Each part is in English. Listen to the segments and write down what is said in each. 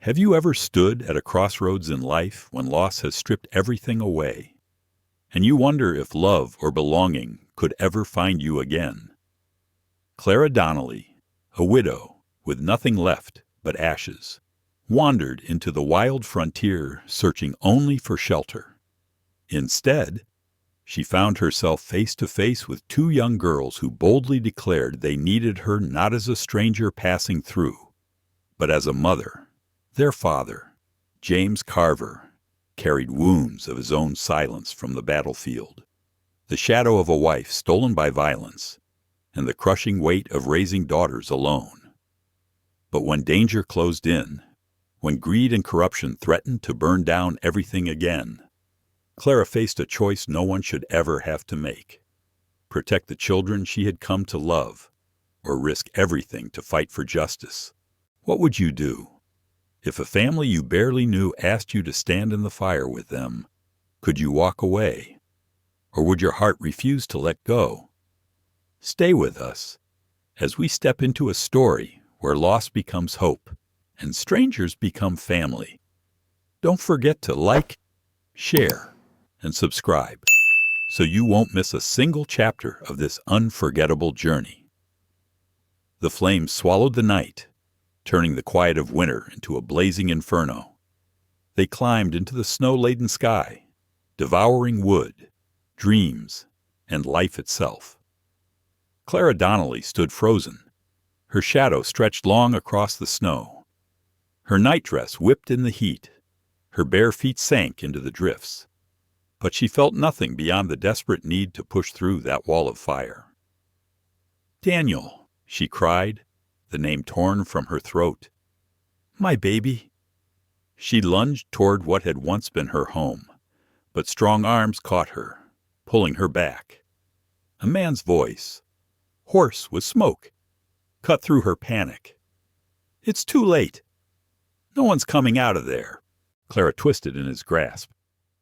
Have you ever stood at a crossroads in life when loss has stripped everything away, and you wonder if love or belonging could ever find you again? Clara Donnelly, a widow with nothing left but ashes, wandered into the wild frontier searching only for shelter. Instead, she found herself face to face with two young girls who boldly declared they needed her not as a stranger passing through, but as a mother. Their father, James Carver, carried wounds of his own silence from the battlefield, the shadow of a wife stolen by violence, and the crushing weight of raising daughters alone. But when danger closed in, when greed and corruption threatened to burn down everything again, Clara faced a choice no one should ever have to make: protect the children she had come to love, or risk everything to fight for justice. What would you do? If a family you barely knew asked you to stand in the fire with them, could you walk away? Or would your heart refuse to let go? Stay with us as we step into a story where loss becomes hope and strangers become family. Don't forget to like, share, and subscribe so you won't miss a single chapter of this unforgettable journey. The flames swallowed the night, turning the quiet of winter into a blazing inferno. They climbed into the snow-laden sky, devouring wood, dreams, and life itself. Clara Donnelly stood frozen. Her shadow stretched long across the snow. Her nightdress whipped in the heat. Her bare feet sank into the drifts. But she felt nothing beyond the desperate need to push through that wall of fire. "Daniel," she cried, the name torn from her throat. "My baby." She lunged toward what had once been her home, but strong arms caught her, pulling her back. A man's voice, hoarse with smoke, cut through her panic. "It's too late. No one's coming out of there." Clara twisted in his grasp,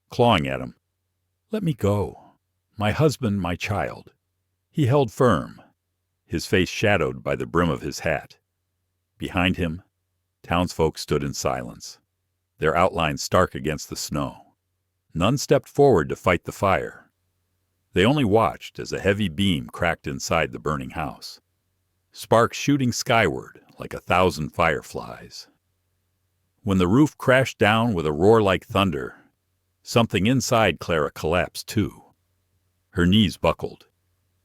clawing at him. "Let me go. My husband, my child." He held firm, his face shadowed by the brim of his hat. Behind him, townsfolk stood in silence, their outlines stark against the snow. None stepped forward to fight the fire. They only watched as a heavy beam cracked inside the burning house, sparks shooting skyward like 1,000 fireflies. When the roof crashed down with a roar like thunder, something inside Clara collapsed too. Her knees buckled,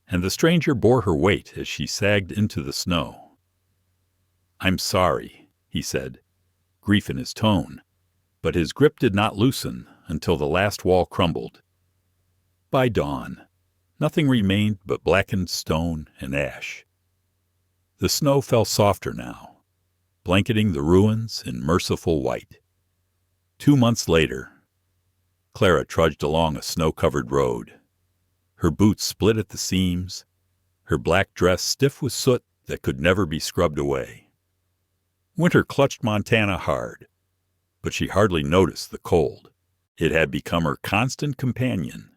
and the stranger bore her weight as she sagged into the snow. "I'm sorry," he said, grief in his tone, but his grip did not loosen until the last wall crumbled. By dawn, nothing remained but blackened stone and ash. The snow fell softer now, blanketing the ruins in merciful white. 2 months later, Clara trudged along a snow-covered road. Her boots split at the seams, her black dress stiff with soot that could never be scrubbed away. Winter clutched Montana hard, but she hardly noticed the cold. It had become her constant companion,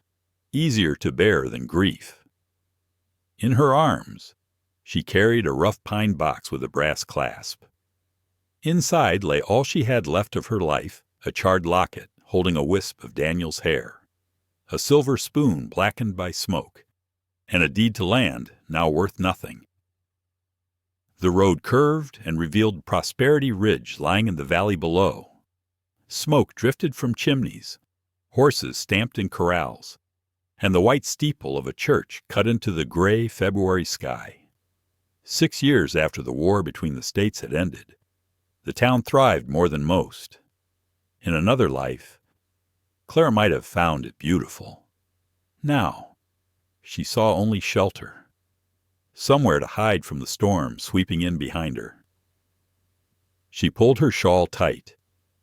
easier to bear than grief. In her arms, she carried a rough pine box with a brass clasp. Inside lay all she had left of her life, a charred locket holding a wisp of Daniel's hair, a silver spoon blackened by smoke, and a deed to land now worth nothing. The road curved and revealed Prosperity Ridge lying in the valley below. Smoke drifted from chimneys, horses stamped in corrals, and the white steeple of a church cut into the gray February sky. 6 years after the war between the states had ended, the town thrived more than most. In another life, Clara might have found it beautiful. Now, she saw only shelter, somewhere to hide from the storm sweeping in behind her. She pulled her shawl tight,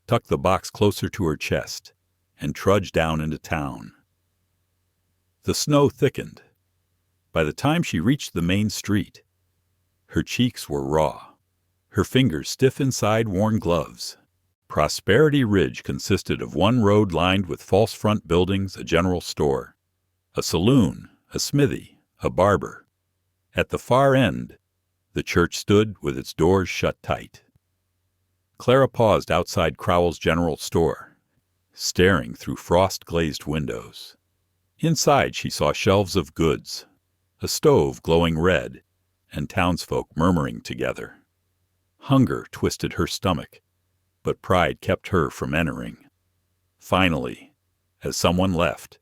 tucked the box closer to her chest, and trudged down into town. The snow thickened. By the time she reached the main street, her cheeks were raw, her fingers stiff inside worn gloves. Prosperity Ridge consisted of one road lined with false front buildings, a general store, a saloon, a smithy, a barber. At the far end, the church stood with its doors shut tight. Clara paused outside Crowell's General Store, staring through frost-glazed windows. Inside she saw shelves of goods, a stove glowing red, and townsfolk murmuring together. Hunger twisted her stomach, but pride kept her from entering. Finally, as someone left,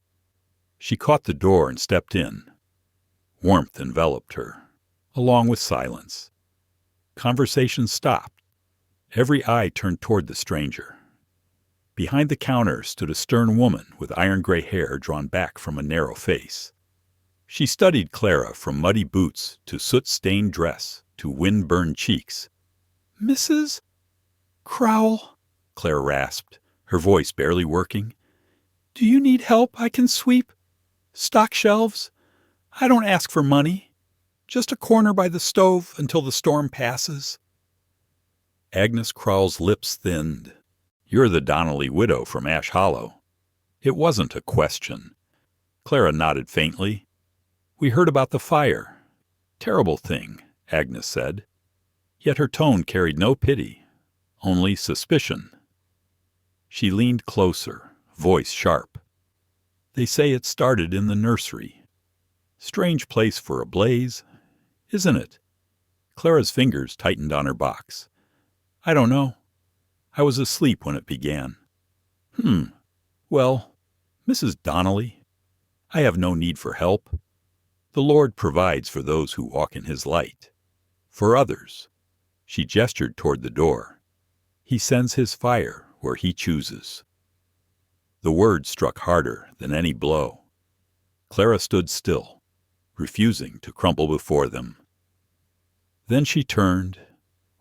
she caught the door and stepped in. Warmth enveloped her, along with silence. Conversation stopped. Every eye turned toward the stranger. Behind the counter stood a stern woman with iron-gray hair drawn back from a narrow face. She studied Clara from muddy boots to soot-stained dress to wind-burned cheeks. "Mrs. Crowell," Clara rasped, her voice barely working. "Do you need help I can sweep? Stock shelves? I don't ask for money. Just a corner by the stove until the storm passes." Agnes Crowell's lips thinned. "You're the Donnelly widow from Ash Hollow." It wasn't a question. Clara nodded faintly. "We heard about the fire." "Terrible thing," Agnes said. Yet her tone carried no pity, only suspicion. She leaned closer, voice sharp. "They say it started in the nursery. Strange place for a blaze, isn't it?" Clara's fingers tightened on her box. "I don't know. I was asleep when it began." Well, Mrs. Donnelly, I have no need for help. The Lord provides for those who walk in His light. For others," she gestured toward the door, "He sends His fire where He chooses." The words struck harder than any blow. Clara stood still, refusing to crumple before them. Then she turned,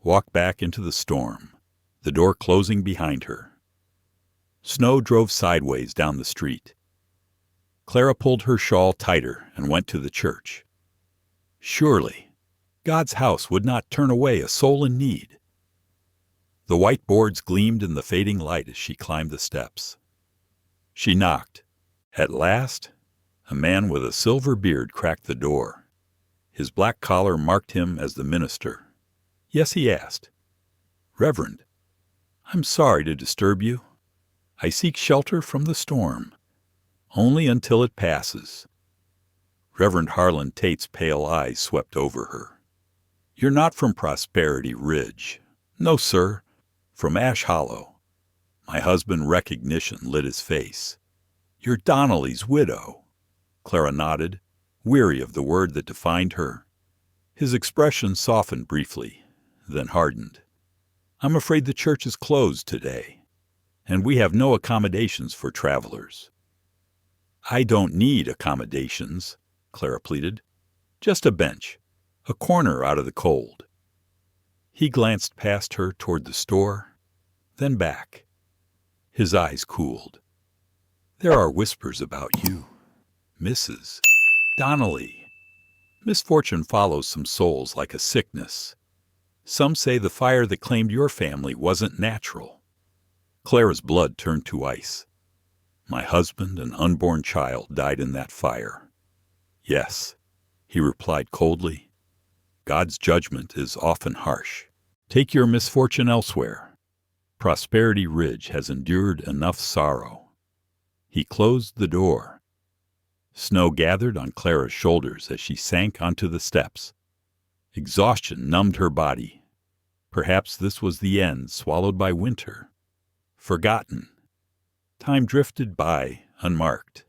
walked back into the storm, the door closing behind her. Snow drove sideways down the street. Clara pulled her shawl tighter and went to the church. Surely, God's house would not turn away a soul in need. The white boards gleamed in the fading light as she climbed the steps. She knocked. At last, a man with a silver beard cracked the door. His black collar marked him as the minister. "Yes," he asked. "Reverend, I'm sorry to disturb you. I seek shelter from the storm, only until it passes." Reverend Harlan Tate's pale eyes swept over her. "You're not from Prosperity Ridge." "No, sir. From Ash Hollow." My husband recognition lit his face. "You're Donnelly's widow." Clara nodded, weary of the word that defined her. His expression softened briefly, then hardened. "I'm afraid the church is closed today, and we have no accommodations for travelers." "I don't need accommodations," Clara pleaded. "Just a bench, a corner out of the cold." He glanced past her toward the store, then back. His eyes cooled. "There are whispers about you, Mrs. Donnelly. Misfortune follows some souls like a sickness. Some say the fire that claimed your family wasn't natural." Clara's blood turned to ice. "My husband and unborn child died in that fire." "Yes," he replied coldly. "God's judgment is often harsh. Take your misfortune elsewhere. Prosperity Ridge has endured enough sorrow." He closed the door. Snow gathered on Clara's shoulders as she sank onto the steps. Exhaustion numbed her body. Perhaps this was the end, swallowed by winter. Forgotten. Time drifted by, unmarked,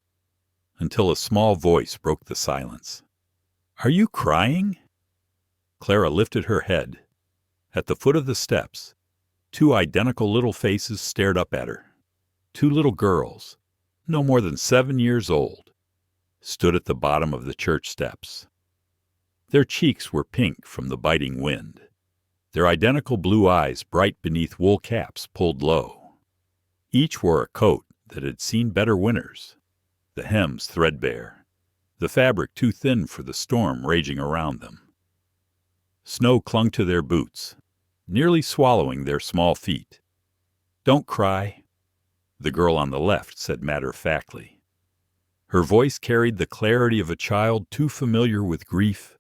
until a small voice broke the silence. "Are you crying?" Clara lifted her head. At the foot of the steps, two identical little faces stared up at her. Two little girls, no more than 7 years old, stood at the bottom of the church steps. Their cheeks were pink from the biting wind, their identical blue eyes bright beneath wool caps pulled low. Each wore a coat that had seen better winters, the hems threadbare, the fabric too thin for the storm raging around them. Snow clung to their boots, nearly swallowing their small feet. "Don't cry," the girl on the left said matter-of-factly. Her voice carried the clarity of a child too familiar with grief.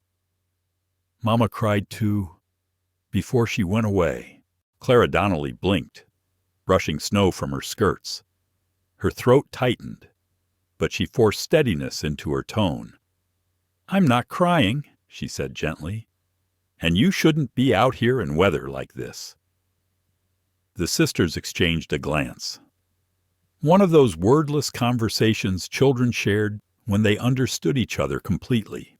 "Mama cried too, before she went away." Clara Donnelly blinked, brushing snow from her skirts. Her throat tightened, but she forced steadiness into her tone. "I'm not crying," she said gently, "and you shouldn't be out here in weather like this." The sisters exchanged a glance. One of those wordless conversations children shared when they understood each other completely.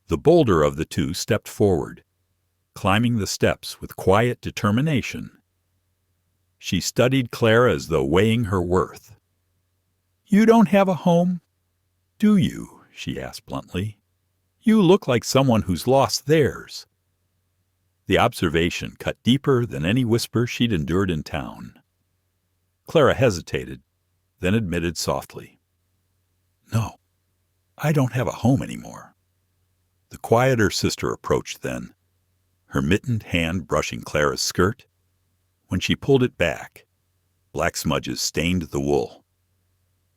The bolder of the two stepped forward, climbing the steps with quiet determination. She studied Clara as though weighing her worth. "You don't have a home, do you?" she asked bluntly. "You look like someone who's lost theirs." The observation cut deeper than any whisper she'd endured in town. Clara hesitated, then admitted softly, "No, I don't have a home anymore." The quieter sister approached then, her mittened hand brushing Clara's skirt. When she pulled it back, black smudges stained the wool.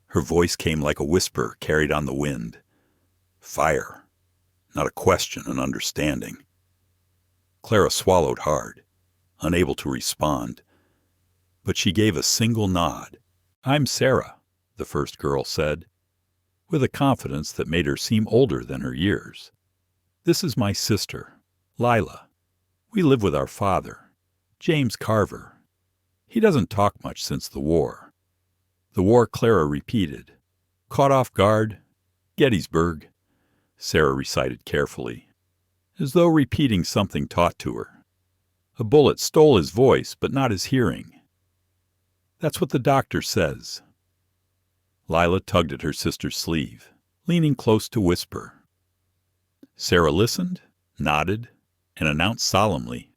Her voice came like a whisper carried on the wind. Fire, not a question, an understanding. Clara swallowed hard, unable to respond, but she gave a single nod. "I'm Sarah," the first girl said, with a confidence that made her seem older than her years. "This is my sister, Lila. We live with our father, James Carver. He doesn't talk much since the war." The war, Clara repeated. "Caught off guard, Gettysburg," Sarah recited carefully, as though repeating something taught to her. "A bullet stole his voice, but not his hearing. That's what the doctor says." Lila tugged at her sister's sleeve, leaning close to whisper. Sarah listened, nodded, and announced solemnly,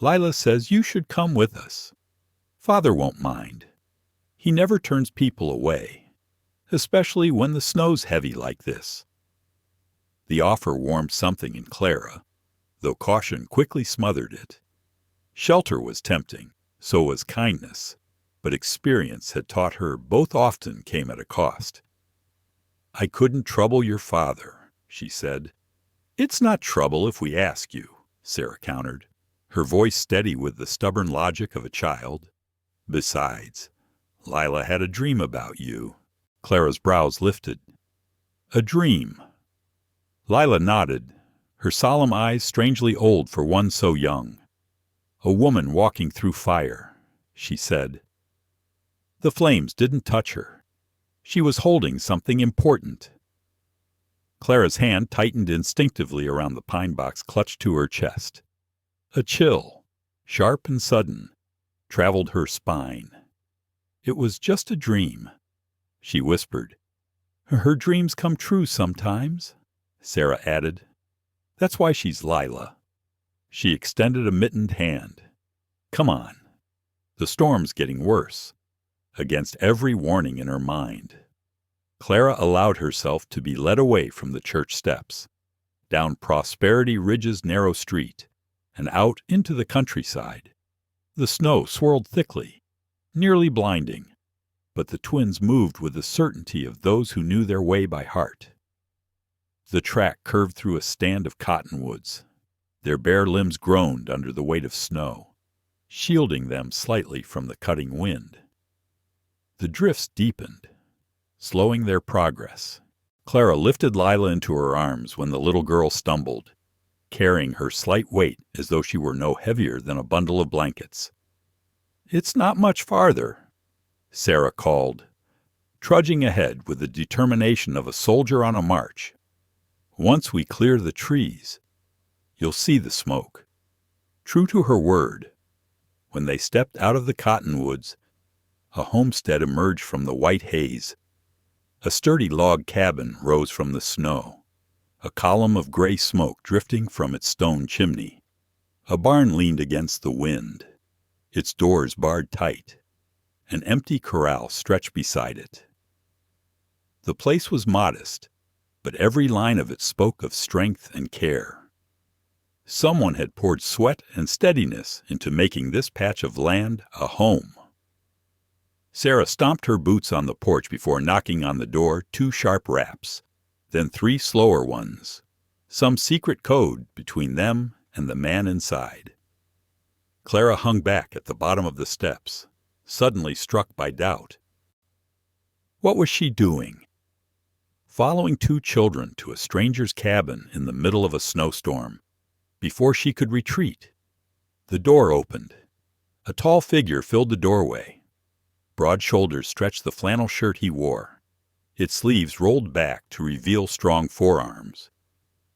"Lila says you should come with us. Father won't mind. He never turns people away, especially when the snow's heavy like this." The offer warmed something in Clara, though caution quickly smothered it. Shelter was tempting, so was kindness, but experience had taught her both often came at a cost. "I couldn't trouble your father," she said. "It's not trouble if we ask you," Sarah countered, her voice steady with the stubborn logic of a child. "Besides, Lila had a dream about you." Clara's brows lifted. "A dream?" Lila nodded, her solemn eyes strangely old for one so young. "A woman walking through fire," she said. The flames didn't touch her. She was holding something important. Clara's hand tightened instinctively around the pine box clutched to her chest. A chill, sharp and sudden, traveled her spine. "It was just a dream," she whispered. "Her dreams come true sometimes," Sarah added. "That's why she's Lila." She extended a mittened hand. "Come on. The storm's getting worse," against every warning in her mind. Clara allowed herself to be led away from the church steps, down Prosperity Ridge's narrow street, and out into the countryside. The snow swirled thickly, nearly blinding, but the twins moved with the certainty of those who knew their way by heart. The track curved through a stand of cottonwoods. Their bare limbs groaned under the weight of snow, shielding them slightly from the cutting wind. The drifts deepened, slowing their progress. Clara lifted Lila into her arms when the little girl stumbled, carrying her slight weight as though she were no heavier than a bundle of blankets. "It's not much farther," Sarah called, trudging ahead with the determination of a soldier on a march. "Once we clear the trees, you'll see the smoke." True to her word, when they stepped out of the cottonwoods, a homestead emerged from the white haze. A sturdy log cabin rose from the snow, a column of gray smoke drifting from its stone chimney. A barn leaned against the wind, its doors barred tight. An empty corral stretched beside it. The place was modest, but every line of it spoke of strength and care. Someone had poured sweat and steadiness into making this patch of land a home. Sarah stomped her boots on the porch before knocking on the door 2 sharp raps, then 3 slower ones, some secret code between them and the man inside. Clara hung back at the bottom of the steps, suddenly struck by doubt. What was she doing? Following two children to a stranger's cabin in the middle of a snowstorm, before she could retreat. The door opened. A tall figure filled the doorway. Broad shoulders stretched the flannel shirt he wore. Its sleeves rolled back to reveal strong forearms.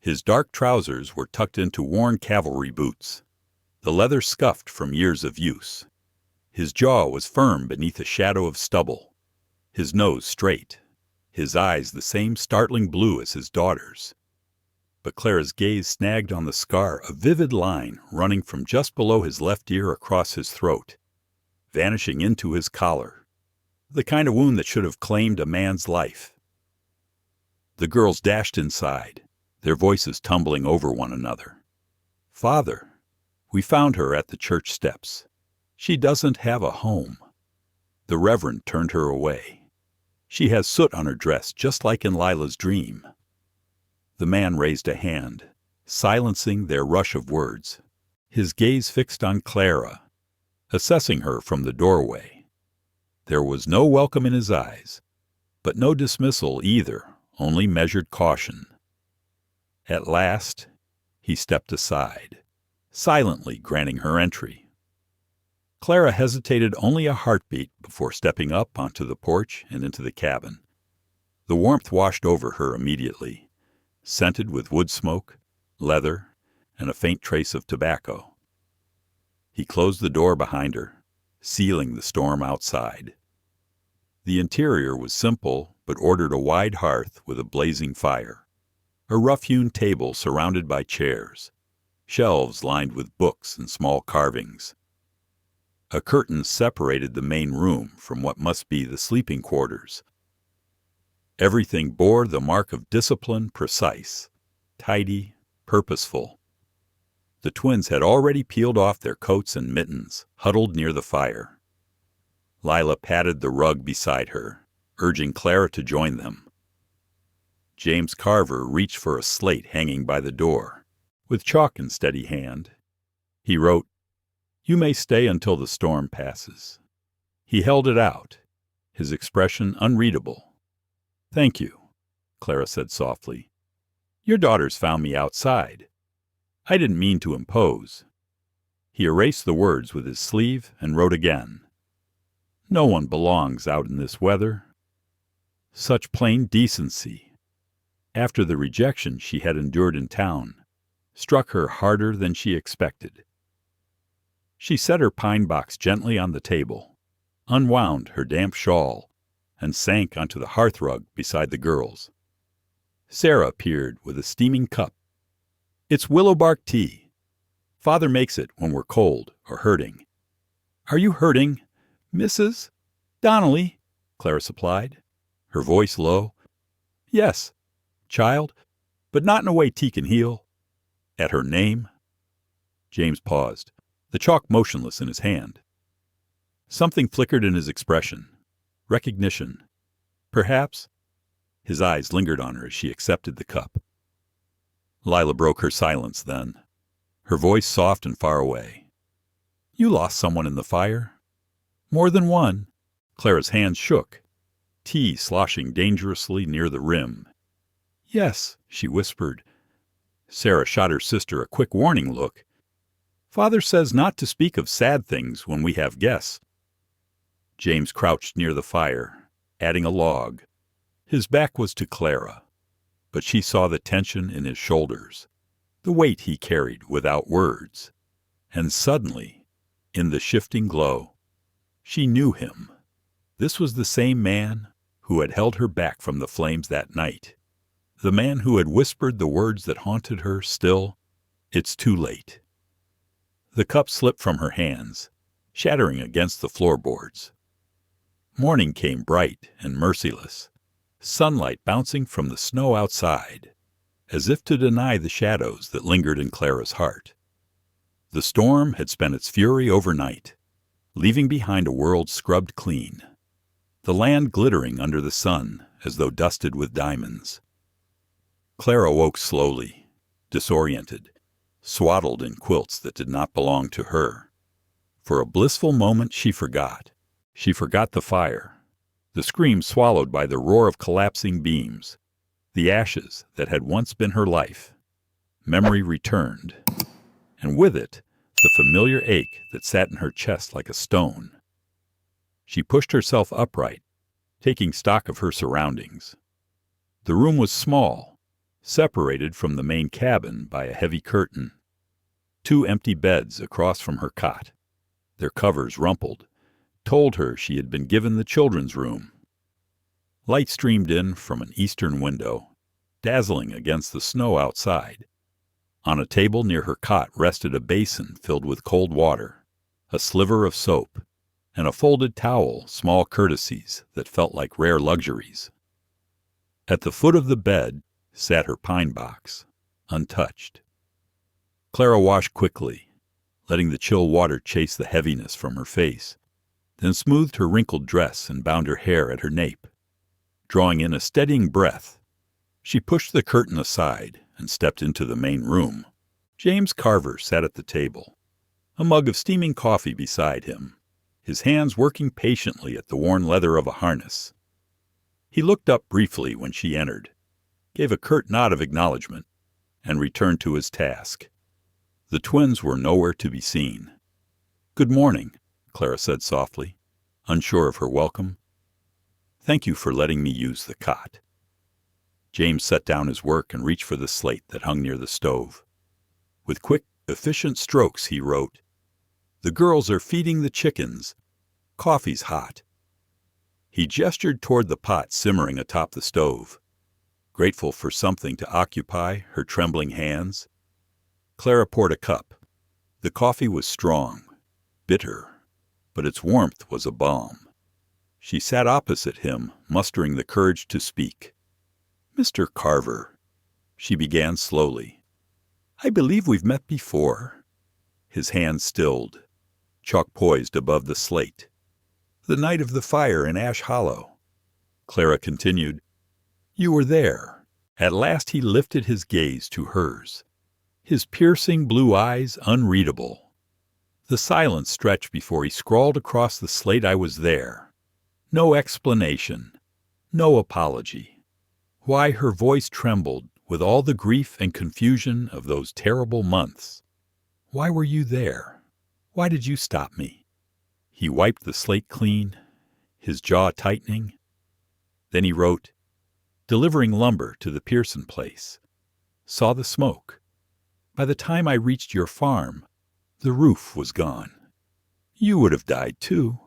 His dark trousers were tucked into worn cavalry boots, the leather scuffed from years of use. His jaw was firm beneath a shadow of stubble, his nose straight, his eyes the same startling blue as his daughter's. But Clara's gaze snagged on the scar, a vivid line running from just below his left ear across his throat, vanishing into his collar, the kind of wound that should have claimed a man's life. The girls dashed inside, their voices tumbling over one another. "Father, we found her at the church steps. She doesn't have a home." The Reverend turned her away. "She has soot on her dress, just like in Lila's dream." The man raised a hand, silencing their rush of words, his gaze fixed on Clara, assessing her from the doorway. There was no welcome in his eyes, but no dismissal either, only measured caution. At last, he stepped aside, silently granting her entry. Clara hesitated only a heartbeat before stepping up onto the porch and into the cabin. The warmth washed over her immediately, scented with wood smoke, leather, and a faint trace of tobacco. He closed the door behind her, sealing the storm outside. The interior was simple, but ordered a wide hearth with a blazing fire, a rough-hewn table surrounded by chairs, shelves lined with books and small carvings. A curtain separated the main room from what must be the sleeping quarters. Everything bore the mark of discipline, precise, tidy, purposeful. The twins had already peeled off their coats and mittens, huddled near the fire. Lila patted the rug beside her, urging Clara to join them. James Carver reached for a slate hanging by the door. With chalk in steady hand, he wrote, "You may stay until the storm passes." He held it out, his expression unreadable. "Thank you," Clara said softly. "Your daughters found me outside. I didn't mean to impose." He erased the words with his sleeve and wrote again. "No one belongs out in this weather." Such plain decency, after the rejection she had endured in town, struck her harder than she expected. She set her pine box gently on the table, unwound her damp shawl, and sank onto the hearthrug beside the girls. Sarah appeared with a steaming cup. "It's willow bark tea. Father makes it when we're cold or hurting." "Are you hurting, Mrs. Donnelly?" Clara supplied, her voice low. "Yes, child, but not in a way tea can heal." At her name, James paused, the chalk motionless in his hand. Something flickered in his expression. Recognition. Perhaps. His eyes lingered on her as she accepted the cup. Lila broke her silence then, her voice soft and far away. "You lost someone in the fire." "More than one." Clara's hands shook, tea sloshing dangerously near the rim. "Yes," she whispered. Sarah shot her sister a quick warning look. "Father says not to speak of sad things when we have guests." James crouched near the fire, adding a log. His back was to Clara, but she saw the tension in his shoulders, the weight he carried without words. And suddenly, in the shifting glow, she knew him. This was the same man who had held her back from the flames that night, the man who had whispered the words that haunted her still, "It's too late." The cup slipped from her hands, shattering against the floorboards. Morning came bright and merciless, sunlight bouncing from the snow outside, as if to deny the shadows that lingered in Clara's heart. The storm had spent its fury overnight, leaving behind a world scrubbed clean, the land glittering under the sun as though dusted with diamonds. Clara woke slowly, disoriented, swaddled in quilts that did not belong to her. For a blissful moment she forgot. She forgot the fire, the scream swallowed by the roar of collapsing beams, the ashes that had once been her life. Memory returned, and with it, the familiar ache that sat in her chest like a stone. She pushed herself upright, taking stock of her surroundings. The room was small, separated from the main cabin by a heavy curtain. 2 empty beds across from her cot, their covers rumpled, told her she had been given the children's room. Light streamed in from an eastern window, dazzling against the snow outside. On a table near her cot rested a basin filled with cold water, a sliver of soap, and a folded towel, small courtesies that felt like rare luxuries. At the foot of the bed sat her pine box, untouched. Clara washed quickly, letting the chill water chase the heaviness from her face, then smoothed her wrinkled dress and bound her hair at her nape. Drawing in a steadying breath, she pushed the curtain aside and stepped into the main room. James Carver sat at the table, a mug of steaming coffee beside him, his hands working patiently at the worn leather of a harness. He looked up briefly when she entered, gave a curt nod of acknowledgement, and returned to his task. The twins were nowhere to be seen. "Good morning," Clara said softly, unsure of her welcome. "Thank you for letting me use the cot." James set down his work and reached for the slate that hung near the stove. With quick, efficient strokes, he wrote, "The girls are feeding the chickens. Coffee's hot." He gestured toward the pot simmering atop the stove, grateful for something to occupy her trembling hands. Clara poured a cup. The coffee was strong, bitter, but its warmth was a balm. She sat opposite him, mustering the courage to speak. "Mr. Carver," she began slowly, "I believe we've met before." His hand stilled, chalk poised above the slate. "The night of the fire in Ash Hollow." Clara continued, "You were there." At last he lifted his gaze to hers, his piercing blue eyes unreadable. The silence stretched before he scrawled across the slate, "I was there." No explanation, no apology. Why her voice trembled with all the grief and confusion of those terrible months. "Why were you there? Why did you stop me?" He wiped the slate clean, his jaw tightening. Then he wrote, "Delivering lumber to the Pearson place. Saw the smoke. By the time I reached your farm, the roof was gone. You would have died too.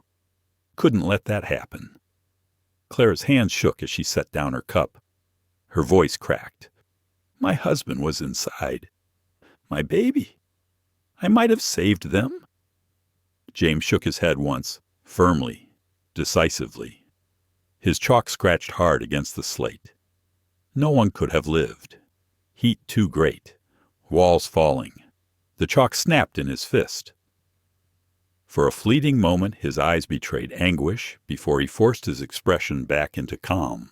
Couldn't let that happen." Clara's hands shook as she set down her cup. Her voice cracked. "My husband was inside. My baby. I might have saved them." James shook his head once, firmly, decisively. His chalk scratched hard against the slate. No one could have lived. Heat too great. Walls falling. The chalk snapped in his fist. For a fleeting moment his eyes betrayed anguish before he forced his expression back into calm.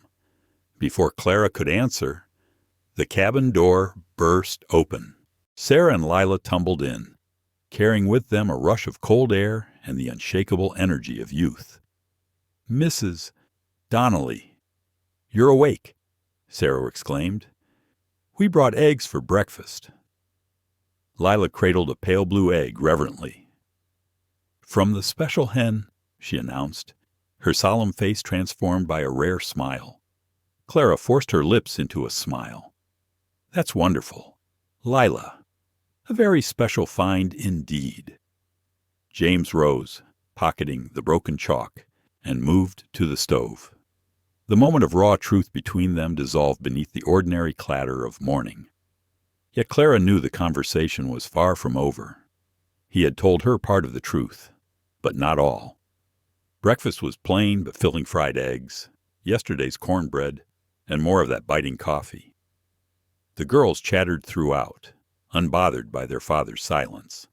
Before Clara could answer, the cabin door burst open. Sarah and Lila tumbled in, carrying with them a rush of cold air and the unshakable energy of youth. "Mrs. Donnelly, you're awake," Sarah exclaimed. "We brought eggs for breakfast." Lila cradled a pale blue egg reverently. "From the special hen," she announced, her solemn face transformed by a rare smile. Clara forced her lips into a smile. "That's wonderful. Lila, a very special find indeed." James rose, pocketing the broken chalk, and moved to the stove. The moment of raw truth between them dissolved beneath the ordinary clatter of morning. Yet Clara knew the conversation was far from over. He had told her part of the truth, but not all. Breakfast was plain but filling fried eggs, yesterday's cornbread, and more of that biting coffee. The girls chattered throughout, unbothered by their father's silence.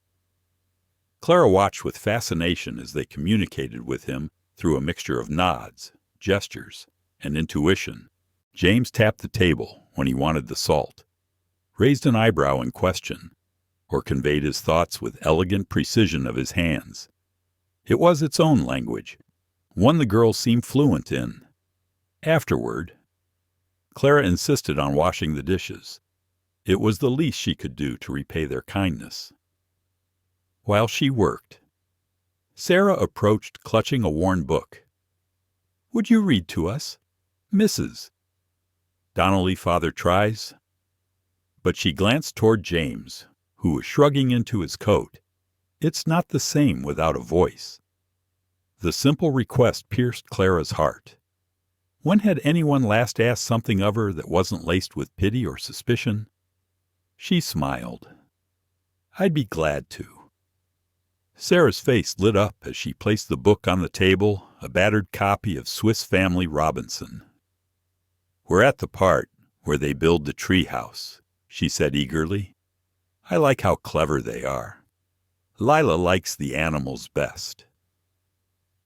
Clara watched with fascination as they communicated with him through a mixture of nods, gestures, and intuition. James tapped the table when he wanted the salt, raised an eyebrow in question, or conveyed his thoughts with elegant precision of his hands. It was its own language, one the girls seemed fluent in. Afterward, Clara insisted on washing the dishes. It was the least she could do to repay their kindness. While she worked, Sarah approached, clutching a worn book. "Would you read to us, Mrs. Donnelly, father tries?" But she glanced toward James, who was shrugging into his coat. It's not the same without a voice. The simple request pierced Clara's heart. When had anyone last asked something of her that wasn't laced with pity or suspicion? She smiled. "I'd be glad to." Sarah's face lit up as she placed the book on the table, a battered copy of Swiss Family Robinson. "We're at the part where they build the tree house," she said eagerly. "I like how clever they are. Lila likes the animals best."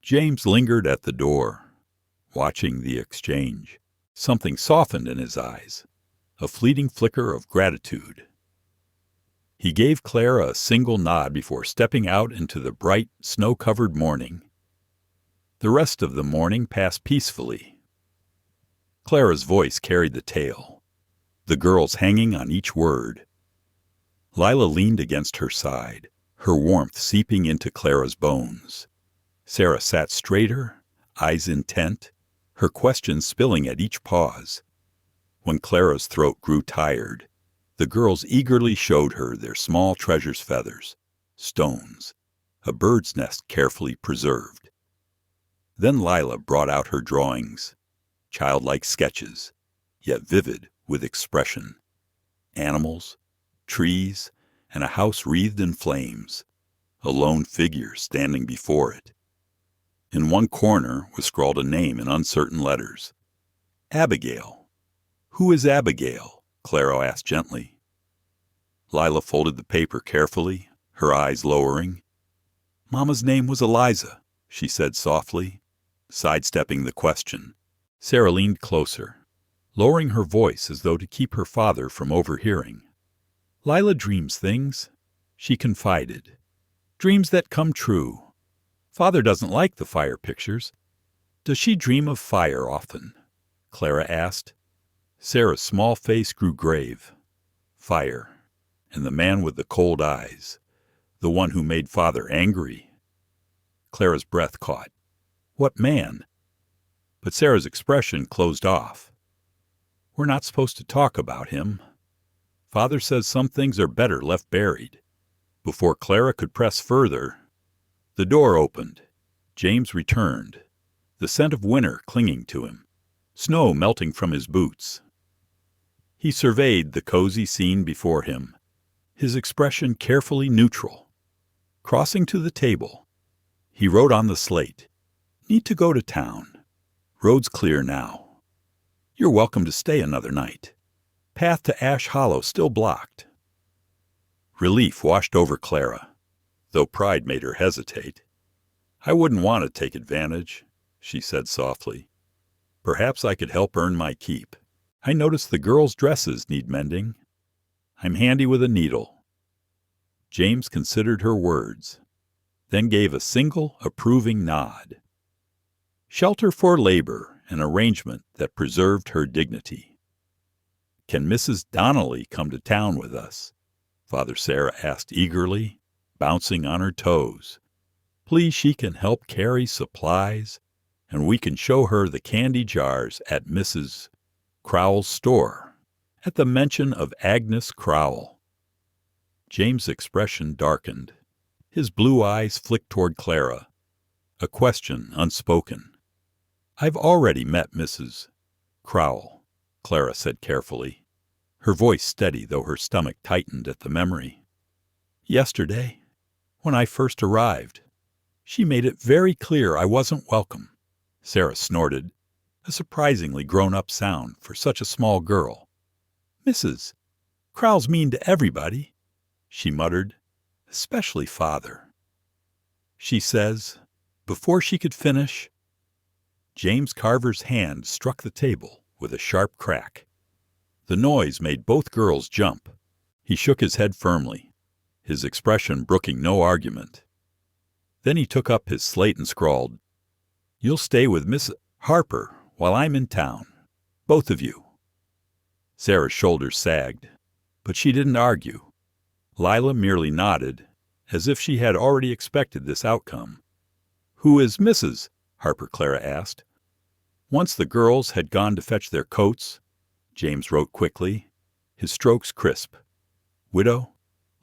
James lingered at the door, watching the exchange. Something softened in his eyes, a fleeting flicker of gratitude. He gave Clara a single nod before stepping out into the bright, snow-covered morning. The rest of the morning passed peacefully. Clara's voice carried the tale, the girls hanging on each word. Lila leaned against her side, her warmth seeping into Clara's bones. Sarah sat straighter, eyes intent, her questions spilling at each pause. When Clara's throat grew tired, the girls eagerly showed her their small treasures, feathers, stones, a bird's nest carefully preserved. Then Lila brought out her drawings, childlike sketches, yet vivid with expression. Animals, trees, and a house wreathed in flames, a lone figure standing before it. In one corner was scrawled a name in uncertain letters. "Abigail." "Who is Abigail?" Clara asked gently. Lila folded the paper carefully, her eyes lowering. "Mama's name was Eliza," she said softly, sidestepping the question. Sarah leaned closer, lowering her voice as though to keep her father from overhearing. "Lila dreams things," she confided. "Dreams that come true. Father doesn't like the fire pictures." "Does she dream of fire often?" Clara asked. Sarah's small face grew grave. Fire, and the man with the cold eyes, the one who made Father angry. Clara's breath caught. What man? But Sarah's expression closed off. "We're not supposed to talk about him. Father says some things are better left buried." Before Clara could press further, the door opened. James returned, the scent of winter clinging to him, snow melting from his boots. He surveyed the cozy scene before him, his expression carefully neutral. Crossing to the table, he wrote on the slate, "Need to go to town. Road's clear now. You're welcome to stay another night. Path to Ash Hollow still blocked." Relief washed over Clara, though pride made her hesitate. "I wouldn't want to take advantage," she said softly. "Perhaps I could help earn my keep. I notice the girls' dresses need mending. I'm handy with a needle." James considered her words, then gave a single approving nod. Shelter for labor, an arrangement that preserved her dignity. "Can Mrs. Donnelly come to town with us?" Father Sarah asked eagerly, bouncing on her toes. "Please, she can help carry supplies, and we can show her the candy jars at Mrs. Crowell's store." At the mention of Agnes Crowell, James' expression darkened. His blue eyes flicked toward Clara, a question unspoken. "I've already met Mrs. Crowell," Clara said carefully, her voice steady though her stomach tightened at the memory. "Yesterday, when I first arrived. She made it very clear I wasn't welcome." Sarah snorted, a surprisingly grown-up sound for such a small girl. "Mrs. Crowell's mean to everybody," she muttered, "especially Father. She says," before she could finish, James Carver's hand struck the table with a sharp crack. The noise made both girls jump. He shook his head firmly, his expression brooking no argument. Then he took up his slate and scrawled, "You'll stay with Miss Harper while I'm in town. Both of you." Sarah's shoulders sagged, but she didn't argue. Lila merely nodded, as if she had already expected this outcome. "Who is Mrs.?" Harper Clara asked. Once the girls had gone to fetch their coats, James wrote quickly, his strokes crisp. "Widow,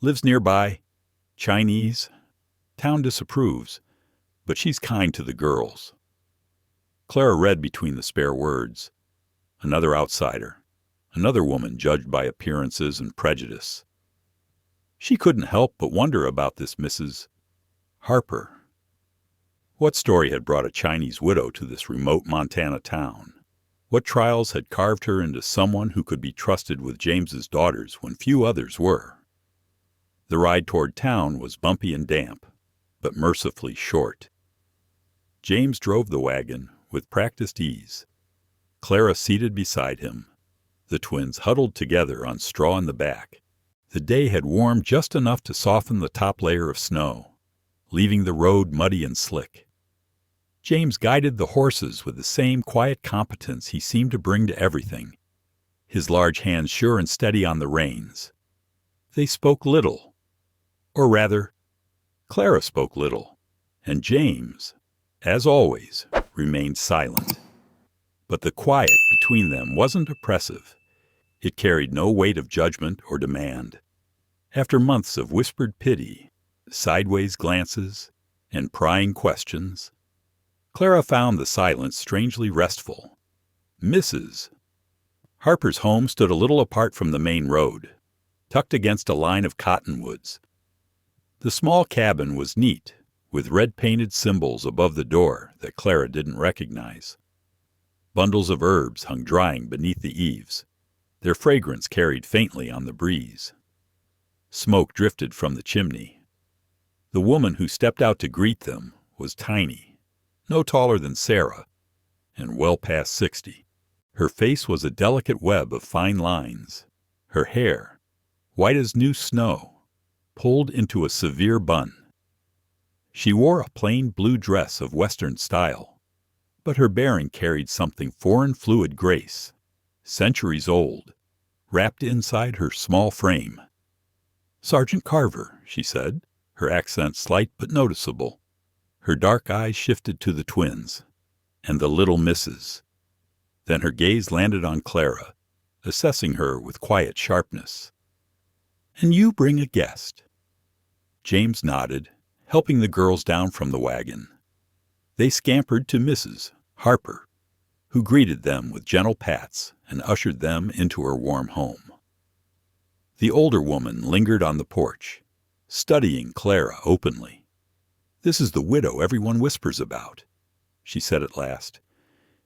lives nearby, Chinese. Town disapproves, but she's kind to the girls." Clara read between the spare words. Another outsider, another woman judged by appearances and prejudice. She couldn't help but wonder about this Mrs. Harper. What story had brought a Chinese widow to this remote Montana town? What trials had carved her into someone who could be trusted with James's daughters when few others were? The ride toward town was bumpy and damp, but mercifully short. James drove the wagon with practiced ease, Clara seated beside him, the twins huddled together on straw in the back. The day had warmed just enough to soften the top layer of snow, leaving the road muddy and slick. James guided the horses with the same quiet competence he seemed to bring to everything, his large hands sure and steady on the reins. They spoke little, or rather, Clara spoke little, and James, as always, remained silent. But the quiet between them wasn't oppressive. It carried no weight of judgment or demand. After months of whispered pity, sideways glances, and prying questions, Clara found the silence strangely restful. Mrs. Harper's home stood a little apart from the main road, tucked against a line of cottonwoods. The small cabin was neat, with red-painted symbols above the door that Clara didn't recognize. Bundles of herbs hung drying beneath the eaves, their fragrance carried faintly on the breeze. Smoke drifted from the chimney. The woman who stepped out to greet them was tiny, no taller than Sarah, and well past 60. Her face was a delicate web of fine lines. Her hair, white as new snow, pulled into a severe bun. She wore a plain blue dress of Western style, but her bearing carried something foreign fluid grace, centuries old, wrapped inside her small frame. "Sergeant Carver," she said, her accent slight but noticeable. Her dark eyes shifted to the twins, and the little missus. Then her gaze landed on Clara, assessing her with quiet sharpness. "And you bring a guest." James nodded, helping the girls down from the wagon. They scampered to Mrs. Harper, who greeted them with gentle pats and ushered them into her warm home. The older woman lingered on the porch, studying Clara openly. "This is the widow everyone whispers about," she said at last.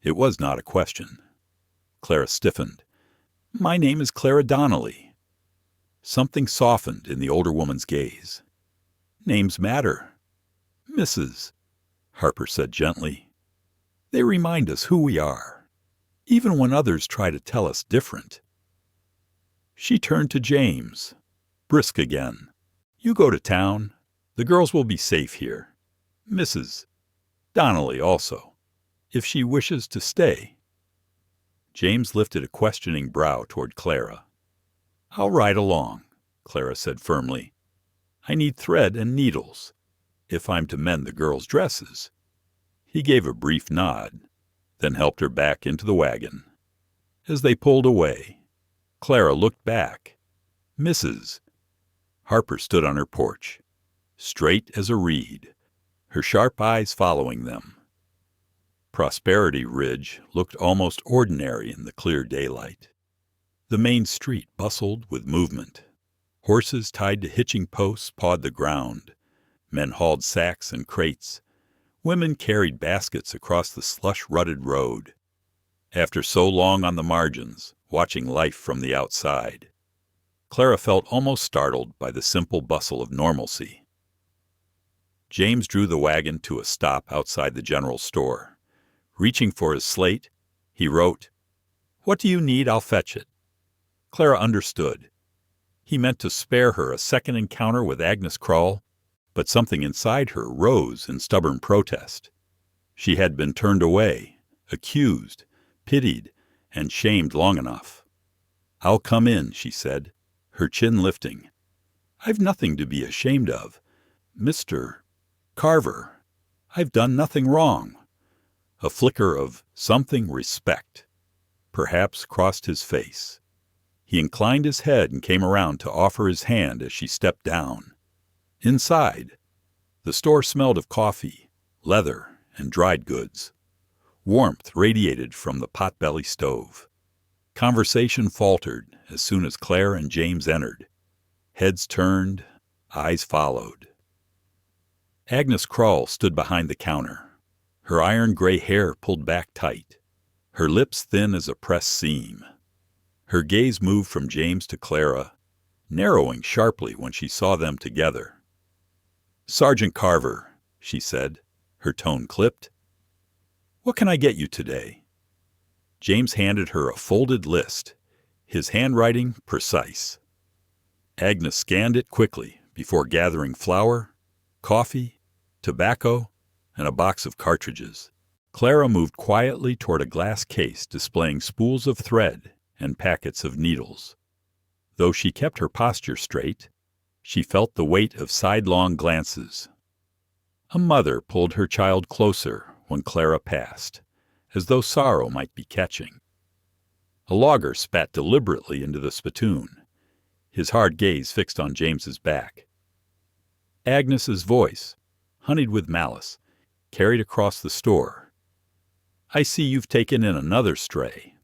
It was not a question. Clara stiffened. "My name is Clara Donnelly." Something softened in the older woman's gaze. "Names matter, Mrs." Harper said gently. "They remind us who we are, even when others try to tell us different." She turned to James, brisk again. "You go to town. The girls will be safe here. Mrs. Donnelly also, if she wishes to stay." James lifted a questioning brow toward Clara. "I'll ride along," Clara said firmly. "I need thread and needles, if I'm to mend the girls' dresses." He gave a brief nod, then helped her back into the wagon. As they pulled away, Clara looked back. Mrs. Harper stood on her porch, straight as a reed, her sharp eyes following them. Prosperity Ridge looked almost ordinary in the clear daylight. The main street bustled with movement. Horses tied to hitching posts pawed the ground. Men hauled sacks and crates. Women carried baskets across the slush-rutted road. After so long on the margins, watching life from the outside, Clara felt almost startled by the simple bustle of normalcy. James drew the wagon to a stop outside the general store. Reaching for his slate, he wrote, "What do you need? I'll fetch it." Clara understood. He meant to spare her a second encounter with Agnes Krull, But something inside her rose in stubborn protest. She had been turned away, accused, pitied, and shamed long enough. "I'll come in," she said, her chin lifting. "I've nothing to be ashamed of. Mr. Carver, I've done nothing wrong." A flicker of something respect perhaps crossed his face. He inclined his head and came around to offer his hand as she stepped down. Inside, the store smelled of coffee, leather, and dried goods. Warmth radiated from the potbelly stove. Conversation faltered as soon as Claire and James entered. Heads turned, eyes followed. Agnes Krull stood behind the counter, her iron-gray hair pulled back tight, her lips thin as a pressed seam. Her gaze moved from James to Clara, narrowing sharply when she saw them together. "Sergeant Carver," she said, her tone clipped. "What can I get you today?" James handed her a folded list, his handwriting precise. Agnes scanned it quickly before gathering flour, coffee, tobacco, and a box of cartridges. Clara moved quietly toward a glass case displaying spools of thread and packets of needles. Though she kept her posture straight, she felt the weight of sidelong glances. A mother pulled her child closer when Clara passed, as though sorrow might be catching. A logger spat deliberately into the spittoon, his hard gaze fixed on James's back. Agnes's voice, honeyed with malice, carried across the store. "I see you've taken in another stray.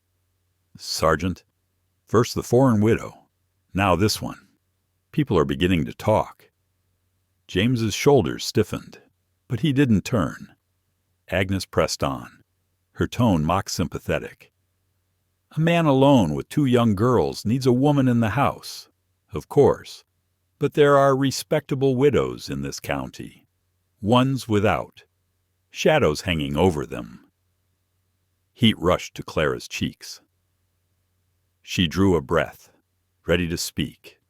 Sergeant, first the foreign widow, now this one. People are beginning to talk." James's shoulders stiffened, but he didn't turn. Agnes pressed on, her tone mock sympathetic. "A man alone with 2 young girls needs a woman in the house, of course, but there are respectable widows in this county, ones without, shadows hanging over them." Heat rushed to Clara's cheeks. She drew a breath, ready to speak,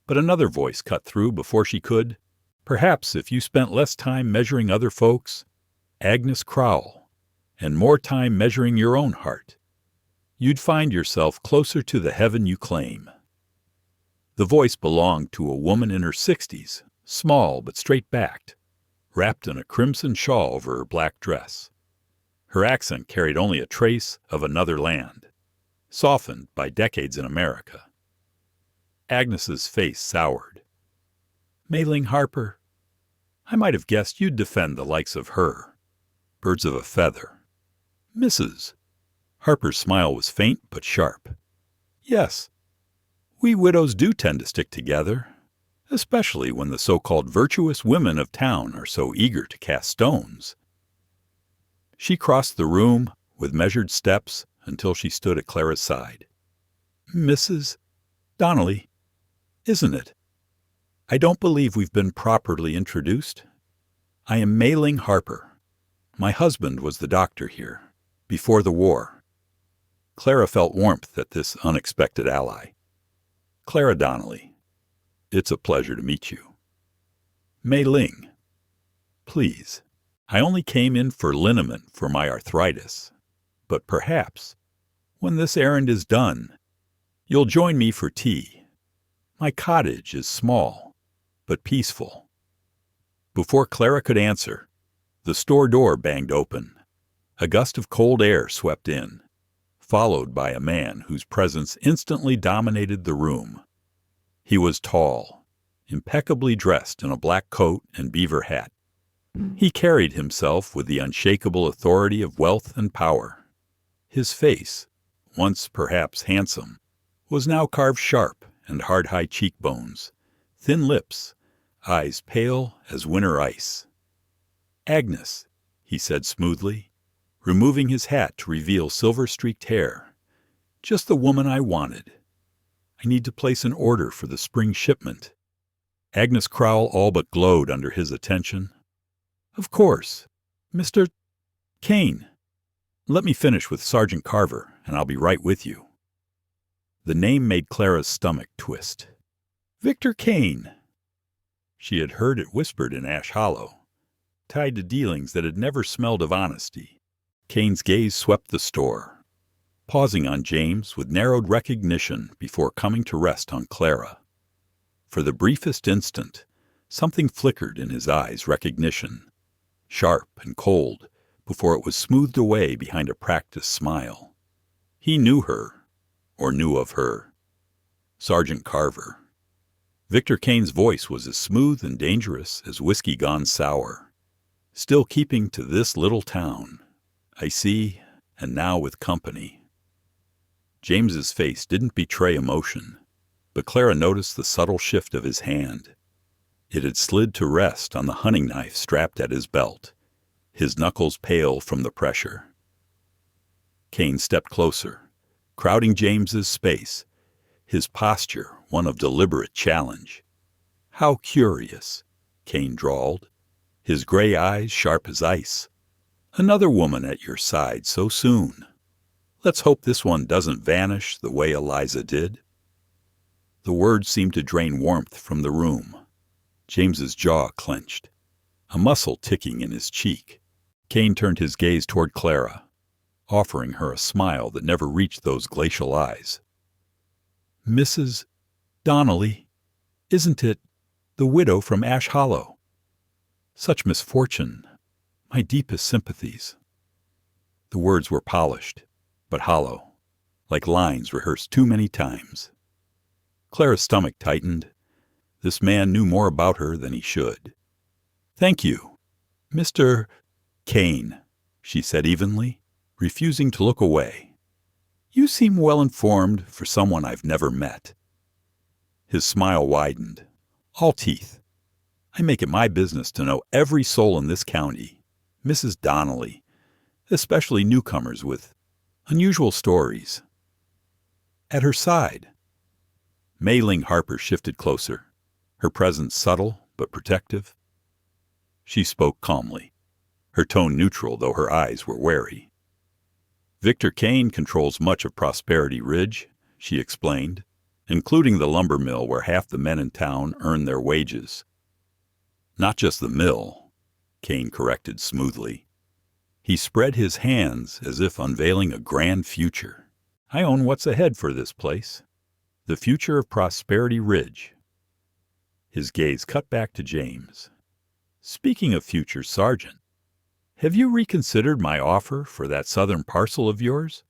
but another voice cut through before she could. "Perhaps if you spent less time measuring other folks, Agnes Krull, and more time measuring your own heart, you'd find yourself closer to the heaven you claim." The voice belonged to a woman in her 60s, small but straight-backed, wrapped in a crimson shawl over her black dress. Her accent carried only a trace of another land, softened by decades in America. Agnes's face soured. "Mayling Harper, I might have guessed you'd defend the likes of her. Birds of a feather. Mrs." Harper's smile was faint but sharp. "Yes, we widows do tend to stick together, especially when the so-called virtuous women of town are so eager to cast stones." She crossed the room with measured steps until she stood at Clara's side. "Mrs. Donnelly, isn't it? I don't believe we've been properly introduced. I am Mayling Harper. My husband was the doctor here, before the war." Clara felt warmth at this unexpected ally. "Clara Donnelly, it's a pleasure to meet you." "Mayling, please, I only came in for liniment for my arthritis, but perhaps, when this errand is done, you'll join me for tea. My cottage is small, but peaceful." Before Clara could answer, the store door banged open. A gust of cold air swept in, followed by a man whose presence instantly dominated the room. He was tall, impeccably dressed in a black coat and beaver hat. He carried himself with the unshakable authority of wealth and power. His face, once perhaps handsome, was now carved sharp and hard high cheekbones, thin lips, eyes pale as winter ice. "Agnes," he said smoothly, removing his hat to reveal silver-streaked hair. "Just the woman I wanted. I need to place an order for the spring shipment." Agnes Krull all but glowed under his attention. "Of course. Mr. Kane. Let me finish with Sergeant Carver, and I'll be right with you." The name made Clara's stomach twist. "Victor Kane." She had heard it whispered in Ash Hollow, tied to dealings that had never smelled of honesty. Kane's gaze swept the store, pausing on James with narrowed recognition before coming to rest on Clara. For the briefest instant, something flickered in his eyes, recognition, sharp and cold, before it was smoothed away behind a practiced smile. He knew her, or knew of her. Sergeant Carver. Victor Kane's voice was as smooth and dangerous as whiskey gone sour. Still keeping to this little town. I see, and now with company. James's face didn't betray emotion, but Clara noticed the subtle shift of his hand. It had slid to rest on the hunting knife strapped at his belt, his knuckles pale from the pressure. Kane stepped closer, crowding James's space, his posture one of deliberate challenge. "How curious," Kane drawled, his gray eyes sharp as ice. "Another woman at your side so soon. Let's hope this one doesn't vanish the way Eliza did." The words seemed to drain warmth from the room. James's jaw clenched, a muscle ticking in his cheek. Kane turned his gaze toward Clara, offering her a smile that never reached those glacial eyes. "Mrs. Donnelly, isn't it the widow from Ash Hollow? Such misfortune. My deepest sympathies." The words were polished, but hollow, like lines rehearsed too many times. Clara's stomach tightened. This man knew more about her than he should. "Thank you, Mr. Kane," she said evenly, refusing to look away. "You seem well informed for someone I've never met." His smile widened, all teeth. "I make it my business to know every soul in this county, Mrs. Donnelly, especially newcomers with unusual stories." At her side, Mei Ling Harper shifted closer, her presence subtle but protective. She spoke calmly, her tone neutral though her eyes were wary. "Victor Kane controls much of Prosperity Ridge," she explained, "including the lumber mill where half the men in town earn their wages." "Not just the mill," Kane corrected smoothly. He spread his hands as if unveiling a grand future. "I own what's ahead for this place. The future of Prosperity Ridge." His gaze cut back to James. "Speaking of future, Sergeant, have you reconsidered my offer for that southern parcel of yours?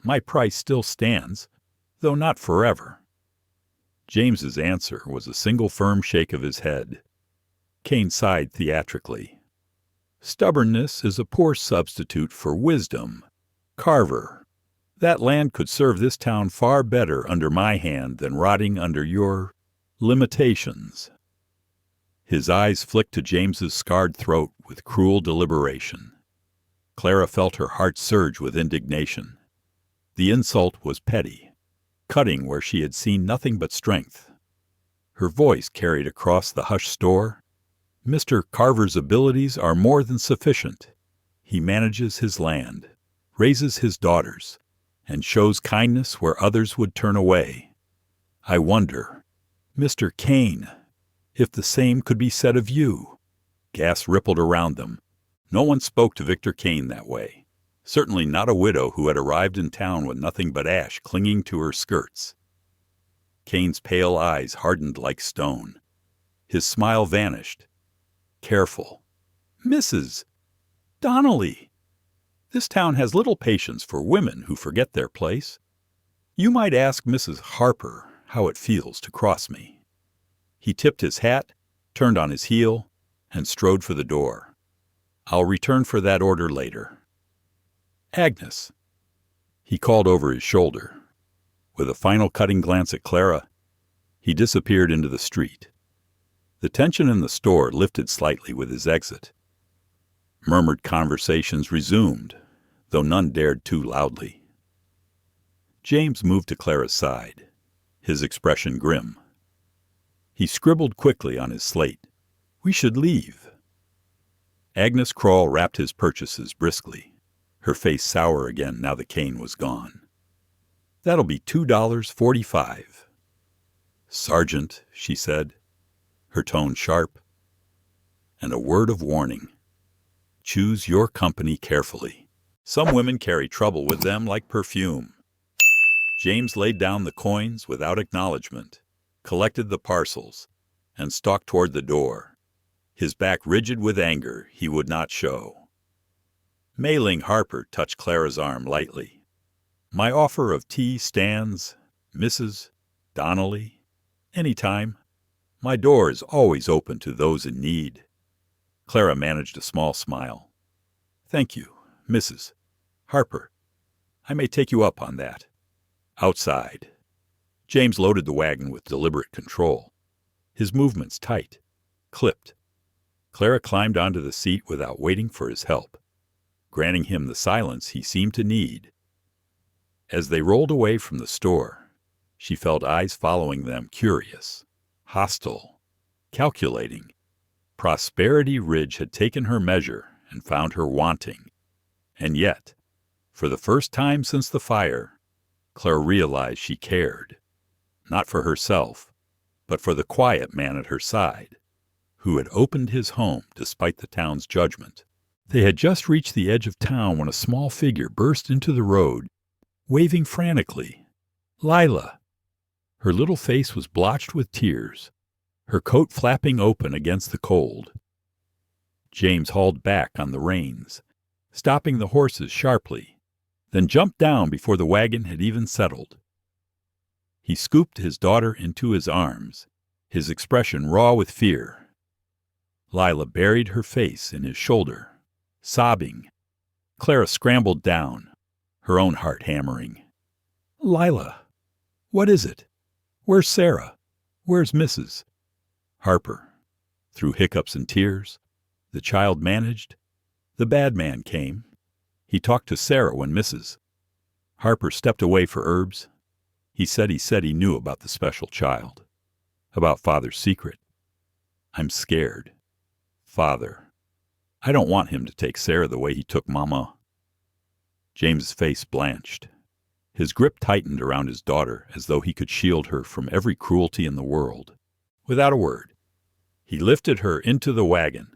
My price still stands, though not forever." James's answer was a single firm shake of his head. Kane sighed theatrically. "Stubbornness is a poor substitute for wisdom. Carver, that land could serve this town far better under my hand than rotting under your limitations." His eyes flicked to James's scarred throat with cruel deliberation. Clara felt her heart surge with indignation. The insult was petty, cutting where she had seen nothing but strength. Her voice carried across the hushed store. "Mr. Carver's abilities are more than sufficient. He manages his land, raises his daughters, and shows kindness where others would turn away. I wonder, Mr. Kane, if the same could be said of you." Gas rippled around them. No one spoke to Victor Kane that way. Certainly not a widow who had arrived in town with nothing but ash clinging to her skirts. Kane's pale eyes hardened like stone. His smile vanished. Careful. "Mrs. Donnelly, this town has little patience for women who forget their place. You might ask Mrs. Harper how it feels to cross me." He tipped his hat, turned on his heel, and strode for the door. "I'll return for that order later. Agnes," he called over his shoulder. With a final cutting glance at Clara, he disappeared into the street. The tension in the store lifted slightly with his exit. Murmured conversations resumed, though none dared too loudly. James moved to Clara's side, his expression grim. He scribbled quickly on his slate, "We should leave." Agnes Kroll wrapped his purchases briskly, her face sour again now that Kane was gone. "That'll be $2.45. "Sergeant," she said. her tone sharp, and a word of warning. Choose your company carefully. Some women carry trouble with them like perfume. James laid down the coins without acknowledgement, collected the parcels, and stalked toward the door, his back rigid with anger he would not show. Mayling Harper touched Clara's arm lightly. My offer of tea stands, Mrs. Donnelly. Any time. My door is always open to those in need. Clara managed a small smile. Thank you, Mrs. Harper. I may take you up on that. Outside. James loaded the wagon with deliberate control, his movements tight, clipped. Clara climbed onto the seat without waiting for his help, granting him the silence he seemed to need. As they rolled away from the store, she felt eyes following them, curious, hostile, calculating. Prosperity Ridge had taken her measure and found her wanting. And yet, for the first time since the fire, Clara realized she cared, not for herself, but for the quiet man at her side, who had opened his home despite the town's judgment. They had just reached the edge of town when a small figure burst into the road, waving frantically. Lila! Her little face was blotched with tears, her coat flapping open against the cold. James hauled back on the reins, stopping the horses sharply, then jumped down before the wagon had even settled. He scooped his daughter into his arms, his expression raw with fear. Lila buried her face in his shoulder, sobbing. Clara scrambled down, her own heart hammering. Lila, what is it? Where's Sarah? Where's Mrs. Harper? Through hiccups and tears, the child managed. The bad man came. He talked to Sarah when Mrs. Harper stepped away for herbs. He said he knew about the special child, about Father's secret. I'm scared. Father. I don't want him to take Sarah the way he took Mama. James's face blanched. His grip tightened around his daughter as though he could shield her from every cruelty in the world. Without a word, he lifted her into the wagon,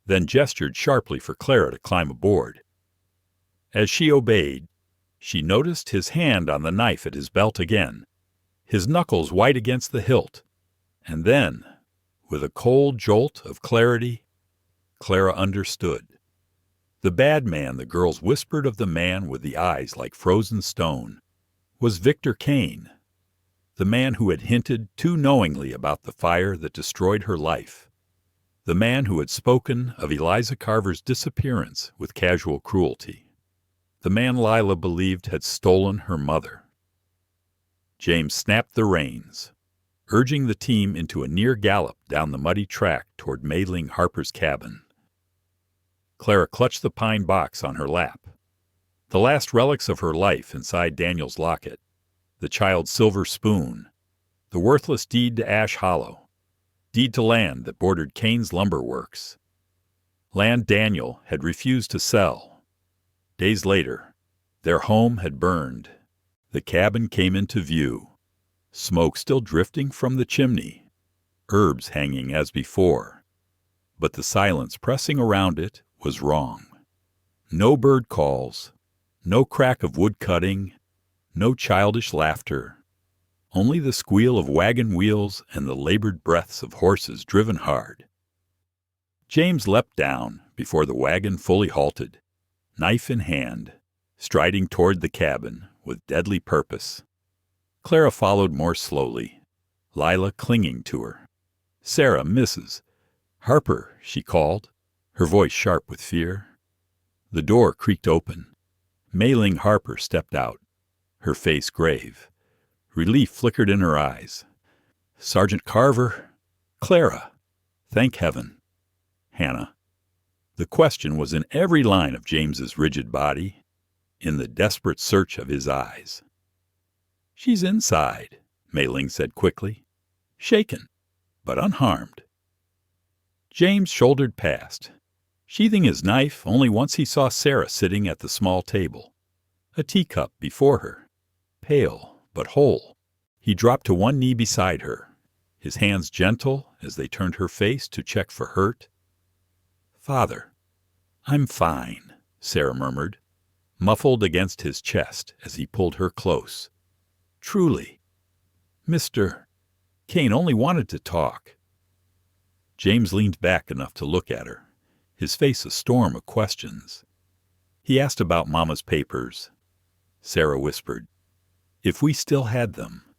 then gestured sharply for Clara to climb aboard. As she obeyed, she noticed his hand on the knife at his belt again, his knuckles white against the hilt, and then, with a cold jolt of clarity, Clara understood. The bad man the girls whispered of, the man with the eyes like frozen stone, was Victor Kane, the man who had hinted too knowingly about the fire that destroyed her life, the man who had spoken of Eliza Carver's disappearance with casual cruelty, the man Lila believed had stolen her mother. James snapped the reins, urging the team into a near gallop down the muddy track toward Mayling Harper's cabin. Clara clutched the pine box on her lap, the last relics of her life inside Daniel's locket, the child's silver spoon, the worthless deed to Ash Hollow, deed to land that bordered Kane's lumber works. Land Daniel had refused to sell. Days later, their home had burned. The cabin came into view, smoke still drifting from the chimney, herbs hanging as before, but the silence pressing around it was wrong. No bird calls, no crack of wood cutting, no childish laughter, only the squeal of wagon wheels and the labored breaths of horses driven hard. James leapt down before the wagon fully halted, knife in hand, striding toward the cabin with deadly purpose. Clara followed more slowly, Lila clinging to her. Sarah, Mrs. Harper, she called, her voice sharp with fear. The door creaked open. Mayling Harper stepped out, her face grave. Relief flickered in her eyes. Sergeant Carver. Clara. Thank heaven. Hannah. The question was in every line of James's rigid body, in the desperate search of his eyes. She's inside, Mayling said quickly, shaken, but unharmed. James shouldered past, sheathing his knife only once he saw Sarah sitting at the small table, a teacup before her, pale but whole. He dropped to one knee beside her, his hands gentle as they turned her face to check for hurt. "Father, I'm fine," Sarah murmured, muffled against his chest as he pulled her close. "Truly. Mr. Kane only wanted to talk." James leaned back enough to look at her, his face a storm of questions. He asked about Mama's papers. Sarah whispered, "If we still had them."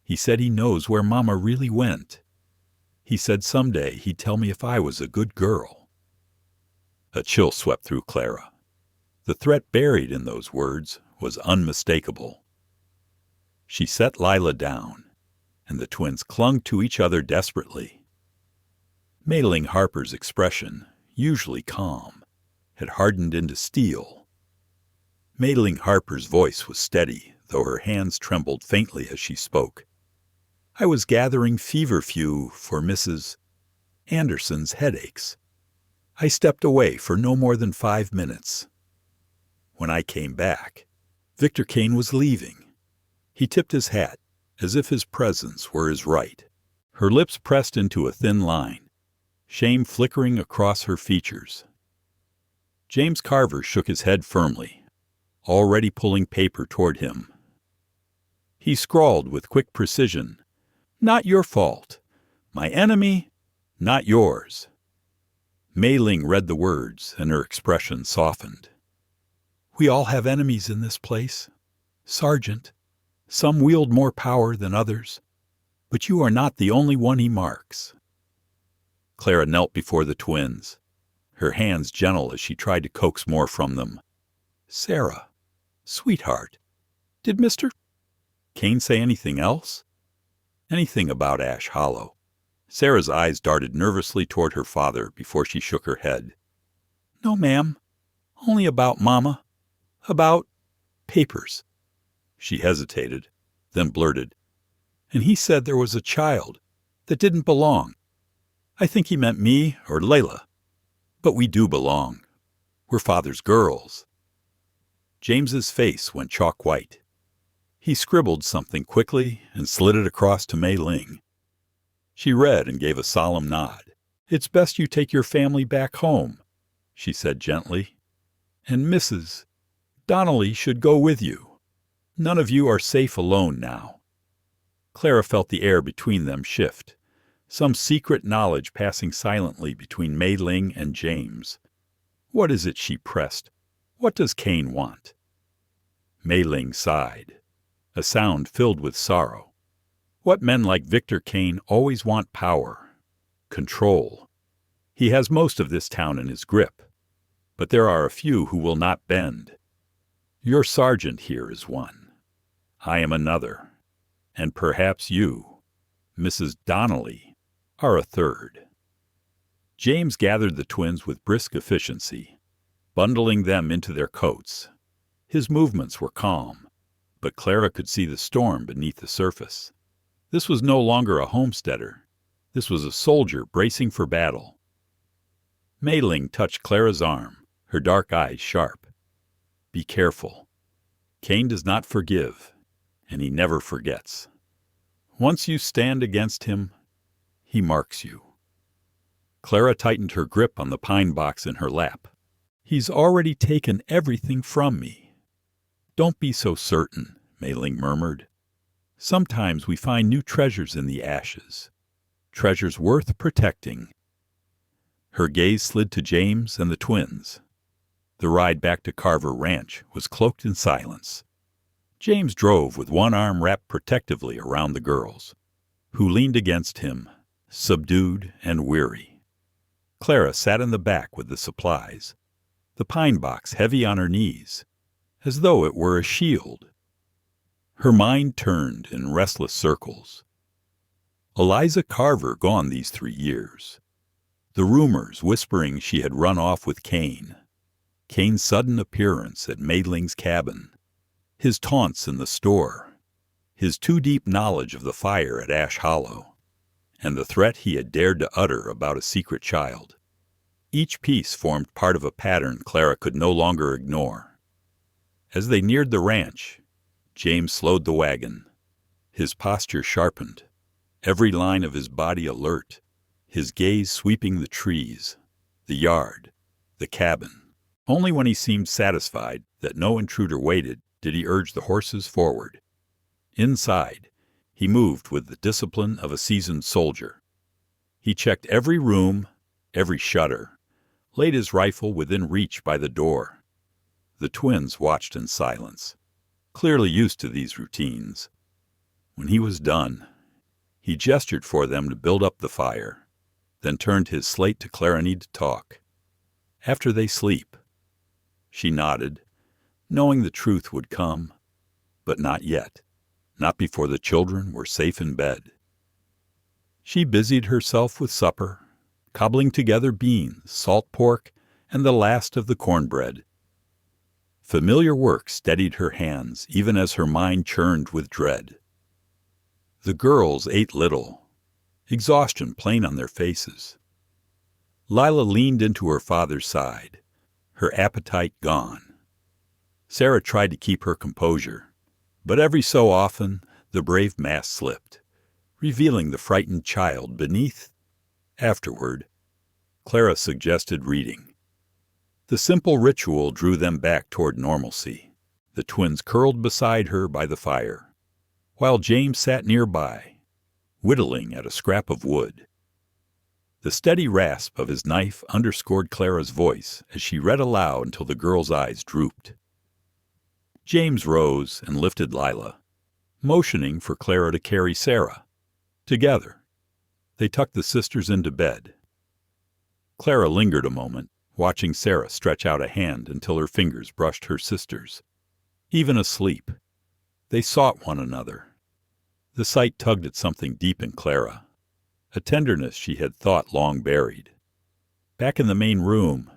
He said he knows where Mama really went. He said someday he'd tell me if I was a good girl. A chill swept through Clara. The threat buried in those words was unmistakable. She set Lila down, and the twins clung to each other desperately. Mayling Harper's expression, usually calm, had hardened into steel. Mayling Harper's voice was steady, though her hands trembled faintly as she spoke. "I was gathering feverfew for Mrs. Anderson's headaches. I stepped away for no more than 5 minutes. When I came back, Victor Kane was leaving. He tipped his hat, as if his presence were his right." Her lips pressed into a thin line, shame flickering across her features. James Carver shook his head firmly, already pulling paper toward him. He scrawled with quick precision, "Not your fault. My enemy, not yours." Mayling read the words, and her expression softened. "We all have enemies in this place, Sergeant. Some wield more power than others, but you are not the only one he marks." Clara knelt before the twins, her hands gentle as she tried to coax more from them. "Sarah, sweetheart, did Mr. Kane say anything else? Anything about Ash Hollow?" Sarah's eyes darted nervously toward her father before she shook her head. "No, ma'am. Only about Mama. About papers." She hesitated, then blurted, "And he said there was a child that didn't belong. I think he meant me or Layla. But we do belong. We're Father's girls." James's face went chalk white. He scribbled something quickly and slid it across to Mei Ling. She read and gave a solemn nod. "It's best you take your family back home," she said gently. "And Mrs. Donnelly should go with you. None of you are safe alone now." Clara felt the air between them shift, some secret knowledge passing silently between Mei Ling and James. "What is it?" she pressed. "What does Kane want?" Mei Ling sighed, a sound filled with sorrow. What men like Victor Kane always want: power, control. He has most of this town in his grip, but there are a few who will not bend. Your sergeant here is one. I am another. And perhaps you, Mrs. Donnelly, are a third. James gathered the twins with brisk efficiency, bundling them into their coats. His movements were calm, but Clara could see the storm beneath the surface. This was no longer a homesteader. This was a soldier bracing for battle. Mei Ling touched Clara's arm, her dark eyes sharp. "Be careful. Kane does not forgive, and he never forgets. Once you stand against him, he marks you." Clara tightened her grip on the pine box in her lap. "He's already taken everything from me." "Don't be so certain," Mei Ling murmured. "Sometimes we find new treasures in the ashes, treasures worth protecting." Her gaze slid to James and the twins. The ride back to Carver Ranch was cloaked in silence. James drove with one arm wrapped protectively around the girls, who leaned against him, subdued and weary. Clara sat in the back with the supplies, the pine box heavy on her knees, as though it were a shield. Her mind turned in restless circles. Eliza Carver gone these 3 years. The rumors whispering she had run off with Kane. Kane's sudden appearance at Mei Ling's cabin. His taunts in the store. His too-deep knowledge of the fire at Ash Hollow. And the threat he had dared to utter about a secret child. Each piece formed part of a pattern Clara could no longer ignore. As they neared the ranch, James slowed the wagon. His posture sharpened, every line of his body alert. his gaze sweeping the trees, the yard, the cabin. Only when he seemed satisfied that no intruder waited did he urge the horses forward. Inside, he moved with the discipline of a seasoned soldier. He checked every room, every shutter, laid his rifle within reach by the door. The twins watched in silence, clearly used to these routines. When he was done, he gestured for them to build up the fire, then turned his slate to Clara to talk. After they sleep. She nodded, knowing the truth would come, but not yet, not before the children were safe in bed. She busied herself with supper, cobbling together beans, salt pork, and the last of the cornbread. Familiar work steadied her hands even as her mind churned with dread. The girls ate little, exhaustion plain on their faces. Lila leaned into her father's side, her appetite gone. Sarah tried to keep her composure, but every so often the brave mask slipped, revealing the frightened child beneath. Afterward, Clara suggested reading. The simple ritual drew them back toward normalcy. The twins curled beside her by the fire, while James sat nearby, whittling at a scrap of wood. The steady rasp of his knife underscored Clara's voice as she read aloud until the girl's eyes drooped. James rose and lifted Lila, motioning for Clara to carry Sarah. Together, they tucked the sisters into bed. Clara lingered a moment, watching Sarah stretch out a hand until her fingers brushed her sister's. Even asleep, they sought one another. The sight tugged at something deep in Clara, a tenderness she had thought long buried. Back in the main room,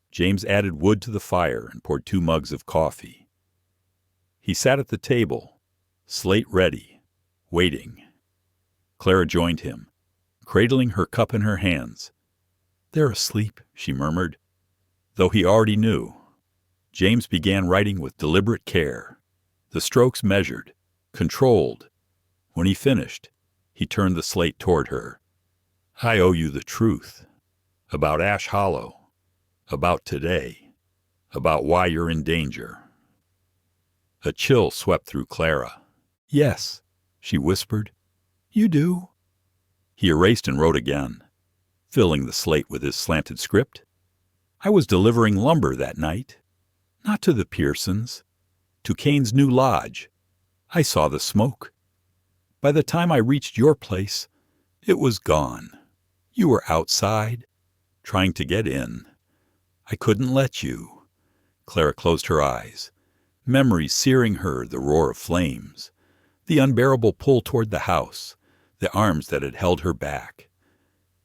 James added wood to the fire and poured 2 mugs of coffee. He sat at the table, slate ready, waiting. Clara joined him, cradling her cup in her hands. "They're asleep," she murmured. Though he already knew, James began writing with deliberate care, the strokes measured, controlled. When he finished, he turned the slate toward her. "I owe you the truth. About Ash Hollow. About today. About why you're in danger." A chill swept through Clara. "Yes," she whispered. "You do." He erased and wrote again, filling the slate with his slanted script. "I was delivering lumber that night. Not to the Pearsons. To Kane's new lodge. I saw the smoke. By the time I reached your place, it was gone. You were outside, trying to get in. I couldn't let you." Clara closed her eyes, memories searing her the roar of flames, the unbearable pull toward the house, the arms that had held her back.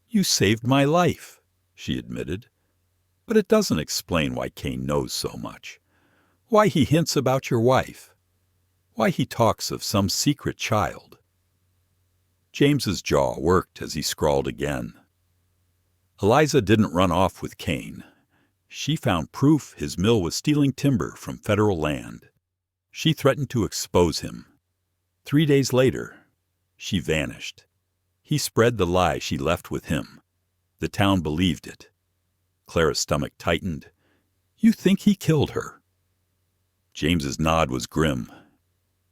"You saved my life," she admitted. "But it doesn't explain why Kane knows so much, why he hints about your wife, why he talks of some secret child." James's jaw worked as he scrawled again. Eliza didn't run off with Kane. She found proof his mill was stealing timber from federal land. She threatened to expose him. 3 days later, she vanished. He spread the lie she left with him. The town believed it. Clara's stomach tightened. "You think he killed her?" James's nod was grim.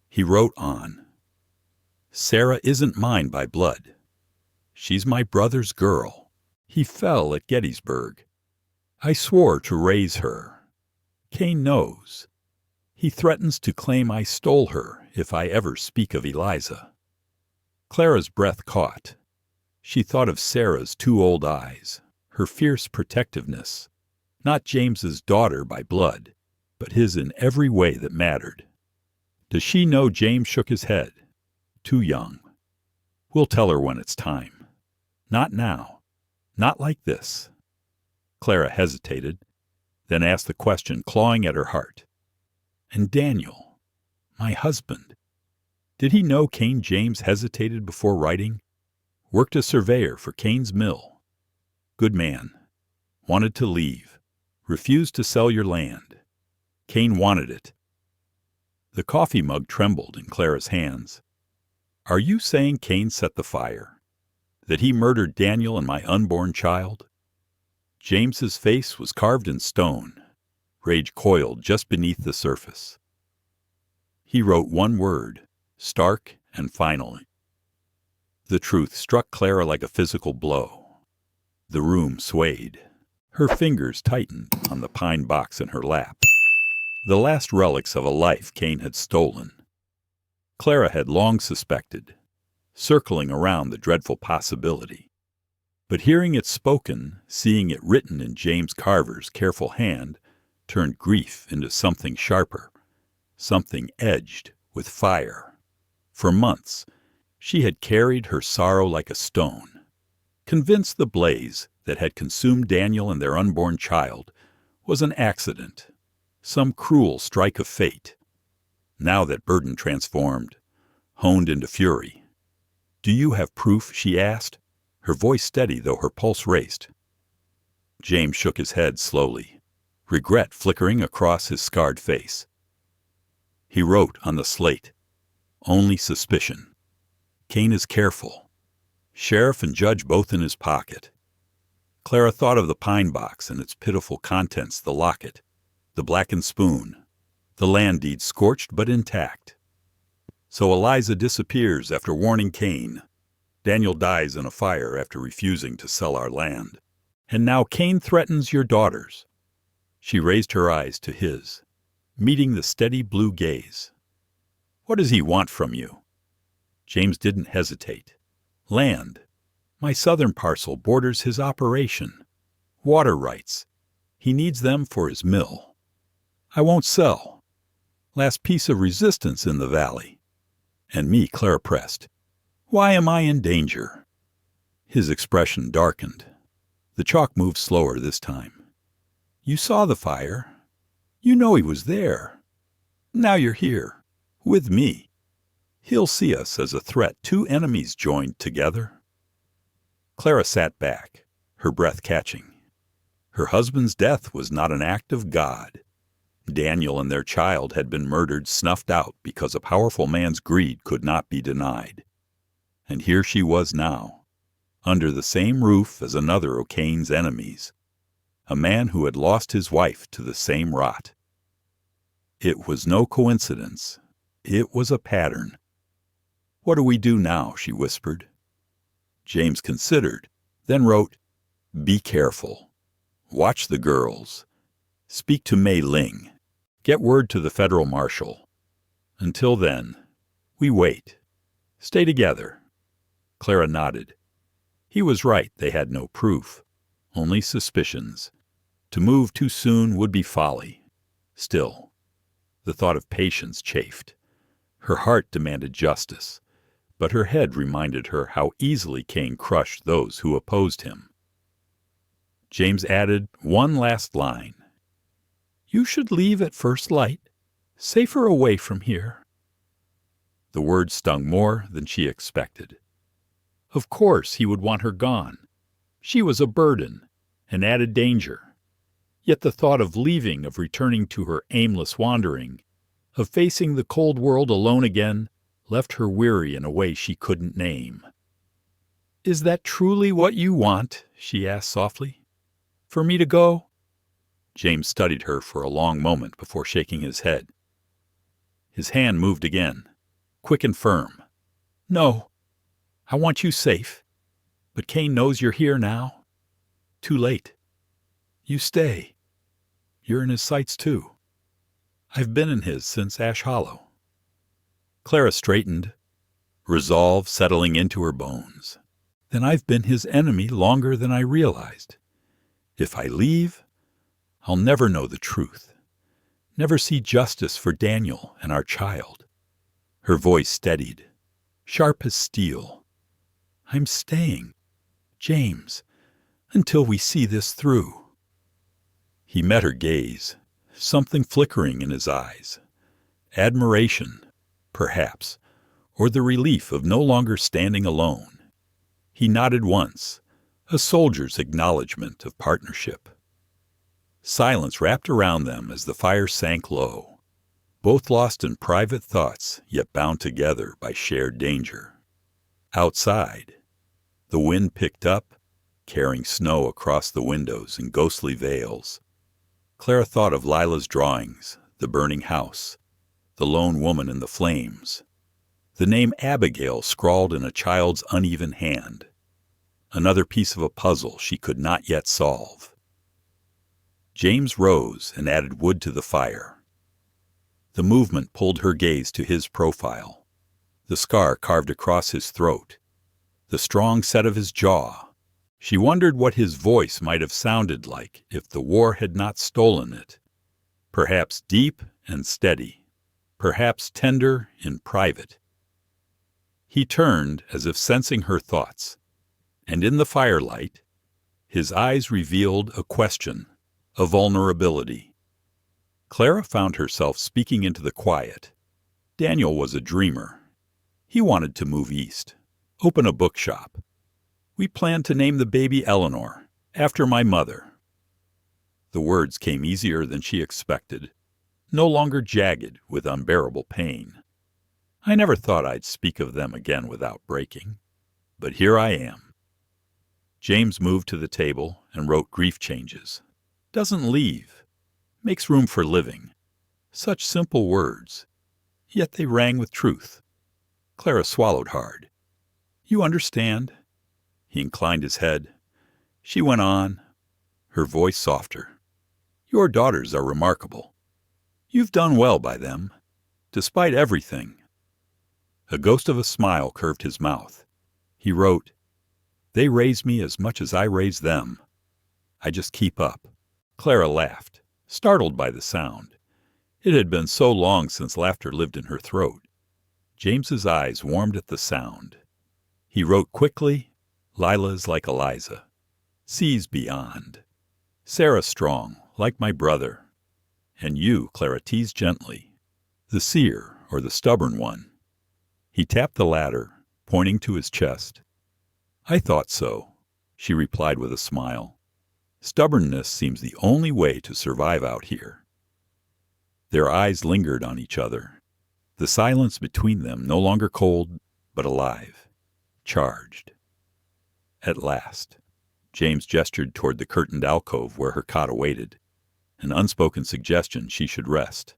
He wrote on. "Sarah isn't mine by blood. She's my brother's girl. He fell at Gettysburg. I swore to raise her. Kane knows. He threatens to claim I stole her if I ever speak of Eliza." Clara's breath caught. She thought of Sarah's 2 old eyes, her fierce protectiveness, not James's daughter by blood, but his in every way that mattered. Does she know? James shook his head. Too young. We'll tell her when it's time. Not now. Not like this. Clara hesitated, then asked the question clawing at her heart. "And Daniel, my husband, did he know Kane?" James hesitated before writing. "Worked as surveyor for Kane's mill. Good man. Wanted to leave. Refused to sell your land. Kane wanted it." The coffee mug trembled in Clara's hands. "Are you saying Kane set the fire? That he murdered Daniel and my unborn child? James's face was carved in stone. Rage coiled just beneath the surface. He wrote one word, stark and final. The truth struck Clara like a physical blow. The room swayed. Her fingers tightened on the pine box in her lap. The last relics of a life Kane had stolen. Clara had long suspected, circling around the dreadful possibility. But hearing it spoken, seeing it written in James Carver's careful hand, turned grief into something sharper, something edged with fire. For months, she had carried her sorrow like a stone, convinced the blaze that had consumed Daniel and their unborn child was an accident, some cruel strike of fate. Now that burden transformed, honed into fury. "Do you have proof?" she asked, her voice steady though her pulse raced. James shook his head slowly, regret flickering across his scarred face. He wrote on the slate, "Only suspicion. Kane is careful. Sheriff and judge both in his pocket." Clara thought of the pine box and its pitiful contents, the locket, the blackened spoon, the land deed scorched but intact. So Eliza disappears after warning Kane. Daniel dies in a fire after refusing to sell our land. And now Kane threatens your daughters. She raised her eyes to his, meeting the steady blue gaze. "What does he want from you?" James didn't hesitate. "Land. My southern parcel borders his operation. Water rights. He needs them for his mill. I won't sell. Last piece of resistance in the valley." "And me," Clara pressed. "Why am I in danger?" His expression darkened. The chalk moved slower this time. "You saw the fire. You know he was there. Now you're here, with me. He'll see us as a threat, two enemies joined together." Clara sat back, her breath catching. Her husband's death was not an act of God. Daniel and their child had been murdered, snuffed out because a powerful man's greed could not be denied. And here she was now, under the same roof as another of Kane's enemies, a man who had lost his wife to the same rot. It was no coincidence. It was a pattern. "What do we do now?" she whispered. James considered, then wrote, "Be careful. Watch the girls. Speak to Mei Ling. Get word to the federal marshal. Until then, we wait. Stay together." Clara nodded. He was right, they had no proof, only suspicions. To move too soon would be folly. Still, the thought of patience chafed. Her heart demanded justice, but her head reminded her how easily Kane crushed those who opposed him. James added one last line. "You should leave at first light, safer away from here." The words stung more than she expected. Of course he would want her gone. She was a burden, an added danger. Yet the thought of leaving, of returning to her aimless wandering, of facing the cold world alone again, left her weary in a way she couldn't name. "Is that truly what you want?" she asked softly. "For me to go?" James studied her for a long moment before shaking his head. His hand moved again, quick and firm. "No. I want you safe. But Kane knows you're here now. Too late. You stay. You're in his sights too. I've been in his since Ash Hollow." Clara straightened, resolve settling into her bones. "Then I've been his enemy longer than I realized. If I leave, I'll never know the truth, never see justice for Daniel and our child." Her voice steadied, sharp as steel. "I'm staying, James, until we see this through." He met her gaze, something flickering in his eyes. Admiration, perhaps, or the relief of no longer standing alone. He nodded once, a soldier's acknowledgment of partnership. Silence wrapped around them as the fire sank low, both lost in private thoughts, yet bound together by shared danger. Outside, The wind picked up, carrying snow across the windows in ghostly veils. Clara thought of Lila's drawings, the burning house, the lone woman in the flames, the name Abigail scrawled in a child's uneven hand, another piece of a puzzle she could not yet solve. James rose and added wood to the fire. The movement pulled her gaze to his profile, the scar carved across his throat, the strong set of his jaw. She wondered what his voice might have sounded like if the war had not stolen it. Perhaps deep and steady, perhaps tender in private. He turned as if sensing her thoughts, and in the firelight, his eyes revealed a question, a vulnerability. Clara found herself speaking into the quiet. Daniel was a dreamer. He wanted to move east, open a bookshop. We planned to name the baby Eleanor, after my mother. The words came easier than she expected, no longer jagged with unbearable pain. I never thought I'd speak of them again without breaking, but here I am. James moved to the table and wrote grief changes. Doesn't leave. Makes room for living. Such simple words, yet they rang with truth. Clara swallowed hard. You understand? He inclined his head. She went on, her voice softer. Your daughters are remarkable. You've done well by them, despite everything. A ghost of a smile curved his mouth. He wrote, They raise me as much as I raise them. I just keep up. Clara laughed, startled by the sound. It had been so long since laughter lived in her throat. James's eyes warmed at the sound. He wrote quickly, Lila's like Eliza. Seas beyond. Sarah strong, like my brother. And you, Clara, teased gently. The seer, or the stubborn one. He tapped the latter, pointing to his chest. I thought so, she replied with a smile. Stubbornness seems the only way to survive out here. Their eyes lingered on each other, the silence between them no longer cold, but alive, charged. At last, James gestured toward the curtained alcove where her cot awaited, an unspoken suggestion she should rest.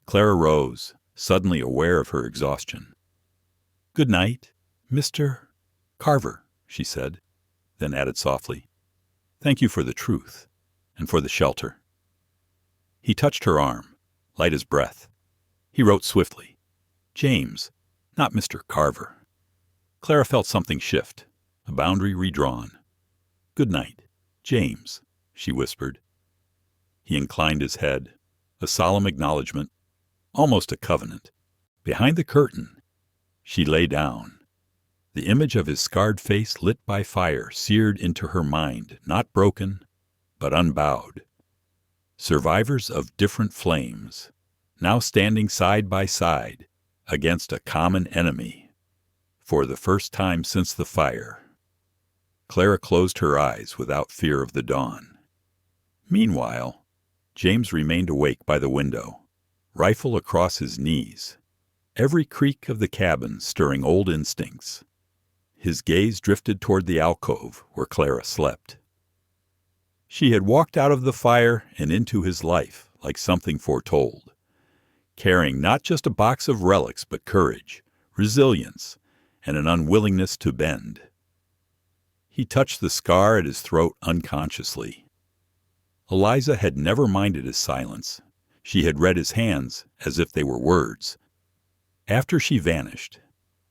Clara rose, suddenly aware of her exhaustion. Good night, Mr. Carver, she said, then added softly, Thank you for the truth, and for the shelter. He touched her arm, light as breath. He wrote swiftly, James, not Mr. Carver. Clara felt something shift, a boundary redrawn. Good night, James, she whispered. He inclined his head, a solemn acknowledgment, almost a covenant. Behind the curtain, she lay down. The image of his scarred face lit by fire seared into her mind, not broken, but unbowed. Survivors of different flames, now standing side by side against a common enemy, for the first time since the fire. Clara closed her eyes without fear of the dawn. Meanwhile, James remained awake by the window, rifle across his knees, every creak of the cabin stirring old instincts. His gaze drifted toward the alcove where Clara slept. She had walked out of the fire and into his life like something foretold, carrying not just a box of relics but courage, resilience, and an unwillingness to bend. He touched the scar at his throat unconsciously. Eliza had never minded his silence. She had read his hands as if they were words. After she vanished,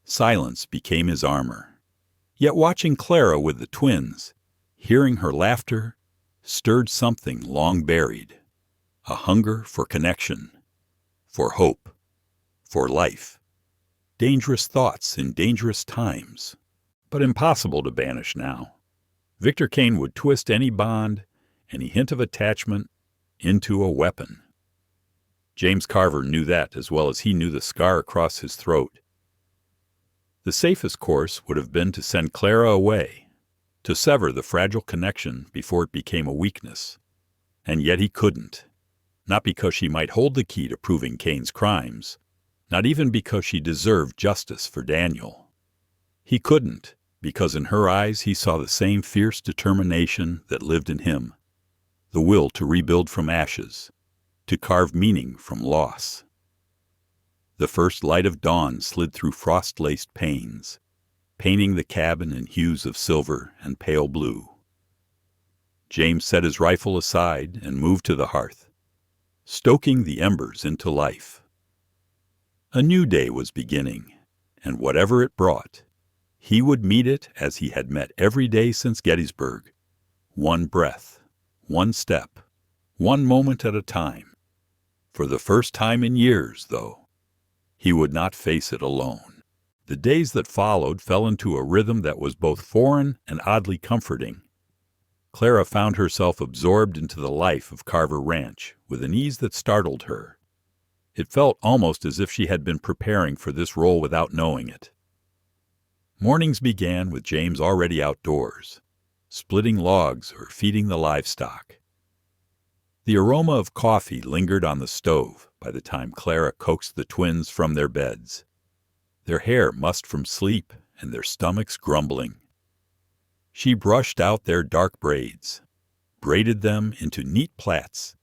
silence became his armor. Yet watching Clara with the twins, hearing her laughter, stirred something long buried, a hunger for connection, for hope, for life. Dangerous thoughts in dangerous times, but impossible to banish now. Victor Kane would twist any bond, any hint of attachment, into a weapon. James Carver knew that as well as he knew the scar across his throat. The safest course would have been to send Clara away, to sever the fragile connection before it became a weakness. And yet he couldn't, not because she might hold the key to proving Kane's crimes, not even because she deserved justice for Daniel. He couldn't, because in her eyes he saw the same fierce determination that lived in him, the will to rebuild from ashes, to carve meaning from loss. The first light of dawn slid through frost-laced panes, painting the cabin in hues of silver and pale blue. James set his rifle aside and moved to the hearth, stoking the embers into life. A new day was beginning, and whatever it brought, he would meet it as he had met every day since Gettysburg, one breath, one step, one moment at a time. For the first time in years, though, he would not face it alone. The days that followed fell into a rhythm that was both foreign and oddly comforting. Clara found herself absorbed into the life of Carver Ranch with an ease that startled her. It felt almost as if she had been preparing for this role without knowing it. Mornings began with James already outdoors, splitting logs or feeding the livestock. The aroma of coffee lingered on the stove by the time Clara coaxed the twins from their beds, their hair mussed from sleep and their stomachs grumbling. She brushed out their dark braids, braided them into neat plaits,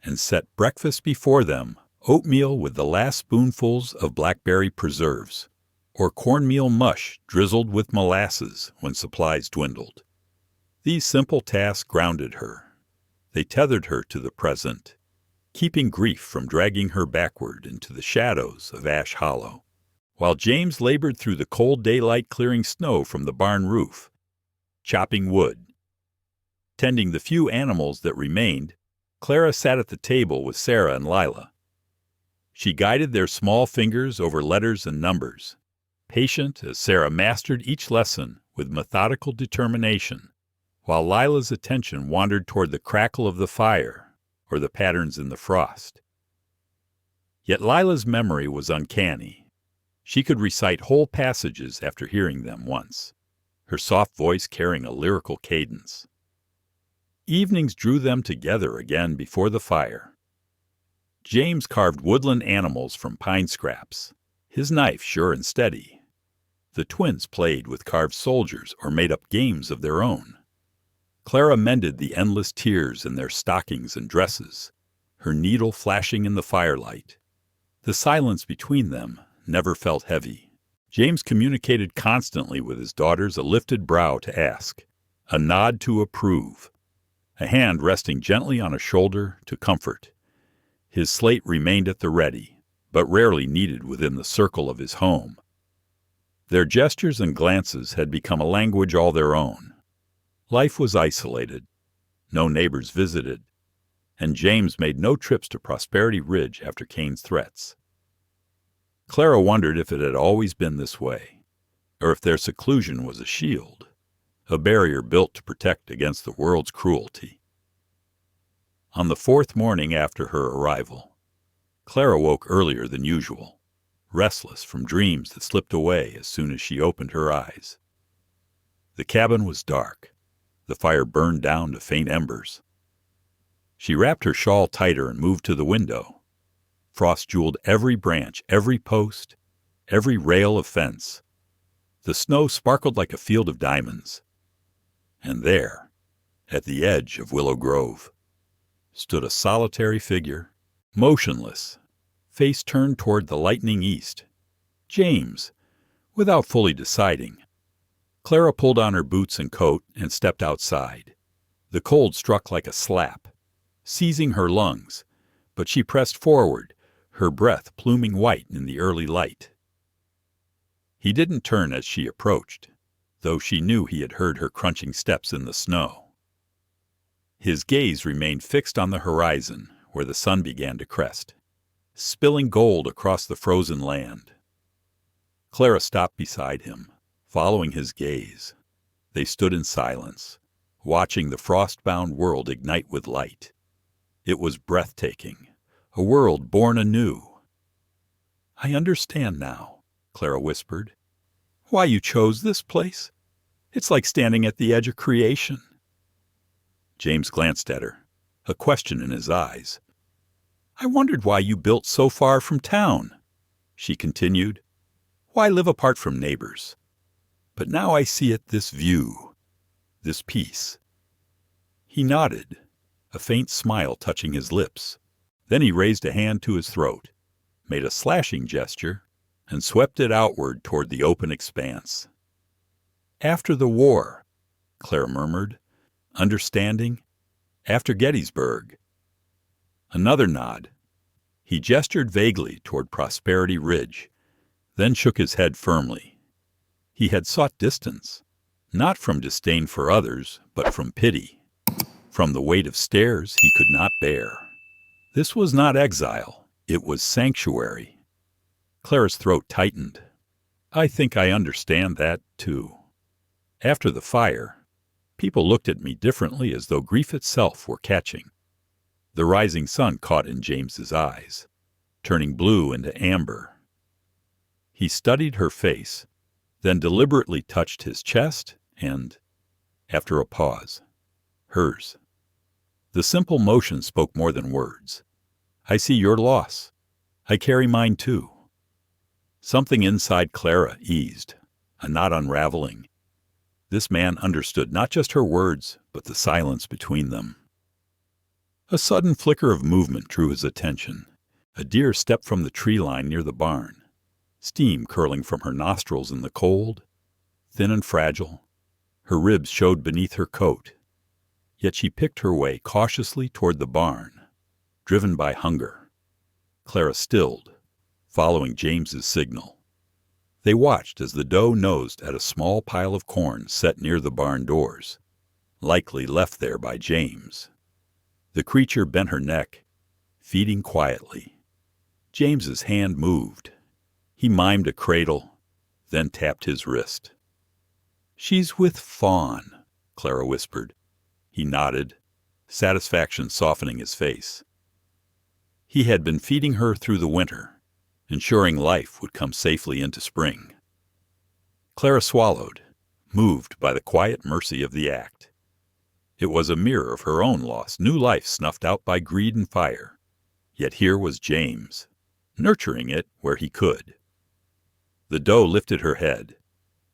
and set breakfast before them, oatmeal with the last spoonfuls of blackberry preserves, or cornmeal mush drizzled with molasses when supplies dwindled. These simple tasks grounded her. They tethered her to the present, keeping grief from dragging her backward into the shadows of Ash Hollow. While James labored through the cold daylight clearing snow from the barn roof, chopping wood, tending the few animals that remained, Clara sat at the table with Sarah and Lila. She guided their small fingers over letters and numbers, patient as Sarah mastered each lesson with methodical determination, while Lila's attention wandered toward the crackle of the fire or the patterns in the frost. Yet Lila's memory was uncanny. She could recite whole passages after hearing them once, her soft voice carrying a lyrical cadence. Evenings drew them together again before the fire. James carved woodland animals from pine scraps, his knife sure and steady. The twins played with carved soldiers or made up games of their own. Clara mended the endless tears in their stockings and dresses, her needle flashing in the firelight. The silence between them never felt heavy. James communicated constantly with his daughters, a lifted brow to ask, a nod to approve, a hand resting gently on a shoulder to comfort. His slate remained at the ready, but rarely needed within the circle of his home. Their gestures and glances had become a language all their own. Life was isolated. No neighbors visited, and James made no trips to Prosperity Ridge after Kane's threats. Clara wondered if it had always been this way, or if their seclusion was a shield, a barrier built to protect against the world's cruelty. On the fourth morning after her arrival, Clara woke earlier than usual, restless from dreams that slipped away as soon as she opened her eyes. The cabin was dark. The fire burned down to faint embers. She wrapped her shawl tighter and moved to the window. Frost jeweled every branch, every post, every rail of fence. The snow sparkled like a field of diamonds. And there, at the edge of Willow Grove, stood a solitary figure, motionless, face turned toward the lightening east. James, without fully deciding. Clara pulled on her boots and coat and stepped outside. The cold struck like a slap, seizing her lungs, but she pressed forward, her breath pluming white in the early light. He didn't turn as she approached, though she knew he had heard her crunching steps in the snow. His gaze remained fixed on the horizon, where the sun began to crest, spilling gold across the frozen land. Clara stopped beside him, following his gaze. They stood in silence, watching the frost-bound world ignite with light. It was breathtaking, a world born anew. "I understand now," Clara whispered, "why you chose this place. It's like standing at the edge of creation." James glanced at her, a question in his eyes. "I wondered why you built so far from town," she continued. "Why live apart from neighbors? But now I see it, this view, this peace." He nodded, a faint smile touching his lips. Then he raised a hand to his throat, made a slashing gesture, and swept it outward toward the open expanse. "After the war," Clara murmured, understanding. "After Gettysburg." Another nod. He gestured vaguely toward Prosperity Ridge, then shook his head firmly. He had sought distance, not from disdain for others, but from pity, from the weight of stares he could not bear. This was not exile, it was sanctuary. Clara's throat tightened. "I think I understand that, too. After the fire, people looked at me differently, as though grief itself were catching." The rising sun caught in James's eyes, turning blue into amber. He studied her face, then deliberately touched his chest and, after a pause, hers. The simple motion spoke more than words. "I see your loss. I carry mine too." Something inside Clara eased, a knot unraveling. This man understood not just her words, but the silence between them. A sudden flicker of movement drew his attention. A deer stepped from the tree line near the barn, steam curling from her nostrils in the cold, thin and fragile. Her ribs showed beneath her coat. Yet she picked her way cautiously toward the barn, driven by hunger. Clara stilled, following James's signal. They watched as the doe nosed at a small pile of corn set near the barn doors, likely left there by James. The creature bent her neck, feeding quietly. James's hand moved. He mimed a cradle, then tapped his wrist. "She's with Fawn," Clara whispered. He nodded, satisfaction softening his face. He had been feeding her through the winter, ensuring life would come safely into spring. Clara swallowed, moved by the quiet mercy of the act. It was a mirror of her own lost, new life snuffed out by greed and fire. Yet here was James, nurturing it where he could. The doe lifted her head,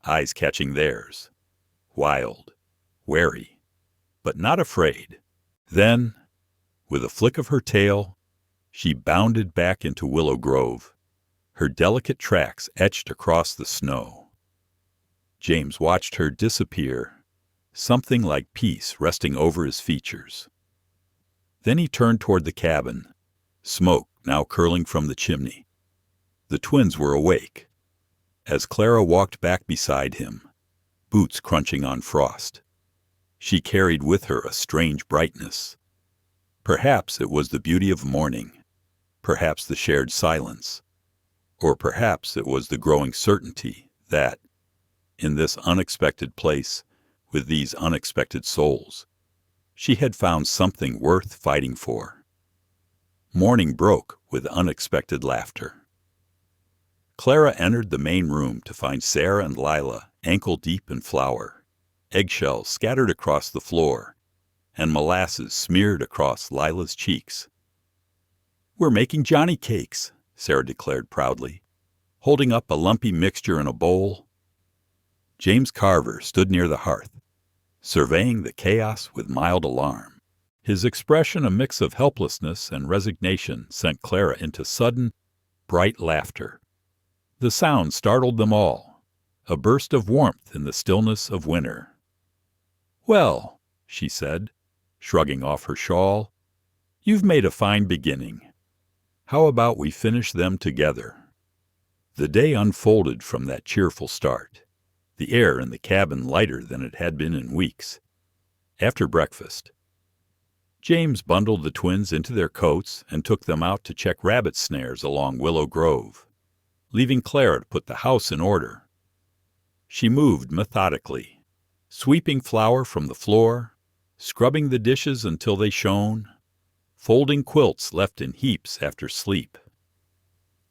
eyes catching theirs, wild, wary, but not afraid. Then, with a flick of her tail, she bounded back into Willow Grove, her delicate tracks etched across the snow. James watched her disappear, something like peace resting over his features. Then he turned toward the cabin, smoke now curling from the chimney. The twins were awake. As Clara walked back beside him, boots crunching on frost, she carried with her a strange brightness. Perhaps it was the beauty of morning, perhaps the shared silence, or perhaps it was the growing certainty that, in this unexpected place, with these unexpected souls, she had found something worth fighting for. Morning broke with unexpected laughter. Clara entered the main room to find Sarah and Lila ankle-deep in flour, eggshells scattered across the floor, and molasses smeared across Lila's cheeks. "We're making Johnny cakes," Sarah declared proudly, holding up a lumpy mixture in a bowl. James Carver stood near the hearth, surveying the chaos with mild alarm. His expression, a mix of helplessness and resignation, sent Clara into sudden, bright laughter. The sound startled them all, a burst of warmth in the stillness of winter. "Well," she said, shrugging off her shawl, "you've made a fine beginning. How about we finish them together?" The day unfolded from that cheerful start, the air in the cabin lighter than it had been in weeks. After breakfast, James bundled the twins into their coats and took them out to check rabbit snares along Willow Grove, leaving Clara to put the house in order. She moved methodically, sweeping flour from the floor, scrubbing the dishes until they shone, folding quilts left in heaps after sleep.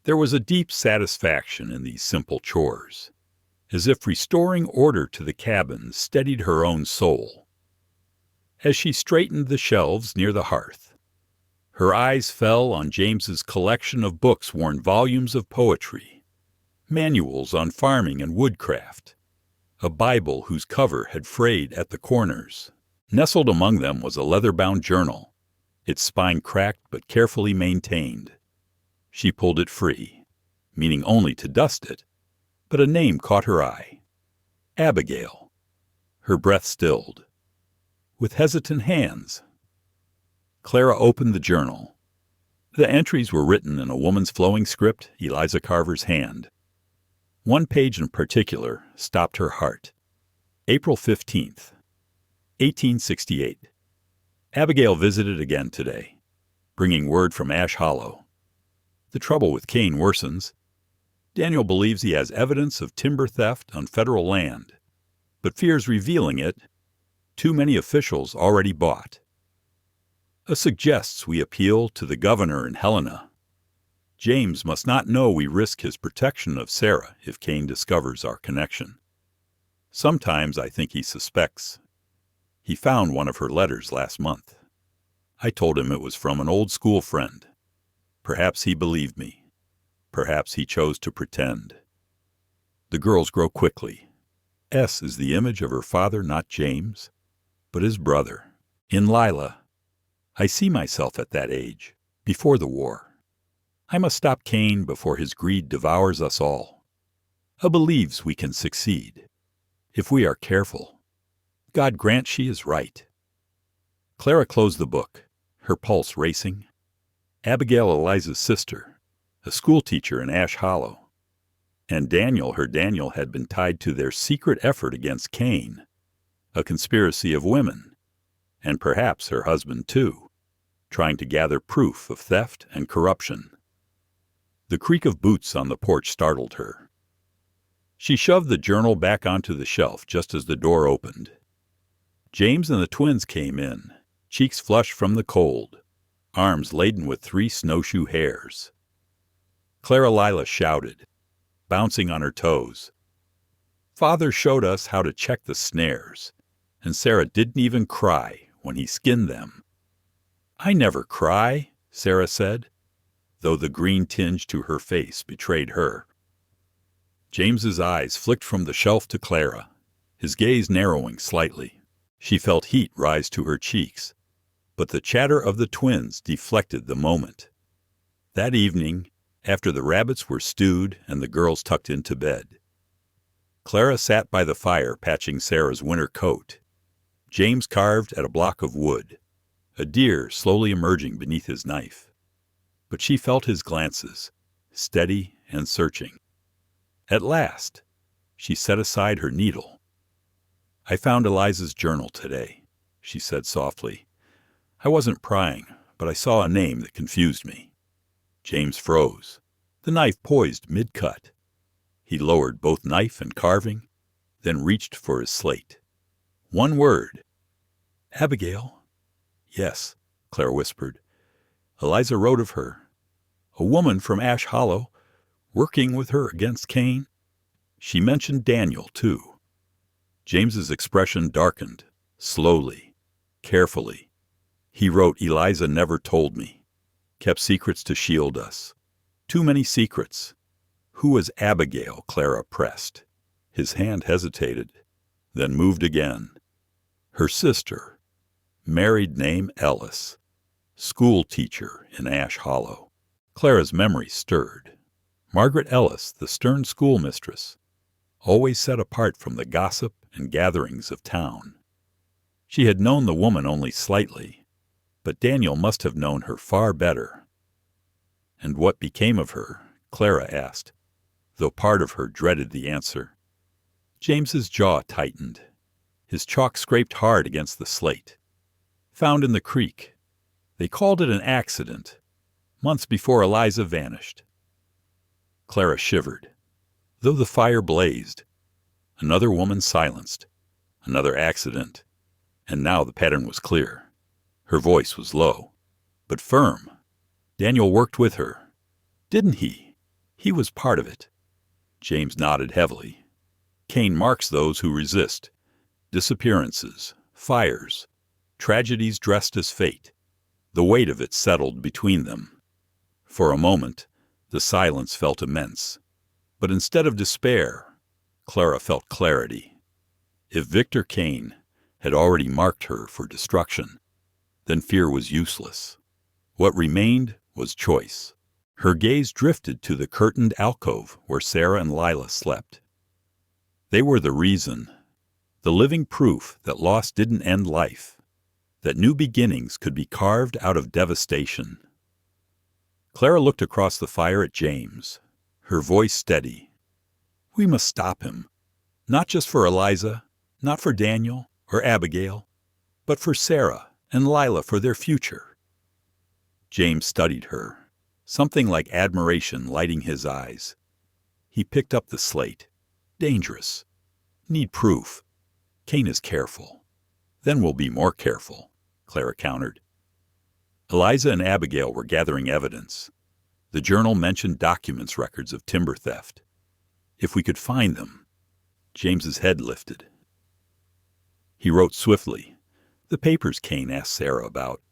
There was a deep satisfaction in these simple chores, as if restoring order to the cabin steadied her own soul. As she straightened the shelves near the hearth, her eyes fell on James's collection of books-worn volumes of poetry, manuals on farming and woodcraft, a Bible whose cover had frayed at the corners. Nestled among them was a leather-bound journal, its spine cracked but carefully maintained. She pulled it free, meaning only to dust it, but a name caught her eye. Abigail. Her breath stilled. With hesitant hands, Clara opened the journal. The entries were written in a woman's flowing script, Eliza Carver's hand. One page in particular stopped her heart. April 15th, 1868. Abigail visited again today, bringing word from Ash Hollow. The trouble with Kane worsens. Daniel believes he has evidence of timber theft on federal land, but fears revealing it. Too many officials already bought. Suggests we appeal to the governor in Helena. James must not know we risk his protection of Sarah if Kane discovers our connection. Sometimes I think he suspects. He found one of her letters last month. I told him it was from an old school friend. Perhaps he believed me. Perhaps he chose to pretend. The girls grow quickly. S is the image of her father, not James, but his brother. In Lila, I see myself at that age, before the war. I must stop Kane before his greed devours us all. Believes we can succeed, if we are careful. God grant she is right. Clara closed the book, her pulse racing. Abigail, Eliza's sister, a schoolteacher in Ash Hollow. And Daniel, her Daniel, had been tied to their secret effort against Kane, a conspiracy of women, and perhaps her husband too, trying to gather proof of theft and corruption. The creak of boots on the porch startled her. She shoved the journal back onto the shelf just as the door opened. James and the twins came in, cheeks flushed from the cold, arms laden with 3 snowshoe hares. Clara Lila shouted, bouncing on her toes. Father showed us how to check the snares, and Sarah didn't even cry when he skinned them. I never cry, Sarah said, though the green tinge to her face betrayed her. James's eyes flicked from the shelf to Clara, his gaze narrowing slightly. She felt heat rise to her cheeks, but the chatter of the twins deflected the moment. That evening, after the rabbits were stewed and the girls tucked into bed, Clara sat by the fire patching Sarah's winter coat. James carved at a block of wood, a deer slowly emerging beneath his knife. But she felt his glances, steady and searching. At last, she set aside her needle. I found Eliza's journal today, she said softly. I wasn't prying, but I saw a name that confused me. James froze, the knife poised mid-cut. He lowered both knife and carving, then reached for his slate. One word. Abigail? Yes, Clara whispered. Eliza wrote of her. A woman from Ash Hollow, working with her against Kane. She mentioned Daniel, too. James's expression darkened, slowly, carefully. He wrote, Eliza never told me. Kept secrets to shield us. Too many secrets. Who was Abigail? Clara pressed. His hand hesitated, then moved again. Her sister, married name Ellis, school teacher in Ash Hollow. Clara's memory stirred. Margaret Ellis, the stern schoolmistress, always set apart from the gossip and gatherings of town. She had known the woman only slightly, but Daniel must have known her far better. And what became of her? Clara asked, though part of her dreaded the answer. James's jaw tightened. His chalk scraped hard against the slate. Found in the creek. They called it an accident, months before Eliza vanished. Clara shivered. Though the fire blazed, another woman silenced, another accident, and now the pattern was clear. Her voice was low, but firm. Daniel worked with her. Didn't he? He was part of it. James nodded heavily. Kane marks those who resist. Disappearances, fires, tragedies dressed as fate. The weight of it settled between them. For a moment, the silence felt immense. But instead of despair, Clara felt clarity. If Victor Kane had already marked her for destruction, then fear was useless. What remained was choice. Her gaze drifted to the curtained alcove where Sarah and Lila slept. They were the reason, the living proof that loss didn't end life, that new beginnings could be carved out of devastation. Clara looked across the fire at James, her voice steady. "We must stop him. Not just for Eliza, not for Daniel or Abigail, but for Sarah and Lila, for their future." James studied her, something like admiration lighting his eyes. He picked up the slate. "Dangerous. Need proof. Kane is careful. Then we'll be more careful," Clara countered. Eliza and Abigail were gathering evidence. The journal mentioned documents, records of timber theft. If we could find them. James's head lifted. He wrote swiftly. "The papers Kane asked Sarah about.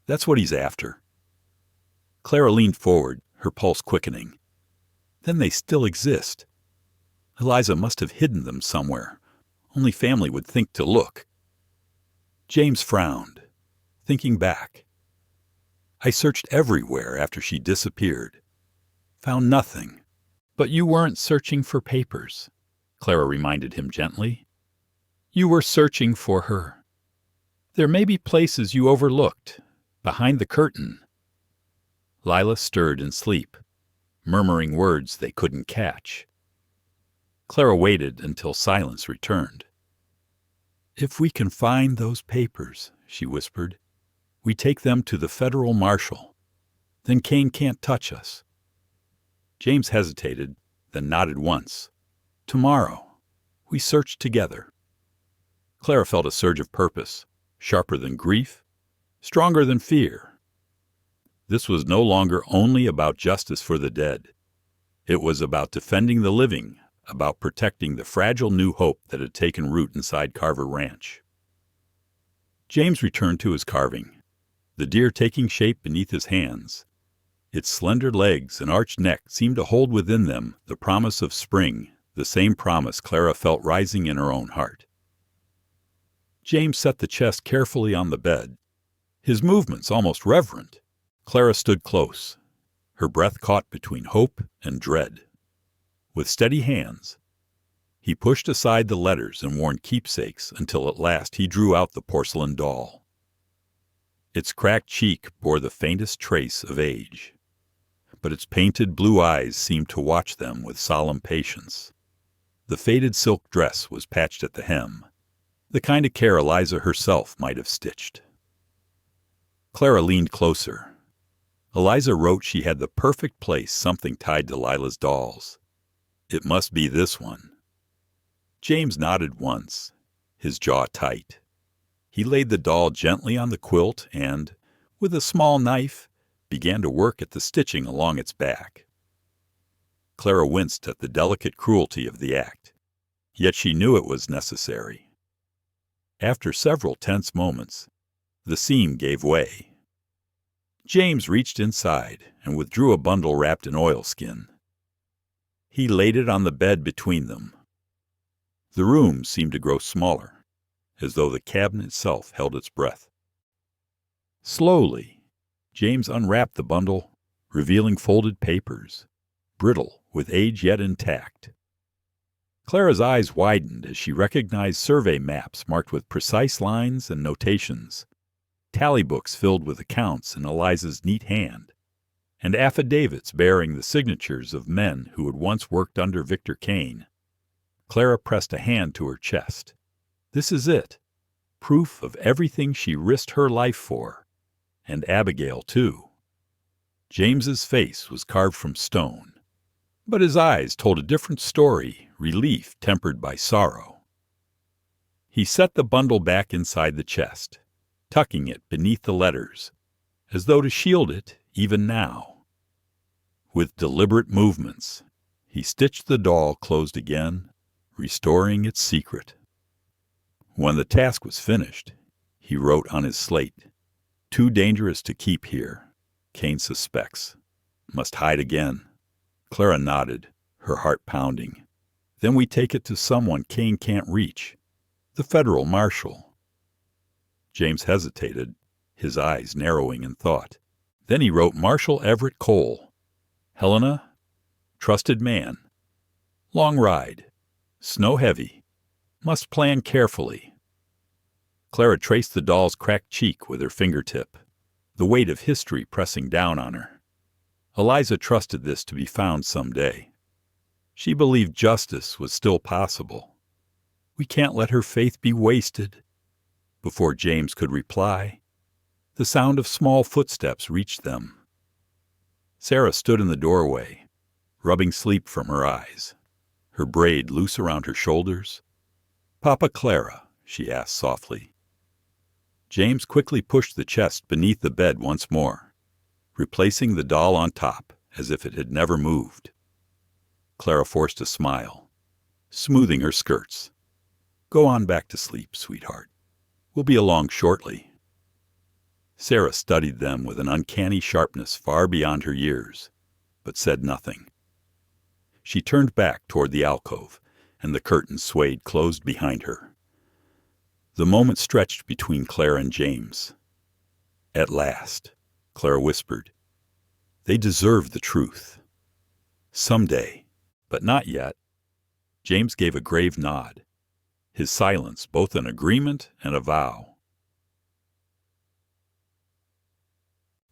That's what he's after." Clara leaned forward, her pulse quickening. "Then they still exist. Eliza must have hidden them somewhere. Only family would think to look." James frowned, thinking back. "I searched everywhere after she disappeared. Found nothing." "But you weren't searching for papers," Clara reminded him gently. "You were searching for her. There may be places you overlooked, behind the curtain." Lila stirred in sleep, murmuring words they couldn't catch. Clara waited until silence returned. "If we can find those papers," she whispered, "we take them to the federal marshal. Then Kane can't touch us." James hesitated, then nodded once. "Tomorrow, we search together." Clara felt a surge of purpose, sharper than grief, stronger than fear. This was no longer only about justice for the dead. It was about defending the living, about protecting the fragile new hope that had taken root inside Carver Ranch. James returned to his carving, the deer taking shape beneath his hands. Its slender legs and arched neck seemed to hold within them the promise of spring, the same promise Clara felt rising in her own heart. James set the chest carefully on the bed, his movements almost reverent. Clara stood close, her breath caught between hope and dread. With steady hands, he pushed aside the letters and worn keepsakes until at last he drew out the porcelain doll. Its cracked cheek bore the faintest trace of age, but its painted blue eyes seemed to watch them with solemn patience. The faded silk dress was patched at the hem, the kind of care Eliza herself might have stitched. Clara leaned closer. Eliza wrote she had the perfect place something tied to Lila's dolls. It must be this one. James nodded once, his jaw tight. He laid the doll gently on the quilt and, with a small knife, began to work at the stitching along its back. Clara winced at the delicate cruelty of the act, yet she knew it was necessary. After several tense moments, the seam gave way. James reached inside and withdrew a bundle wrapped in oilskin. He laid it on the bed between them. The room seemed to grow smaller, as though the cabinet itself held its breath. Slowly, James unwrapped the bundle, revealing folded papers, brittle with age yet intact. Clara's eyes widened as she recognized survey maps marked with precise lines and notations, tally books filled with accounts in Eliza's neat hand, and affidavits bearing the signatures of men who had once worked under Victor Kane. Clara pressed a hand to her chest. This is it. Proof of everything she risked her life for. And Abigail, too. James's face was carved from stone, but his eyes told a different story, relief tempered by sorrow. He set the bundle back inside the chest, tucking it beneath the letters, as though to shield it even now. With deliberate movements, he stitched the doll closed again, restoring its secret. When the task was finished, he wrote on his slate, "Too dangerous to keep here. Kane suspects. Must hide again." Clara nodded, her heart pounding. "Then we take it to someone Kane can't reach. The federal marshal. James hesitated, his eyes narrowing in thought. Then he wrote Marshal Everett Cole. Helena, trusted man. Long ride. Snow heavy. Must plan carefully. Clara traced the doll's cracked cheek with her fingertip, the weight of history pressing down on her. Eliza trusted this to be found someday. She believed justice was still possible. We can't let her faith be wasted. Before James could reply, the sound of small footsteps reached them. Sarah stood in the doorway, rubbing sleep from her eyes, her braid loose around her shoulders. "Papa Clara?" she asked softly. James quickly pushed the chest beneath the bed once more, replacing the doll on top as if it had never moved. Clara forced a smile, smoothing her skirts. "Go on back to sleep, sweetheart. We'll be along shortly." Sarah studied them with an uncanny sharpness far beyond her years, but said nothing. She turned back toward the alcove, and the curtains swayed closed behind her. The moment stretched between Clara and James. "At last," Clara whispered. "They deserve the truth. Someday, but not yet." James gave a grave nod, his silence both an agreement and a vow.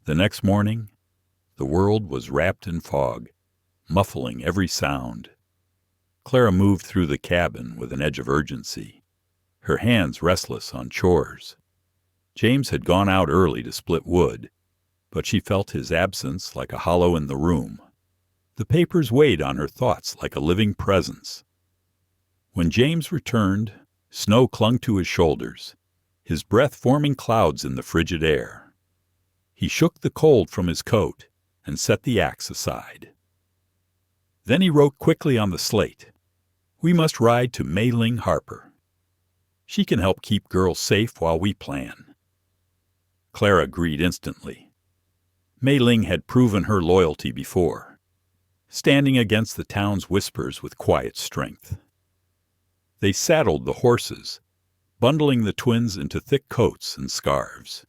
The next morning, the world was wrapped in fog, muffling every sound. Clara moved through the cabin with an edge of urgency, her hands restless on chores. James had gone out early to split wood, but she felt his absence like a hollow in the room. The papers weighed on her thoughts like a living presence. When James returned, snow clung to his shoulders, his breath forming clouds in the frigid air. He shook the cold from his coat and set the axe aside. Then he wrote quickly on the slate, "We must ride to Mei Ling Harper. She can help keep girls safe while we plan." Clara agreed instantly. Mei Ling had proven her loyalty before, standing against the town's whispers with quiet strength. They saddled the horses, bundling the twins into thick coats and scarves.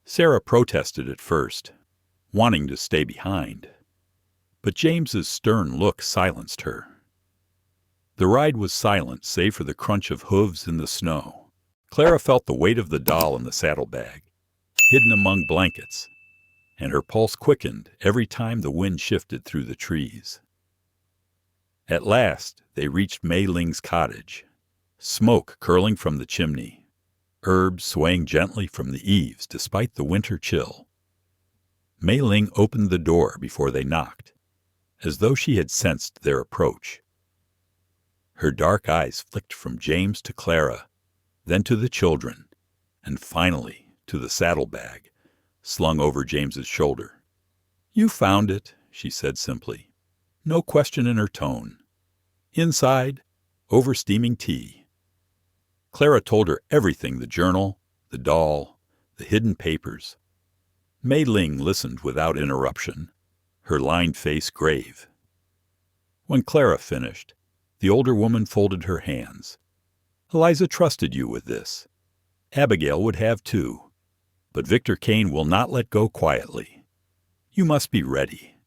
Sarah protested at first, wanting to stay behind, but James's stern look silenced her. The ride was silent save for the crunch of hooves in the snow. Clara felt the weight of the doll in the saddlebag, hidden among blankets, and her pulse quickened every time the wind shifted through the trees. At last they reached Mei Ling's cottage, smoke curling from the chimney, herbs swaying gently from the eaves despite the winter chill. Mei Ling opened the door before they knocked, as though she had sensed their approach. Her dark eyes flicked from James to Clara, then to the children, and finally to the saddlebag, slung over James's shoulder. "You found it," she said simply, no question in her tone. Inside, over steaming tea. Clara told her everything, the journal, the doll, the hidden papers. Mei Ling listened without interruption, her lined face grave. When Clara finished, the older woman folded her hands. "Eliza trusted you with this. Abigail would have too. But Victor Kane will not let go quietly. You must be ready."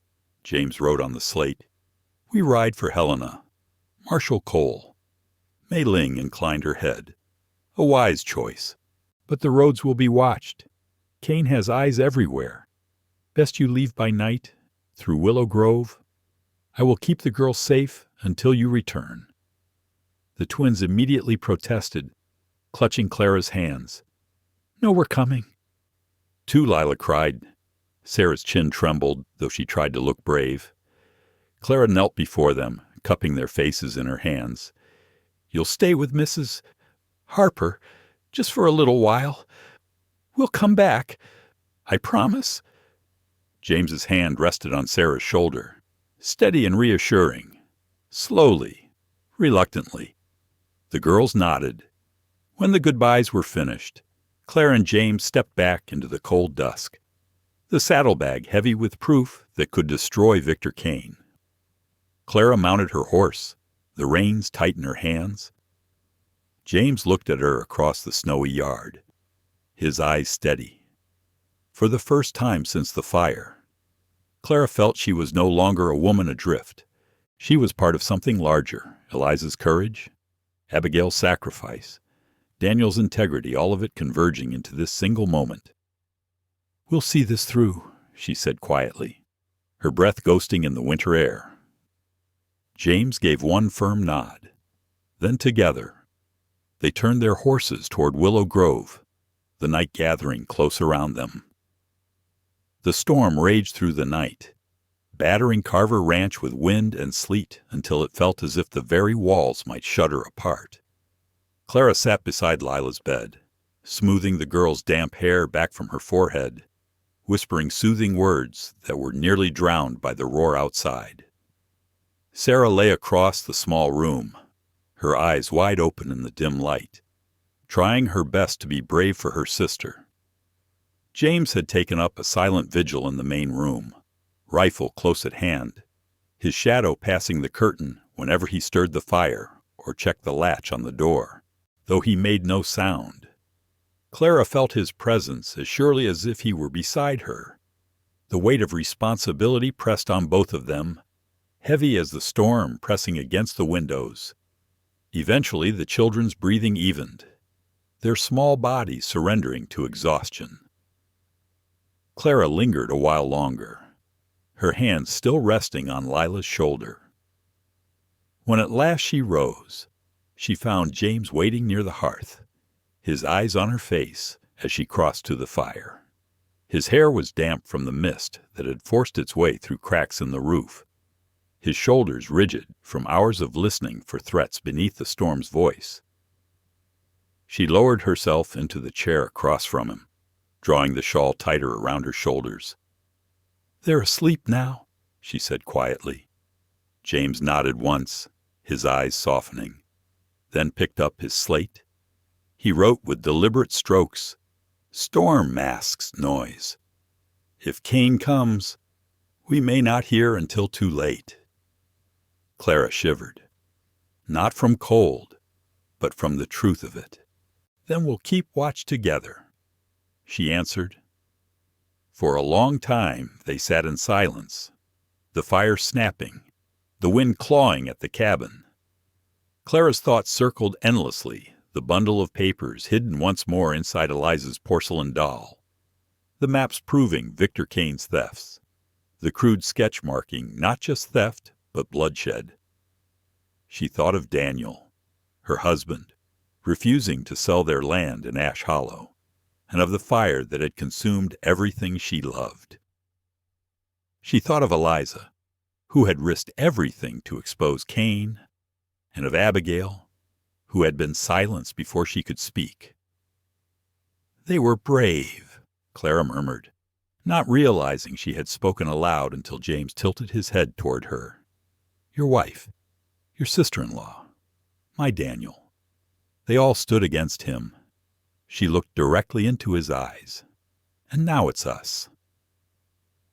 James wrote on the slate, "We ride for Helena. Marshal Cole." Mei Ling inclined her head. "A wise choice. But the roads will be watched. Kane has eyes everywhere. Best you leave by night, through Willow Grove. I will keep the girl safe until you return." The twins immediately protested, clutching Clara's hands. "No, we're coming." "Too," Lila cried. Sarah's chin trembled, though she tried to look brave. Clara knelt before them, cupping their faces in her hands. "You'll stay with Mrs. Harper, just for a little while. We'll come back. I promise." James's hand rested on Sarah's shoulder, steady and reassuring. Slowly, reluctantly. The girls nodded. When the goodbyes were finished, Clara and James stepped back into the cold dusk, the saddlebag heavy with proof that could destroy Victor Kane. Clara mounted her horse, the reins tight in her hands. James looked at her across the snowy yard, his eyes steady. For the first time since the fire, Clara felt she was no longer a woman adrift. She was part of something larger: Eliza's courage, Abigail's sacrifice, Daniel's integrity, all of it converging into this single moment. "We'll see this through," she said quietly, her breath ghosting in the winter air. James gave one firm nod. Then together, they turned their horses toward Willow Grove, the night gathering close around them. The storm raged through the night, battering Carver Ranch with wind and sleet until it felt as if the very walls might shudder apart. Clara sat beside Lila's bed, smoothing the girl's damp hair back from her forehead, whispering soothing words that were nearly drowned by the roar outside. Sarah lay across the small room, her eyes wide open in the dim light, trying her best to be brave for her sister. James had taken up a silent vigil in the main room, rifle close at hand, his shadow passing the curtain whenever he stirred the fire or checked the latch on the door, though he made no sound. Clara felt his presence as surely as if he were beside her. The weight of responsibility pressed on both of them, heavy as the storm pressing against the windows. Eventually the children's breathing evened, their small bodies surrendering to exhaustion. Clara lingered a while longer, her hand still resting on Lila's shoulder. When at last she rose, she found James waiting near the hearth, his eyes on her face as she crossed to the fire. His hair was damp from the mist that had forced its way through cracks in the roof, his shoulders rigid from hours of listening for threats beneath the storm's voice. She lowered herself into the chair across from him, drawing the shawl tighter around her shoulders. "They're asleep now," she said quietly. James nodded once, his eyes softening, then picked up his slate. He wrote with deliberate strokes, "Storm masks noise. If Kane comes, we may not hear until too late." Clara shivered, not from cold, but from the truth of it. "Then we'll keep watch together," she answered. For a long time they sat in silence, the fire snapping, the wind clawing at the cabin. Clara's thoughts circled endlessly, the bundle of papers hidden once more inside Eliza's porcelain doll, the maps proving Victor Kane's thefts, the crude sketch marking not just theft, but bloodshed. She thought of Daniel, her husband, refusing to sell their land in Ash Hollow, and of the fire that had consumed everything she loved. She thought of Eliza, who had risked everything to expose Kane, and of Abigail, who had been silenced before she could speak. "They were brave," Clara murmured, not realizing she had spoken aloud until James tilted his head toward her. "Your wife, your sister-in-law, my Daniel. They all stood against him." She looked directly into his eyes. "And now it's us."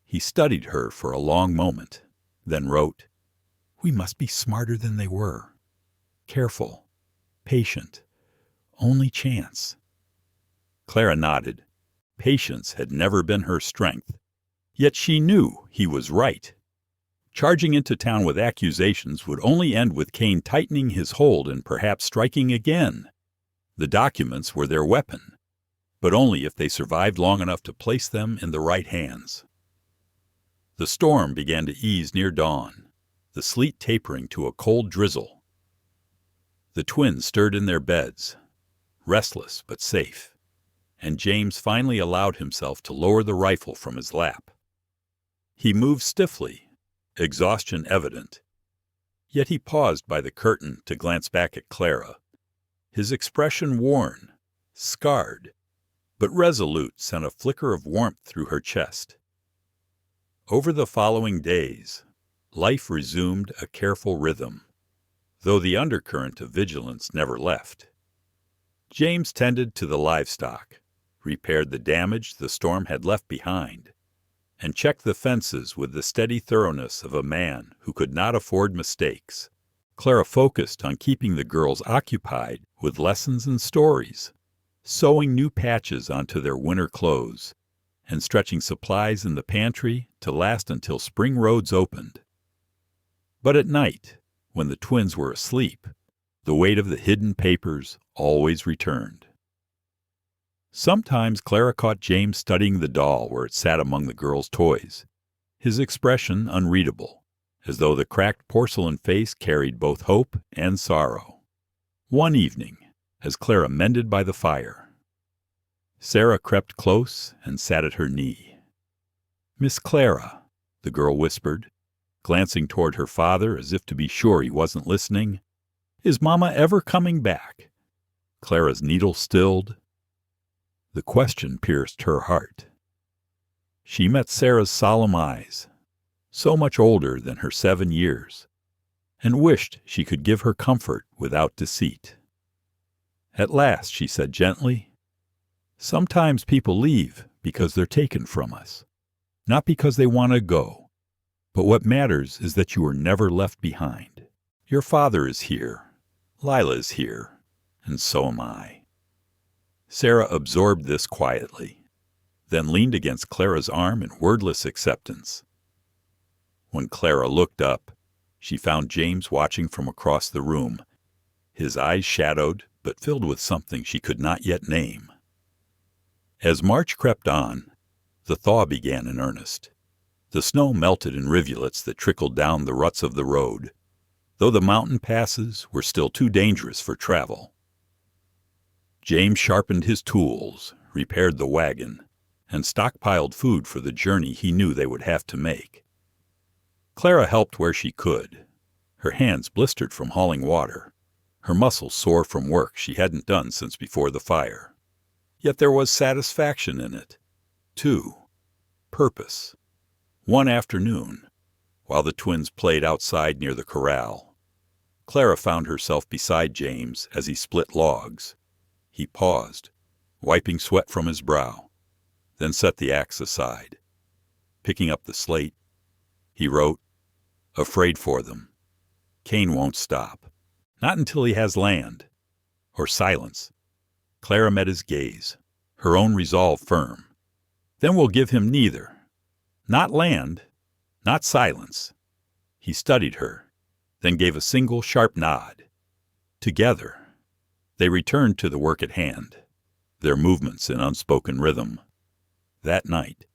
He studied her for a long moment, then wrote, "We must be smarter than they were. Careful, patient, only chance." Clara nodded. Patience had never been her strength, yet she knew he was right. Charging into town with accusations would only end with Kane tightening his hold and perhaps striking again. The documents were their weapon, but only if they survived long enough to place them in the right hands. The storm began to ease near dawn, the sleet tapering to a cold drizzle. The twins stirred in their beds, restless but safe, and James finally allowed himself to lower the rifle from his lap. He moved stiffly, exhaustion evident, yet he paused by the curtain to glance back at Clara, his expression worn, scarred, but resolute, sent a flicker of warmth through her chest. Over the following days, life resumed a careful rhythm, though the undercurrent of vigilance never left. James tended to the livestock, repaired the damage the storm had left behind, and checked the fences with the steady thoroughness of a man who could not afford mistakes. Clara focused on keeping the girls occupied with lessons and stories, sewing new patches onto their winter clothes, and stretching supplies in the pantry to last until spring roads opened. But at night, when the twins were asleep, the weight of the hidden papers always returned. Sometimes Clara caught James studying the doll where it sat among the girls' toys, his expression unreadable, as though the cracked porcelain face carried both hope and sorrow. One evening, as Clara mended by the fire, Sarah crept close and sat at her knee. "Miss Clara," the girl whispered, glancing toward her father as if to be sure he wasn't listening, "is Mama ever coming back?" Clara's needle stilled. The question pierced her heart. She met Sarah's solemn eyes, so much older than her 7 years, and wished she could give her comfort without deceit. At last she said gently, "Sometimes people leave because they're taken from us, not because they want to go. But what matters is that you are never left behind. Your father is here, Lila is here, and so am I." Sarah absorbed this quietly, then leaned against Clara's arm in wordless acceptance. When Clara looked up, she found James watching from across the room, his eyes shadowed but filled with something she could not yet name. As March crept on, the thaw began in earnest. The snow melted in rivulets that trickled down the ruts of the road, though the mountain passes were still too dangerous for travel. James sharpened his tools, repaired the wagon, and stockpiled food for the journey he knew they would have to make. Clara helped where she could, her hands blistered from hauling water, her muscles sore from work she hadn't done since before the fire. Yet there was satisfaction in it, too, purpose. One afternoon, while the twins played outside near the corral, Clara found herself beside James as he split logs. He paused, wiping sweat from his brow, then set the axe aside. Picking up the slate, he wrote, "Afraid for them. Kane won't stop. Not until he has land." Or silence. Clara met his gaze, her own resolve firm. "Then we'll give him neither. Not land, not silence." He studied her, then gave a single sharp nod. Together, they returned to the work at hand, their movements in unspoken rhythm. That night,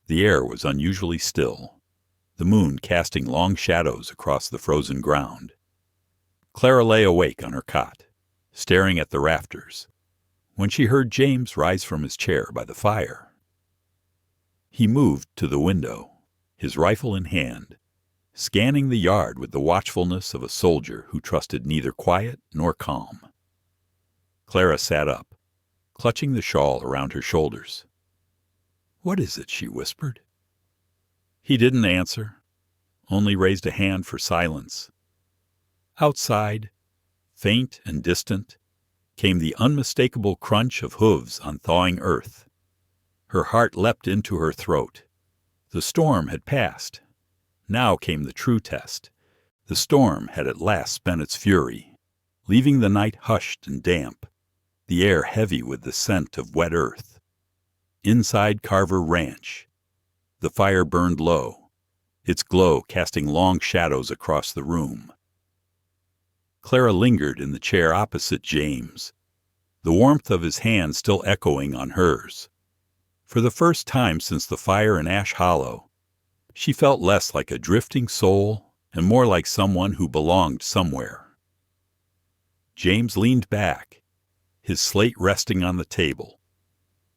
the air was unusually still, the moon casting long shadows across the frozen ground. Clara lay awake on her cot, staring at the rafters, when she heard James rise from his chair by the fire. He moved to the window, his rifle in hand, scanning the yard with the watchfulness of a soldier who trusted neither quiet nor calm. Clara sat up, clutching the shawl around her shoulders. "What is it?" she whispered. He didn't answer, only raised a hand for silence. Outside, faint and distant, came the unmistakable crunch of hooves on thawing earth. Her heart leapt into her throat. The storm had passed. Now came the true test. The storm had at last spent its fury, leaving the night hushed and damp, the air heavy with the scent of wet earth. Inside Carver Ranch, the fire burned low, its glow casting long shadows across the room. Clara lingered in the chair opposite James, the warmth of his hand still echoing on hers. For the first time since the fire in Ash Hollow, she felt less like a drifting soul and more like someone who belonged somewhere. James leaned back, his slate resting on the table.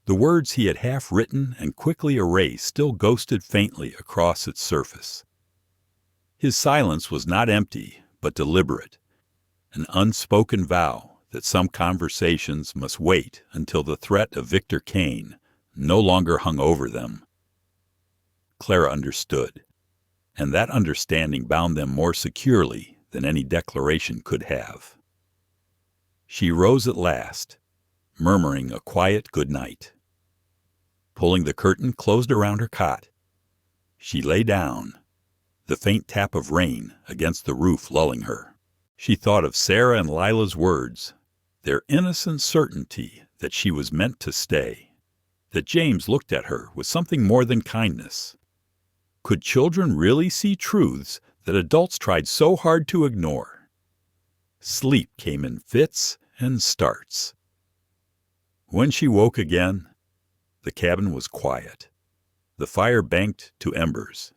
The words he had half written and quickly erased still ghosted faintly across its surface. His silence was not empty, but deliberate, an unspoken vow that some conversations must wait until the threat of Victor Kane no longer hung over them. Clara understood, and that understanding bound them more securely than any declaration could have. She rose at last, murmuring a quiet good night. Pulling the curtain closed around her cot, she lay down, the faint tap of rain against the roof lulling her. She thought of Sarah and Lila's words, their innocent certainty that she was meant to stay, that James looked at her with something more than kindness. Could children really see truths that adults tried so hard to ignore? Sleep came in fits and starts. When she woke again, the cabin was quiet. The fire banked to embers.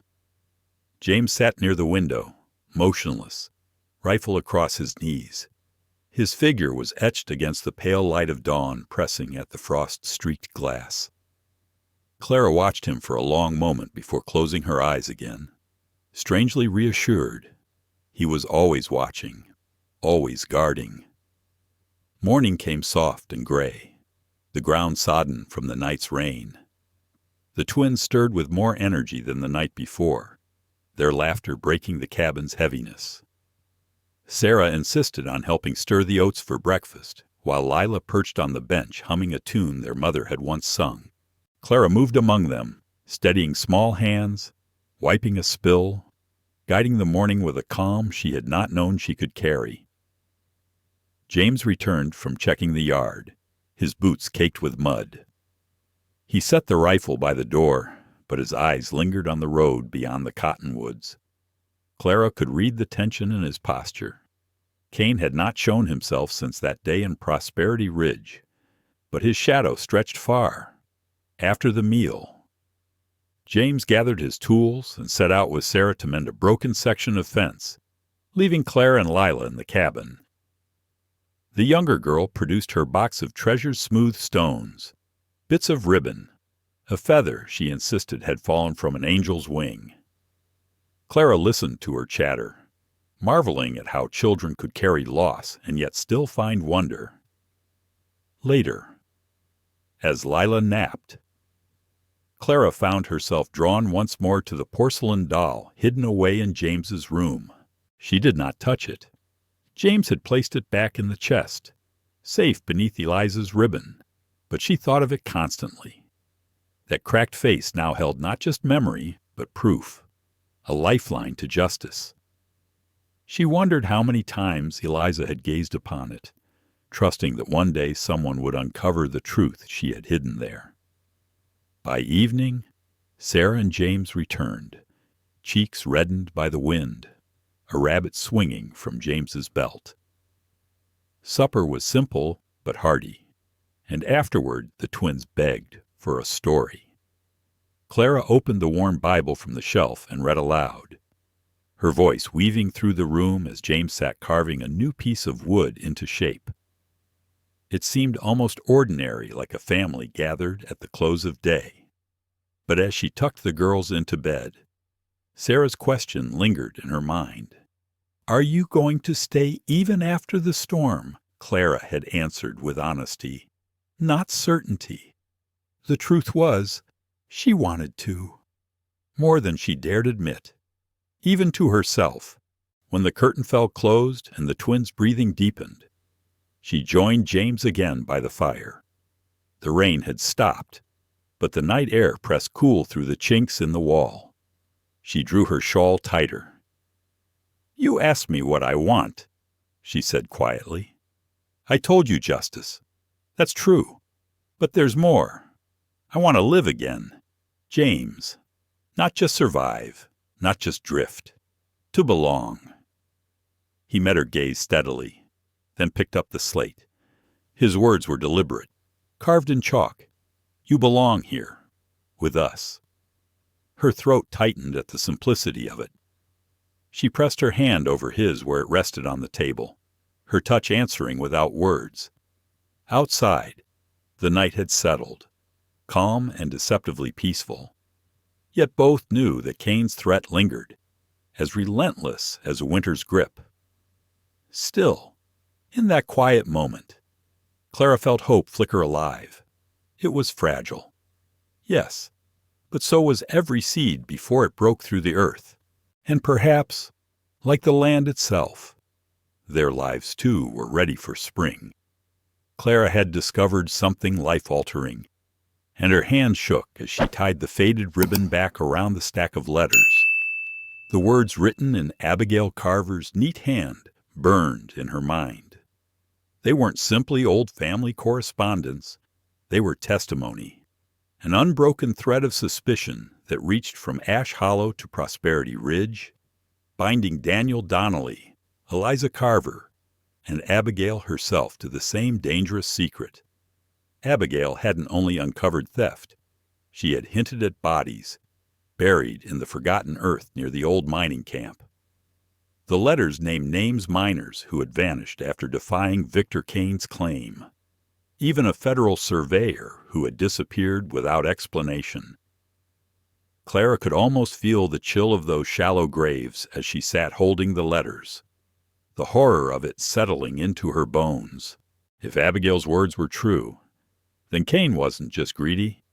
James sat near the window, motionless, rifle across his knees. His figure was etched against the pale light of dawn pressing at the frost-streaked glass. Clara watched him for a long moment before closing her eyes again, strangely reassured. He was always watching, always guarding. Morning came soft and gray, the ground sodden from the night's rain. The twins stirred with more energy than the night before, their laughter breaking the cabin's heaviness. Sarah insisted on helping stir the oats for breakfast, while Lila perched on the bench humming a tune their mother had once sung. Clara moved among them, steadying small hands, wiping a spill, guiding the morning with a calm she had not known she could carry. James returned from checking the yard, his boots caked with mud. He set the rifle by the door, but his eyes lingered on the road beyond the cottonwoods. Clara could read the tension in his posture. Kane had not shown himself since that day in Prosperity Ridge, but his shadow stretched far. After the meal, James gathered his tools and set out with Sarah to mend a broken section of fence, leaving Clara and Lila in the cabin. The younger girl produced her box of treasure-smooth stones, bits of ribbon, a feather she insisted had fallen from an angel's wing. Clara listened to her chatter, marveling at how children could carry loss and yet still find wonder. Later, as Lila napped, Clara found herself drawn once more to the porcelain doll hidden away in James's room. She did not touch it. James had placed it back in the chest, safe beneath Eliza's ribbon, but she thought of it constantly. That cracked face now held not just memory, but proof, a lifeline to justice. She wondered how many times Eliza had gazed upon it, trusting that one day someone would uncover the truth she had hidden there. By evening, Sarah and James returned, cheeks reddened by the wind, a rabbit swinging from James's belt. Supper was simple but hearty, and afterward the twins begged for a story. Clara opened the worn Bible from the shelf and read aloud, her voice weaving through the room as James sat carving a new piece of wood into shape. It seemed almost ordinary, like a family gathered at the close of day. But as she tucked the girls into bed, Sarah's question lingered in her mind. "Are you going to stay even after the storm?" Clara had answered with honesty, not certainty. The truth was, she wanted to. More than she dared admit, even to herself. When the curtain fell closed and the twins' breathing deepened, she joined James again by the fire. The rain had stopped, but the night air pressed cool through the chinks in the wall. She drew her shawl tighter. "You asked me what I want," she said quietly. "I told you, Justice. That's true. But there's more. I want to live again. James. Not just survive, not just drift. To belong." He met her gaze steadily, then picked up the slate. His words were deliberate, carved in chalk. "You belong here, with us." Her throat tightened at the simplicity of it. She pressed her hand over his where it rested on the table, her touch answering without words. Outside, the night had settled, calm and deceptively peaceful. Yet both knew that Kane's threat lingered, as relentless as a winter's grip. Still, in that quiet moment, Clara felt hope flicker alive. It was fragile. Yes, but so was every seed before it broke through the earth. And perhaps, like the land itself, their lives too were ready for spring. Clara had discovered something life-altering, and her hand shook as she tied the faded ribbon back around the stack of letters. The words written in Abigail Carver's neat hand burned in her mind. They weren't simply old family correspondence. They were testimony, an unbroken thread of suspicion that reached from Ash Hollow to Prosperity Ridge, binding Daniel Donnelly, Eliza Carver, and Abigail herself to the same dangerous secret. Abigail hadn't only uncovered theft, she had hinted at bodies, buried in the forgotten earth near the old mining camp. The letters named names miners who had vanished after defying Victor Kane's claim. Even a federal surveyor who had disappeared without explanation. Clara could almost feel the chill of those shallow graves as she sat holding the letters, the horror of it settling into her bones. If Abigail's words were true, then Kane wasn't just greedy.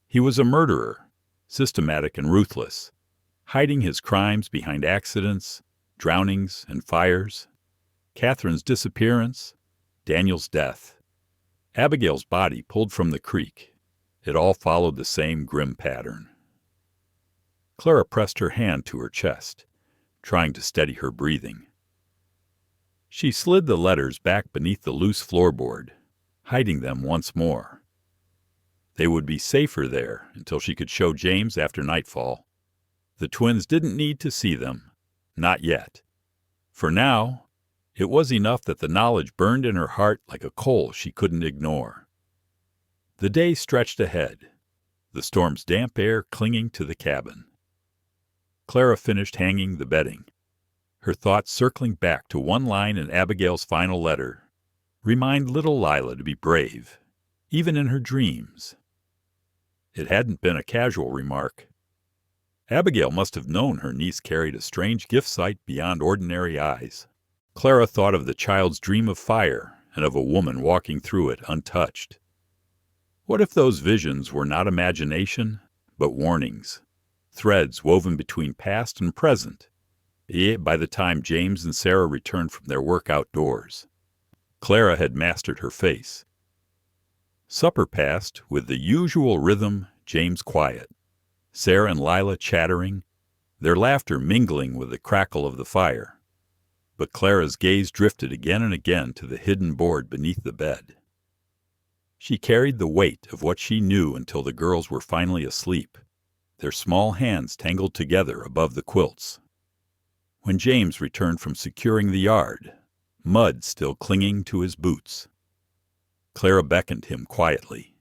He was a murderer, systematic and ruthless, hiding his crimes behind accidents, drownings, and fires. Catherine's disappearance, Daniel's death, Abigail's body pulled from the creek. It all followed the same grim pattern. Clara pressed her hand to her chest, trying to steady her breathing. She slid the letters back beneath the loose floorboard, hiding them once more. They would be safer there until she could show James after nightfall. The twins didn't need to see them. Not yet. For now, it was enough that the knowledge burned in her heart like a coal she couldn't ignore. The day stretched ahead, the storm's damp air clinging to the cabin. Clara finished hanging the bedding, her thoughts circling back to one line in Abigail's final letter. Remind little Lila to be brave, even in her dreams. It hadn't been a casual remark. Abigail must have known her niece carried a strange gift sight beyond ordinary eyes. Clara thought of the child's dream of fire and of a woman walking through it untouched. What if those visions were not imagination, but warnings, threads woven between past and present, by the time James and Sarah returned from their work outdoors? Clara had mastered her face. Supper passed with the usual rhythm, James quiet, Sarah and Lila chattering, their laughter mingling with the crackle of the fire. But Clara's gaze drifted again and again to the hidden board beneath the bed. She carried the weight of what she knew until the girls were finally asleep, their small hands tangled together above the quilts. When James returned from securing the yard, mud still clinging to his boots, Clara beckoned him quietly.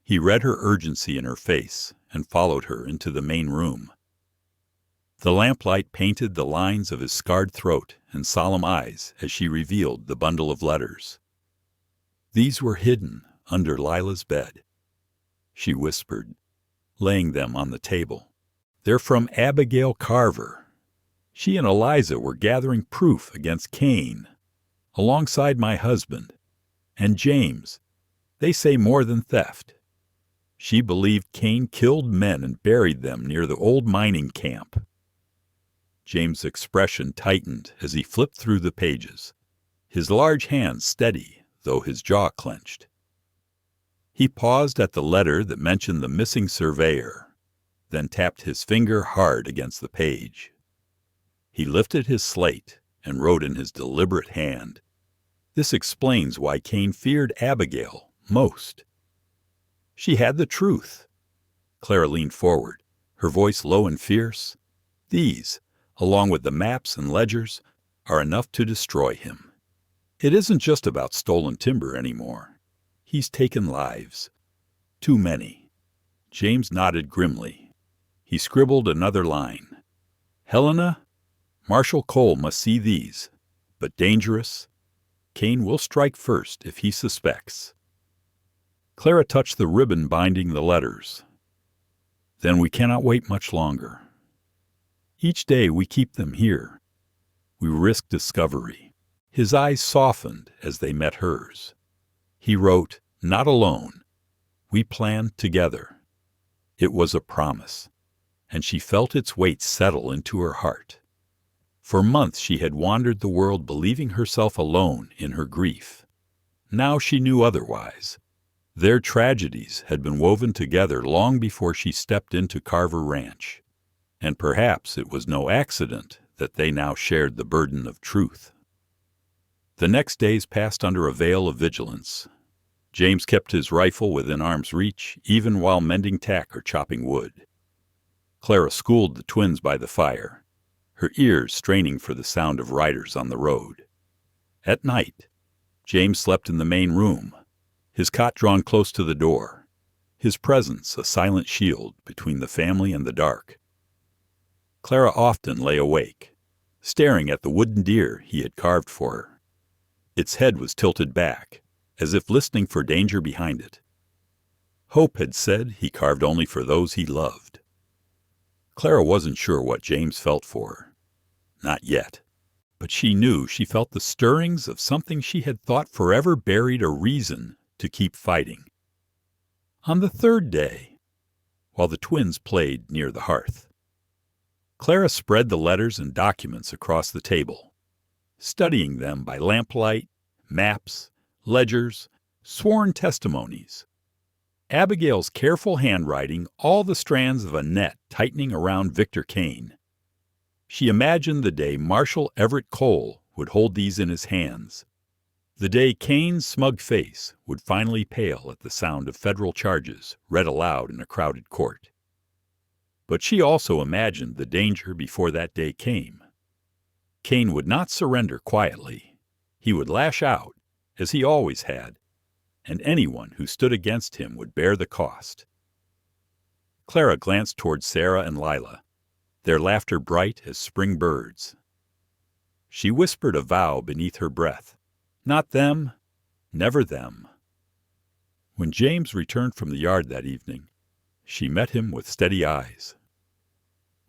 He read her urgency in her face and followed her into the main room. The lamplight painted the lines of his scarred throat and solemn eyes as she revealed the bundle of letters. These were hidden under Lila's bed, she whispered, laying them on the table. They're from Abigail Carver. She and Eliza were gathering proof against Kane, alongside my husband. And James, they say more than theft. She believed Kane killed men and buried them near the old mining camp. James' expression tightened as he flipped through the pages, his large hands steady, though his jaw clenched. He paused at the letter that mentioned the missing surveyor, then tapped his finger hard against the page. He lifted his slate and wrote in his deliberate hand. This explains why Kane feared Abigail most. She had the truth. Clara leaned forward, her voice low and fierce. These, along with the maps and ledgers, are enough to destroy him. It isn't just about stolen timber anymore. He's taken lives. Too many. James nodded grimly. He scribbled another line. Helena, Marshal Cole must see these, but dangerous. Kane will strike first if he suspects. Clara touched the ribbon binding the letters. Then we cannot wait much longer. Each day we keep them here. We risk discovery. His eyes softened as they met hers. He wrote, not alone. We planned together. It was a promise, and she felt its weight settle into her heart. For months she had wandered the world believing herself alone in her grief. Now she knew otherwise. Their tragedies had been woven together long before she stepped into Carver Ranch, and perhaps it was no accident that they now shared the burden of truth. The next days passed under a veil of vigilance. James kept his rifle within arm's reach, even while mending tack or chopping wood. Clara schooled the twins by the fire, her ears straining for the sound of riders on the road. At night, James slept in the main room, his cot drawn close to the door, his presence a silent shield between the family and the dark. Clara often lay awake, staring at the wooden deer he had carved for her. Its head was tilted back, as if listening for danger behind it. Hope had said he carved only for those he loved. Clara wasn't sure what James felt for her. Not yet. But she knew she felt the stirrings of something she had thought forever buried a reason to keep fighting. On the third day, while the twins played near the hearth, Clara spread the letters and documents across the table, studying them by lamplight, maps, ledgers, sworn testimonies. Abigail's careful handwriting, all the strands of a net tightening around Victor Kane. She imagined the day Marshal Everett Cole would hold these in his hands, the day Kane's smug face would finally pale at the sound of federal charges read aloud in a crowded court. But she also imagined the danger before that day came. Kane would not surrender quietly. He would lash out, as he always had, and anyone who stood against him would bear the cost. Clara glanced toward Sarah and Lila, their laughter bright as spring birds. She whispered a vow beneath her breath. Not them, never them. When James returned from the yard that evening, she met him with steady eyes.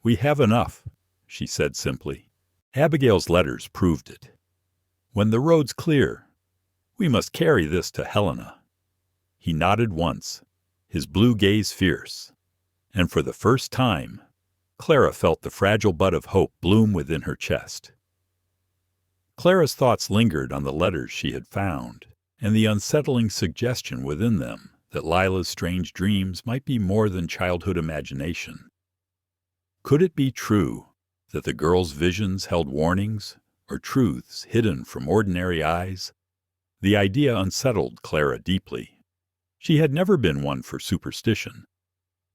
"We have enough," she said simply. "Abigail's letters proved it. When the road's clear, we must carry this to Helena." He nodded once, his blue gaze fierce, and for the first time, Clara felt the fragile bud of hope bloom within her chest. Clara's thoughts lingered on the letters she had found, and the unsettling suggestion within them that Lila's strange dreams might be more than childhood imagination. Could it be true that the girl's visions held warnings or truths hidden from ordinary eyes? The idea unsettled Clara deeply. She had never been one for superstition,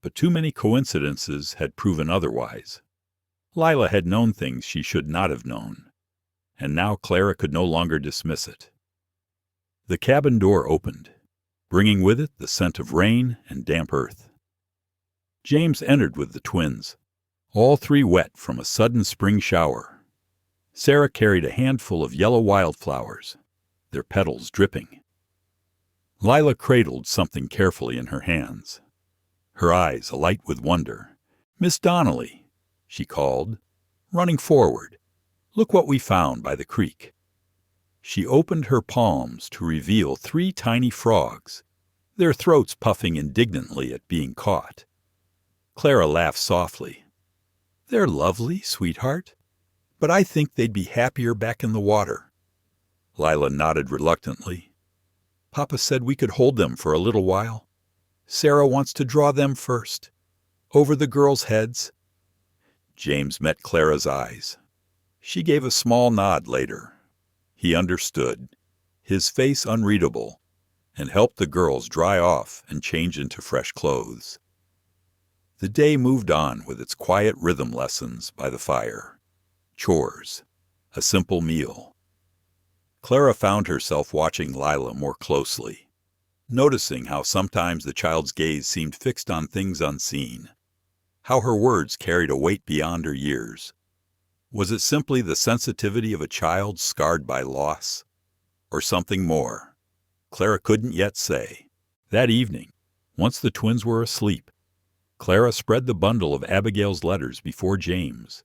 but too many coincidences had proven otherwise. Lila had known things she should not have known, and now Clara could no longer dismiss it. The cabin door opened, bringing with it the scent of rain and damp earth. James entered with the twins, all three wet from a sudden spring shower. Sarah carried a handful of yellow wildflowers, their petals dripping. Lila cradled something carefully in her hands, her eyes alight with wonder. "Miss Donnelly," she called, running forward. "Look what we found by the creek." She opened her palms to reveal 3 tiny frogs, their throats puffing indignantly at being caught. Clara laughed softly. "They're lovely, sweetheart, but I think they'd be happier back in the water." Lila nodded reluctantly. "Papa said we could hold them for a little while. Sarah wants to draw them first, over the girls' heads." James met Clara's eyes. She gave a small nod later. He understood, his face unreadable, and helped the girls dry off and change into fresh clothes. The day moved on with its quiet rhythm lessons by the fire, chores, a simple meal. Clara found herself watching Lila more closely, noticing how sometimes the child's gaze seemed fixed on things unseen, how her words carried a weight beyond her years. Was it simply the sensitivity of a child scarred by loss, or something more? Clara couldn't yet say. That evening, once the twins were asleep, Clara spread the bundle of Abigail's letters before James.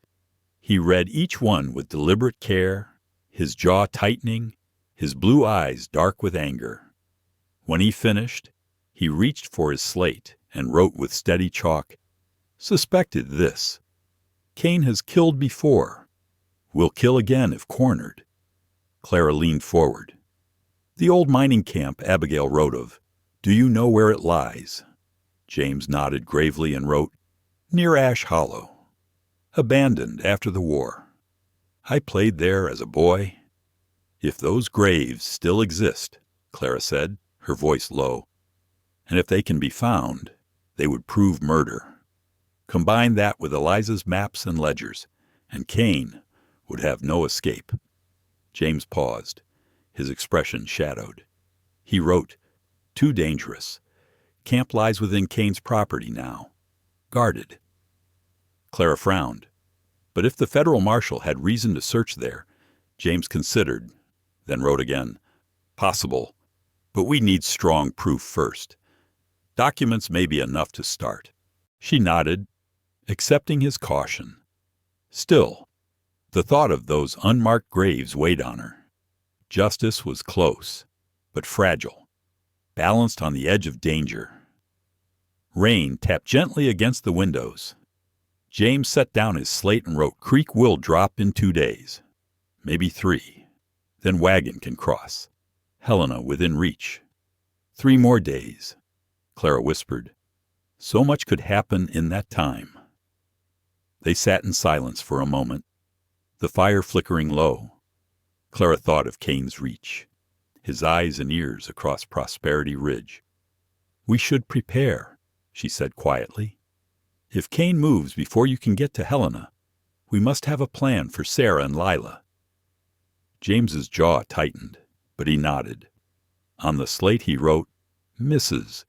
He read each one with deliberate care, his jaw tightening, his blue eyes dark with anger. When he finished, he reached for his slate and wrote with steady chalk, "Suspected this. Kane has killed before. Will kill again if cornered." Clara leaned forward. "The old mining camp Abigail wrote of. Do you know where it lies?" James nodded gravely and wrote, "Near Ash Hollow. Abandoned after the war. I played there as a boy." "If those graves still exist," Clara said, her voice low, "and if they can be found, they would prove murder. Combine that with Eliza's maps and ledgers, and Kane would have no escape." James paused, his expression shadowed. He wrote, "Too dangerous. Camp lies within Kane's property now. Guarded." Clara frowned. But if the federal marshal had reason to search there, James considered, then wrote again, "Possible, but we need strong proof first. Documents may be enough to start." She nodded, accepting his caution. Still, the thought of those unmarked graves weighed on her. Justice was close, but fragile, balanced on the edge of danger. Rain tapped gently against the windows. James set down his slate and wrote, "Creek will drop in 2 days, maybe 3. Then wagon can cross. Helena within reach. 3 more days." Clara whispered, "So much could happen in that time." They sat in silence for a moment, the fire flickering low. Clara thought of Kane's reach, his eyes and ears across Prosperity Ridge. "We should prepare," she said quietly. "If Kane moves before you can get to Helena, we must have a plan for Sarah and Lila." James's jaw tightened, but he nodded. On the slate he wrote, "Mrs.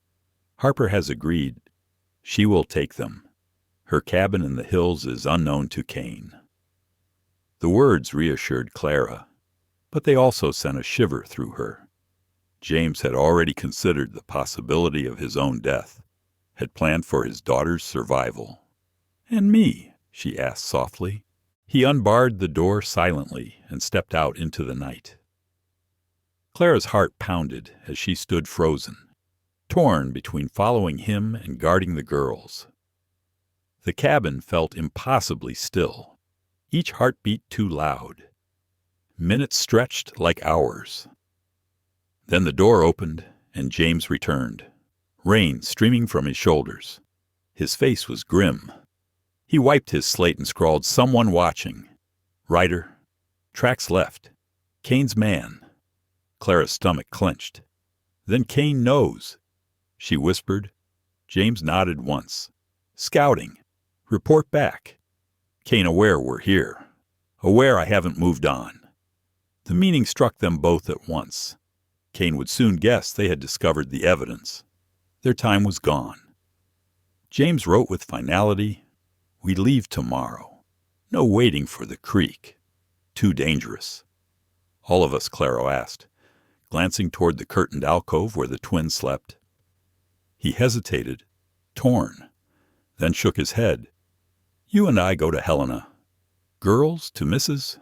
Harper has agreed. She will take them. Her cabin in the hills is unknown to Kane." The words reassured Clara, but they also sent a shiver through her. James had already considered the possibility of his own death, had planned for his daughter's survival. "And me?" she asked softly. He unbarred the door silently and stepped out into the night. Clara's heart pounded as she stood frozen, torn between following him and guarding the girls. The cabin felt impossibly still, each heartbeat too loud. Minutes stretched like hours. Then the door opened and James returned, rain streaming from his shoulders. His face was grim. He wiped his slate and scrawled, "Someone watching. Ryder. Tracks left. Kane's man." Clara's stomach clenched. "Then Kane knows," she whispered. James nodded once. "Scouting. Report back. Kane aware we're here. Aware I haven't moved on." The meaning struck them both at once. Kane would soon guess they had discovered the evidence. Their time was gone. James wrote with finality, "We leave tomorrow. No waiting for the creek. Too dangerous." "All of us?" Clara asked, glancing toward the curtained alcove where the twins slept. He hesitated, torn, then shook his head. "You and I go to Helena. Girls to Mrs.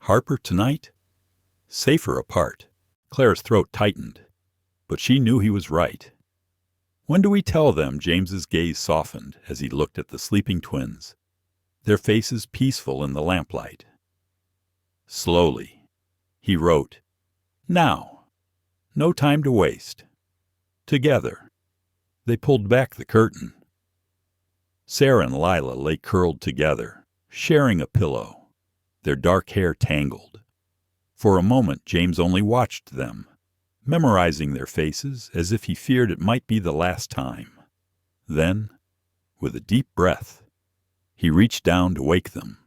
Harper tonight. Safer apart." Clara's throat tightened, but she knew he was right. "When do we tell them?" James's gaze softened as he looked at the sleeping twins, their faces peaceful in the lamplight. Slowly, he wrote, "Now. No time to waste. Together." They pulled back the curtain. Sarah and Lila lay curled together, sharing a pillow, their dark hair tangled. For a moment James only watched them, memorizing their faces as if he feared it might be the last time. Then, with a deep breath, he reached down to wake them,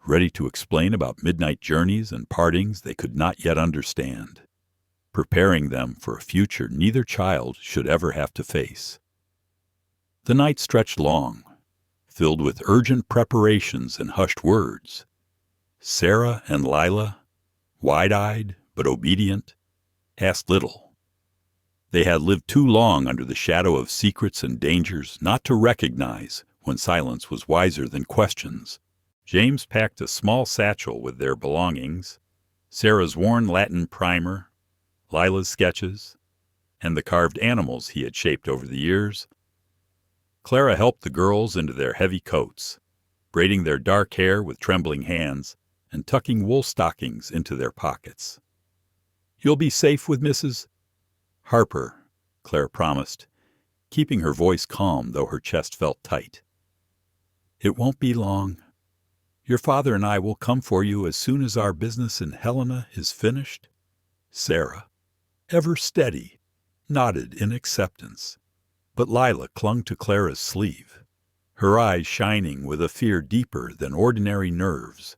ready to explain about midnight journeys and partings they could not yet understand, preparing them for a future neither child should ever have to face. The night stretched long, filled with urgent preparations and hushed words. Sarah and Lila, wide-eyed but obedient, asked little. They had lived too long under the shadow of secrets and dangers not to recognize when silence was wiser than questions. James packed a small satchel with their belongings, Sarah's worn Latin primer, Lila's sketches, and the carved animals he had shaped over the years. Clara helped the girls into their heavy coats, braiding their dark hair with trembling hands and tucking wool stockings into their pockets. "You'll be safe with Mrs. Harper," Clara promised, keeping her voice calm though her chest felt tight. "It won't be long. Your father and I will come for you as soon as our business in Helena is finished." Sarah, ever steady, nodded in acceptance, but Lila clung to Clara's sleeve, her eyes shining with a fear deeper than ordinary nerves.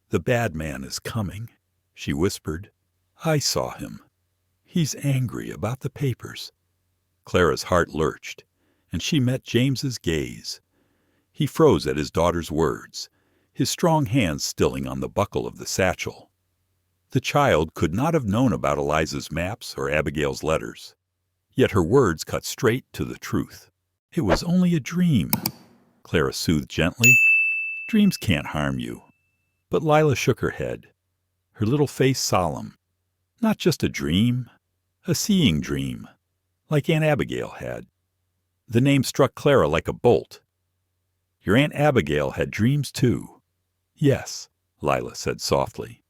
"The bad man is coming," she whispered. "I saw him. He's angry about the papers." Clara's heart lurched, and she met James's gaze. He froze at his daughter's words, his strong hands stilling on the buckle of the satchel. The child could not have known about Eliza's maps or Abigail's letters, yet her words cut straight to the truth. "It was only a dream," Clara soothed gently. "Dreams can't harm you." But Lila shook her head, her little face solemn. "Not just a dream, a seeing dream, like Aunt Abigail had." The name struck Clara like a bolt. "Your Aunt Abigail had dreams too." "Yes," Lila said softly.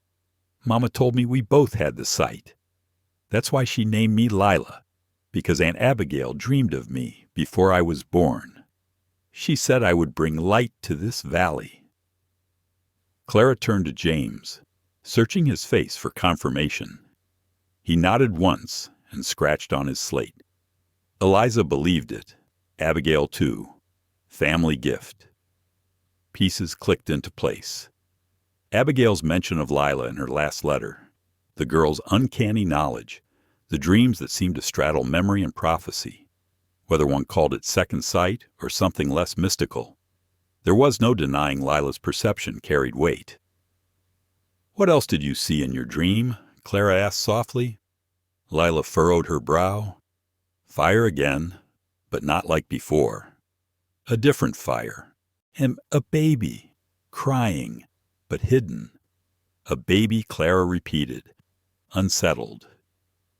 "Mama told me we both had the sight. That's why she named me Lila, because Aunt Abigail dreamed of me before I was born. She said I would bring light to this valley." Clara turned to James, searching his face for confirmation. He nodded once and scratched on his slate. Eliza believed it. Abigail too. Family gift. Pieces clicked into place. Abigail's mention of Lila in her last letter, the girl's uncanny knowledge, the dreams that seemed to straddle memory and prophecy, whether one called it second sight or something less mystical. There was no denying Lila's perception carried weight. "What else did you see in your dream?" Clara asked softly. Lila furrowed her brow. "Fire again, but not like before. A different fire. And a baby, crying, but hidden." "A baby," Clara repeated, unsettled.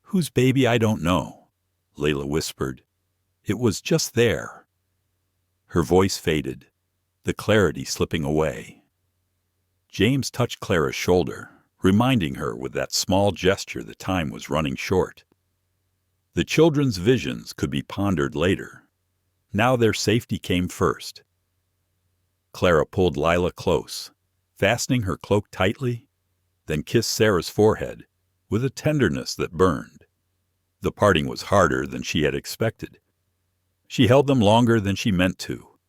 "Whose baby I don't know," Layla whispered. "It was just there." Her voice faded, the clarity slipping away. James touched Clara's shoulder, reminding her with that small gesture the time was running short. The children's visions could be pondered later. Now their safety came first. Clara pulled Lila close, fastening her cloak tightly, then kissed Sarah's forehead with a tenderness that burned. The parting was harder than she had expected. She held them longer than she meant to,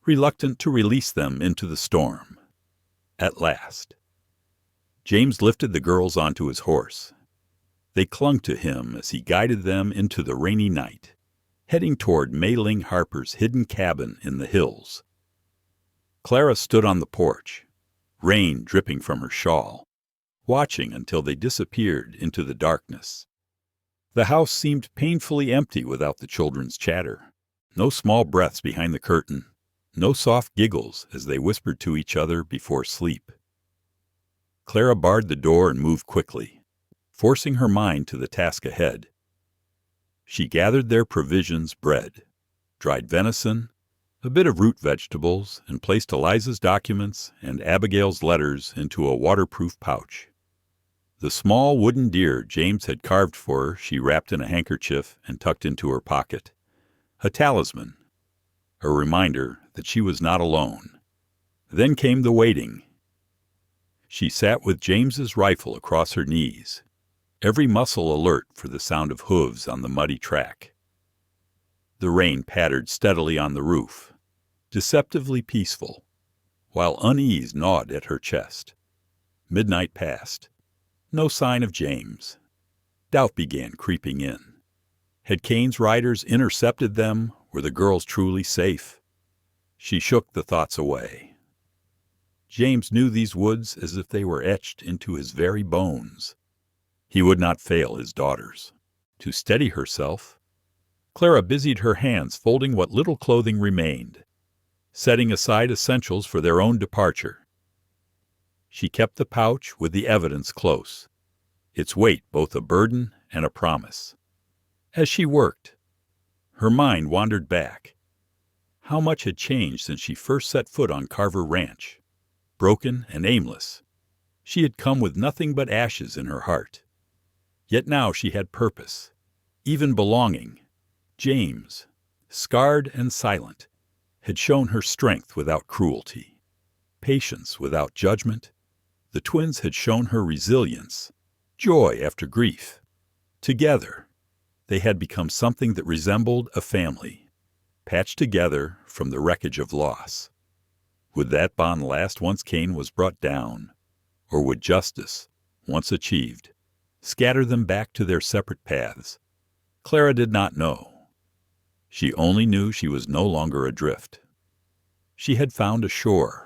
reluctant to release them into the storm. At last. James lifted the girls onto his horse. They clung to him as he guided them into the rainy night, heading toward Mei-Ling Harper's hidden cabin in the hills. Clara stood on the porch, rain dripping from her shawl, watching until they disappeared into the darkness. The house seemed painfully empty without the children's chatter. No small breaths behind the curtain, no soft giggles as they whispered to each other before sleep. Clara barred the door and moved quickly, forcing her mind to the task ahead. She gathered their provisions: bread, dried venison, a bit of root vegetables, and placed Eliza's documents and Abigail's letters into a waterproof pouch. The small wooden deer James had carved for her she wrapped in a handkerchief and tucked into her pocket. A talisman, a reminder that she was not alone. Then came the waiting. She sat with James's rifle across her knees, every muscle alert for the sound of hooves on the muddy track. The rain pattered steadily on the roof, deceptively peaceful, while unease gnawed at her chest. Midnight passed. No sign of James. Doubt began creeping in. Had Kane's riders intercepted them? Were the girls truly safe? She shook the thoughts away. James knew these woods as if they were etched into his very bones. He would not fail his daughters. To steady herself, Clara busied her hands folding what little clothing remained, setting aside essentials for their own departure. She kept the pouch with the evidence close, its weight both a burden and a promise. As she worked, her mind wandered back. How much had changed since she first set foot on Carver Ranch? Broken and aimless, she had come with nothing but ashes in her heart. Yet now she had purpose, even belonging. James, scarred and silent, had shown her strength without cruelty, patience without judgment, the twins had shown her resilience, joy after grief. Together, they had become something that resembled a family, patched together from the wreckage of loss. Would that bond last once Kane was brought down, or would justice, once achieved, scatter them back to their separate paths? Clara did not know. She only knew she was no longer adrift. She had found a shore,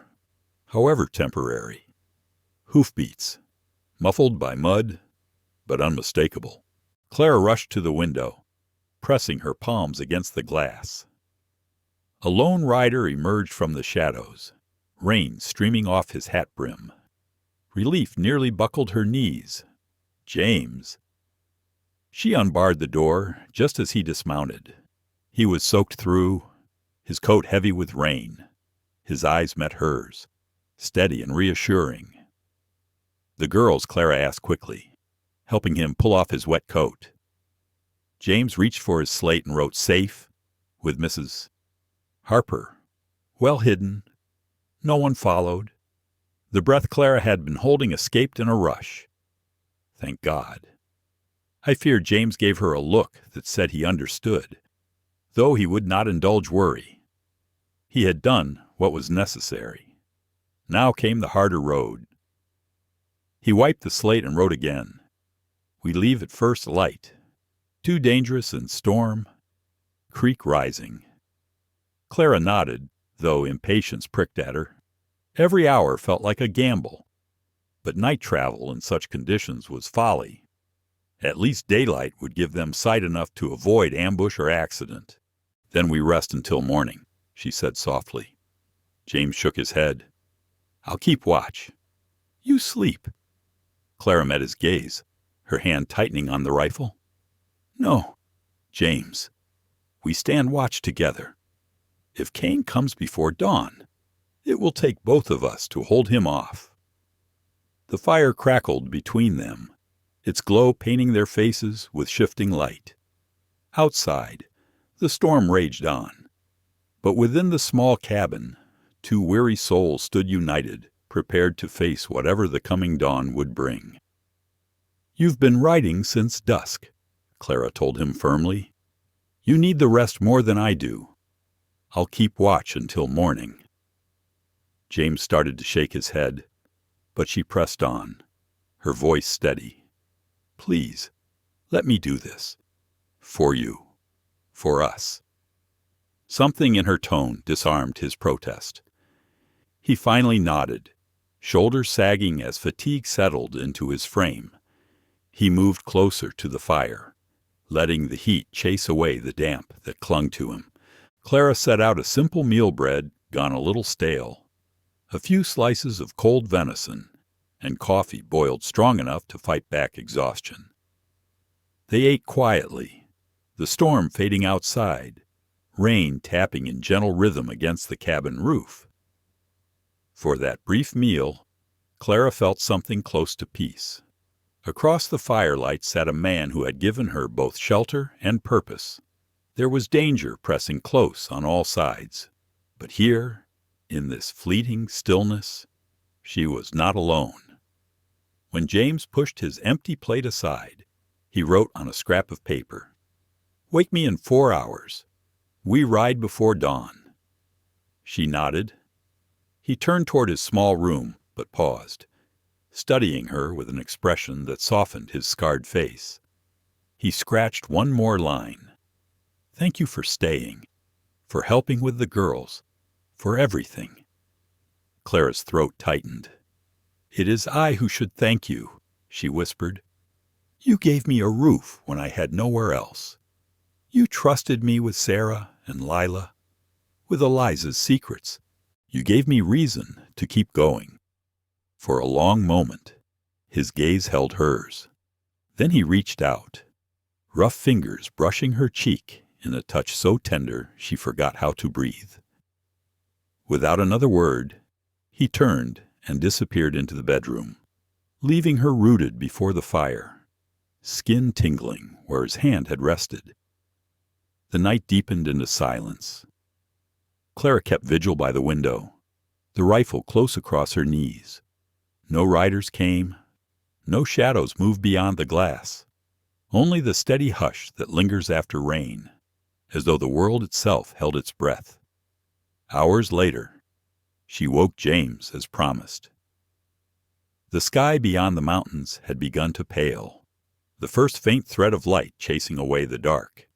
however temporary. Hoofbeats, muffled by mud, but unmistakable. Clara rushed to the window, pressing her palms against the glass. A lone rider emerged from the shadows, rain streaming off his hat brim. Relief nearly buckled her knees. James. She unbarred the door just as he dismounted. He was soaked through, his coat heavy with rain. His eyes met hers, steady and reassuring. The girls, Clara asked quickly, helping him pull off his wet coat. James reached for his slate and wrote "safe" with Mrs. Harper. Well hidden. No one followed. The breath Clara had been holding escaped in a rush. Thank God. I feared James gave her a look that said he understood, though he would not indulge worry. He had done what was necessary. Now came the harder road. He wiped the slate and wrote again. We leave at first light. Too dangerous in storm. Creek rising. Clara nodded, though impatience pricked at her. Every hour felt like a gamble, but night travel in such conditions was folly. At least daylight would give them sight enough to avoid ambush or accident. Then we rest until morning, she said softly. James shook his head. I'll keep watch. You sleep. Clara met his gaze, her hand tightening on the rifle. No, James. We stand watch together. If Kane comes before dawn, it will take both of us to hold him off. The fire crackled between them, its glow painting their faces with shifting light. Outside, the storm raged on, but within the small cabin, two weary souls stood united, prepared to face whatever the coming dawn would bring. You've been writing since dusk, Clara told him firmly. You need the rest more than I do. I'll keep watch until morning. James started to shake his head, but she pressed on, her voice steady. Please, let me do this. For you. For us. Something in her tone disarmed his protest. He finally nodded, shoulders sagging as fatigue settled into his frame. He moved closer to the fire, letting the heat chase away the damp that clung to him. Clara set out a simple meal bread gone a little stale, a few slices of cold venison, and coffee boiled strong enough to fight back exhaustion. They ate quietly, the storm fading outside, rain tapping in gentle rhythm against the cabin roof. For that brief meal, Clara felt something close to peace. Across the firelight sat a man who had given her both shelter and purpose. There was danger pressing close on all sides, but here, in this fleeting stillness, she was not alone. When James pushed his empty plate aside, he wrote on a scrap of paper, "Wake me in 4 hours. We ride before dawn." She nodded. He turned toward his small room, but paused, studying her with an expression that softened his scarred face. He scratched one more line. "Thank you for staying, for helping with the girls, for everything." Clara's throat tightened. "It is I who should thank you," she whispered. "You gave me a roof when I had nowhere else. You trusted me with Sarah and Lila, with Eliza's secrets. You gave me reason to keep going." For a long moment, his gaze held hers. Then he reached out, rough fingers brushing her cheek in a touch so tender she forgot how to breathe. Without another word, he turned and disappeared into the bedroom, leaving her rooted before the fire, skin tingling where his hand had rested. The night deepened into silence. Clara kept vigil by the window, the rifle close across her knees. No riders came. No shadows moved beyond the glass. Only the steady hush that lingers after rain, as though the world itself held its breath. Hours later, she woke James as promised. The sky beyond the mountains had begun to pale, the first faint thread of light chasing away the dark.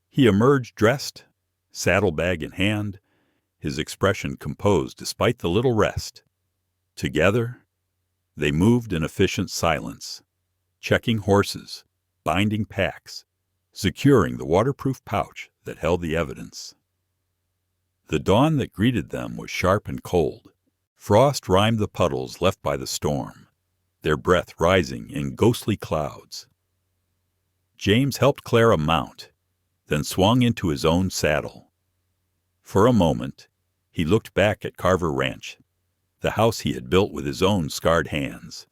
He emerged dressed, saddlebag in hand, his expression composed despite the little rest. Together, they moved in efficient silence, checking horses, binding packs, securing the waterproof pouch that held the evidence. The dawn that greeted them was sharp and cold. Frost rimed the puddles left by the storm, their breath rising in ghostly clouds. James helped Clara mount, then swung into his own saddle. For a moment, he looked back at Carver Ranch, the house he had built with his own scarred hands,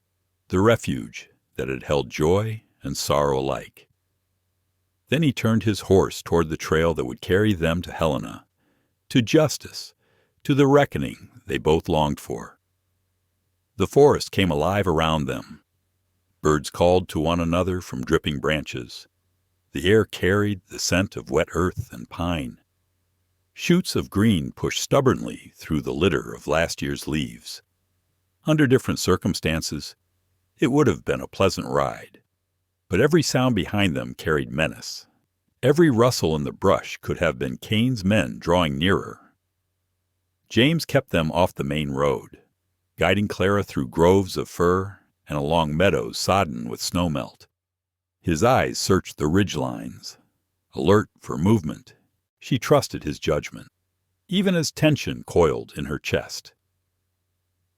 the refuge that had held joy and sorrow alike. Then he turned his horse toward the trail that would carry them to Helena, to justice, to the reckoning they both longed for. The forest came alive around them. Birds called to one another from dripping branches. The air carried the scent of wet earth and pine. Shoots of green pushed stubbornly through the litter of last year's leaves. Under different circumstances, it would have been a pleasant ride. But every sound behind them carried menace. Every rustle in the brush could have been Kane's men drawing nearer. James kept them off the main road, guiding Clara through groves of fir and along meadows sodden with snowmelt. His eyes searched the ridgelines. Alert for movement, she trusted his judgment, even as tension coiled in her chest.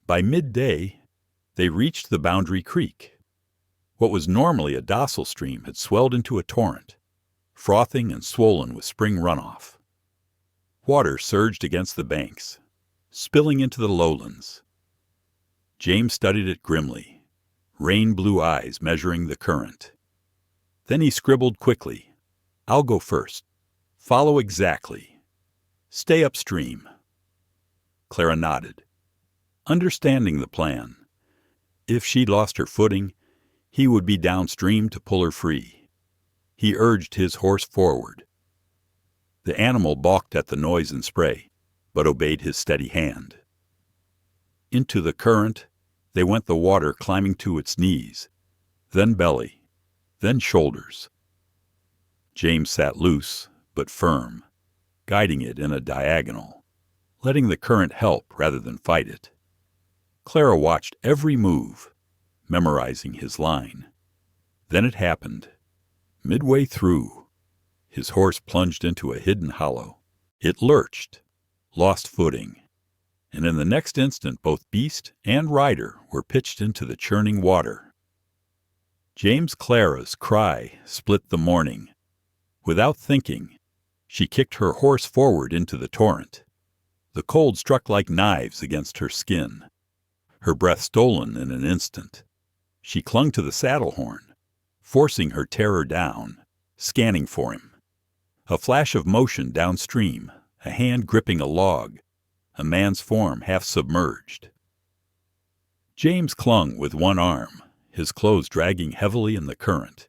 By midday, they reached the Boundary Creek. What was normally a docile stream had swelled into a torrent, frothing and swollen with spring runoff. Water surged against the banks, spilling into the lowlands. James studied it grimly, rain-blue eyes measuring the current. Then he scribbled quickly, "I'll go first. Follow exactly. Stay upstream." Clara nodded, understanding the plan. If she lost her footing, he would be downstream to pull her free. He urged his horse forward. The animal balked at the noise and spray, but obeyed his steady hand. Into the current, they went, the water climbing to its knees, then belly, then shoulders. James sat loose, but firm, guiding it in a diagonal, letting the current help rather than fight it. Clara watched every move, memorizing his line. Then it happened. Midway through, his horse plunged into a hidden hollow. It lurched, lost footing, and in the next instant both beast and rider were pitched into the churning water. Clara's cry split the morning. Without thinking, she kicked her horse forward into the torrent. The cold struck like knives against her skin, her breath stolen in an instant. She clung to the saddle horn, forcing her terror down, scanning for him. A flash of motion downstream, a hand gripping a log, a man's form half submerged. James clung with one arm, his clothes dragging heavily in the current.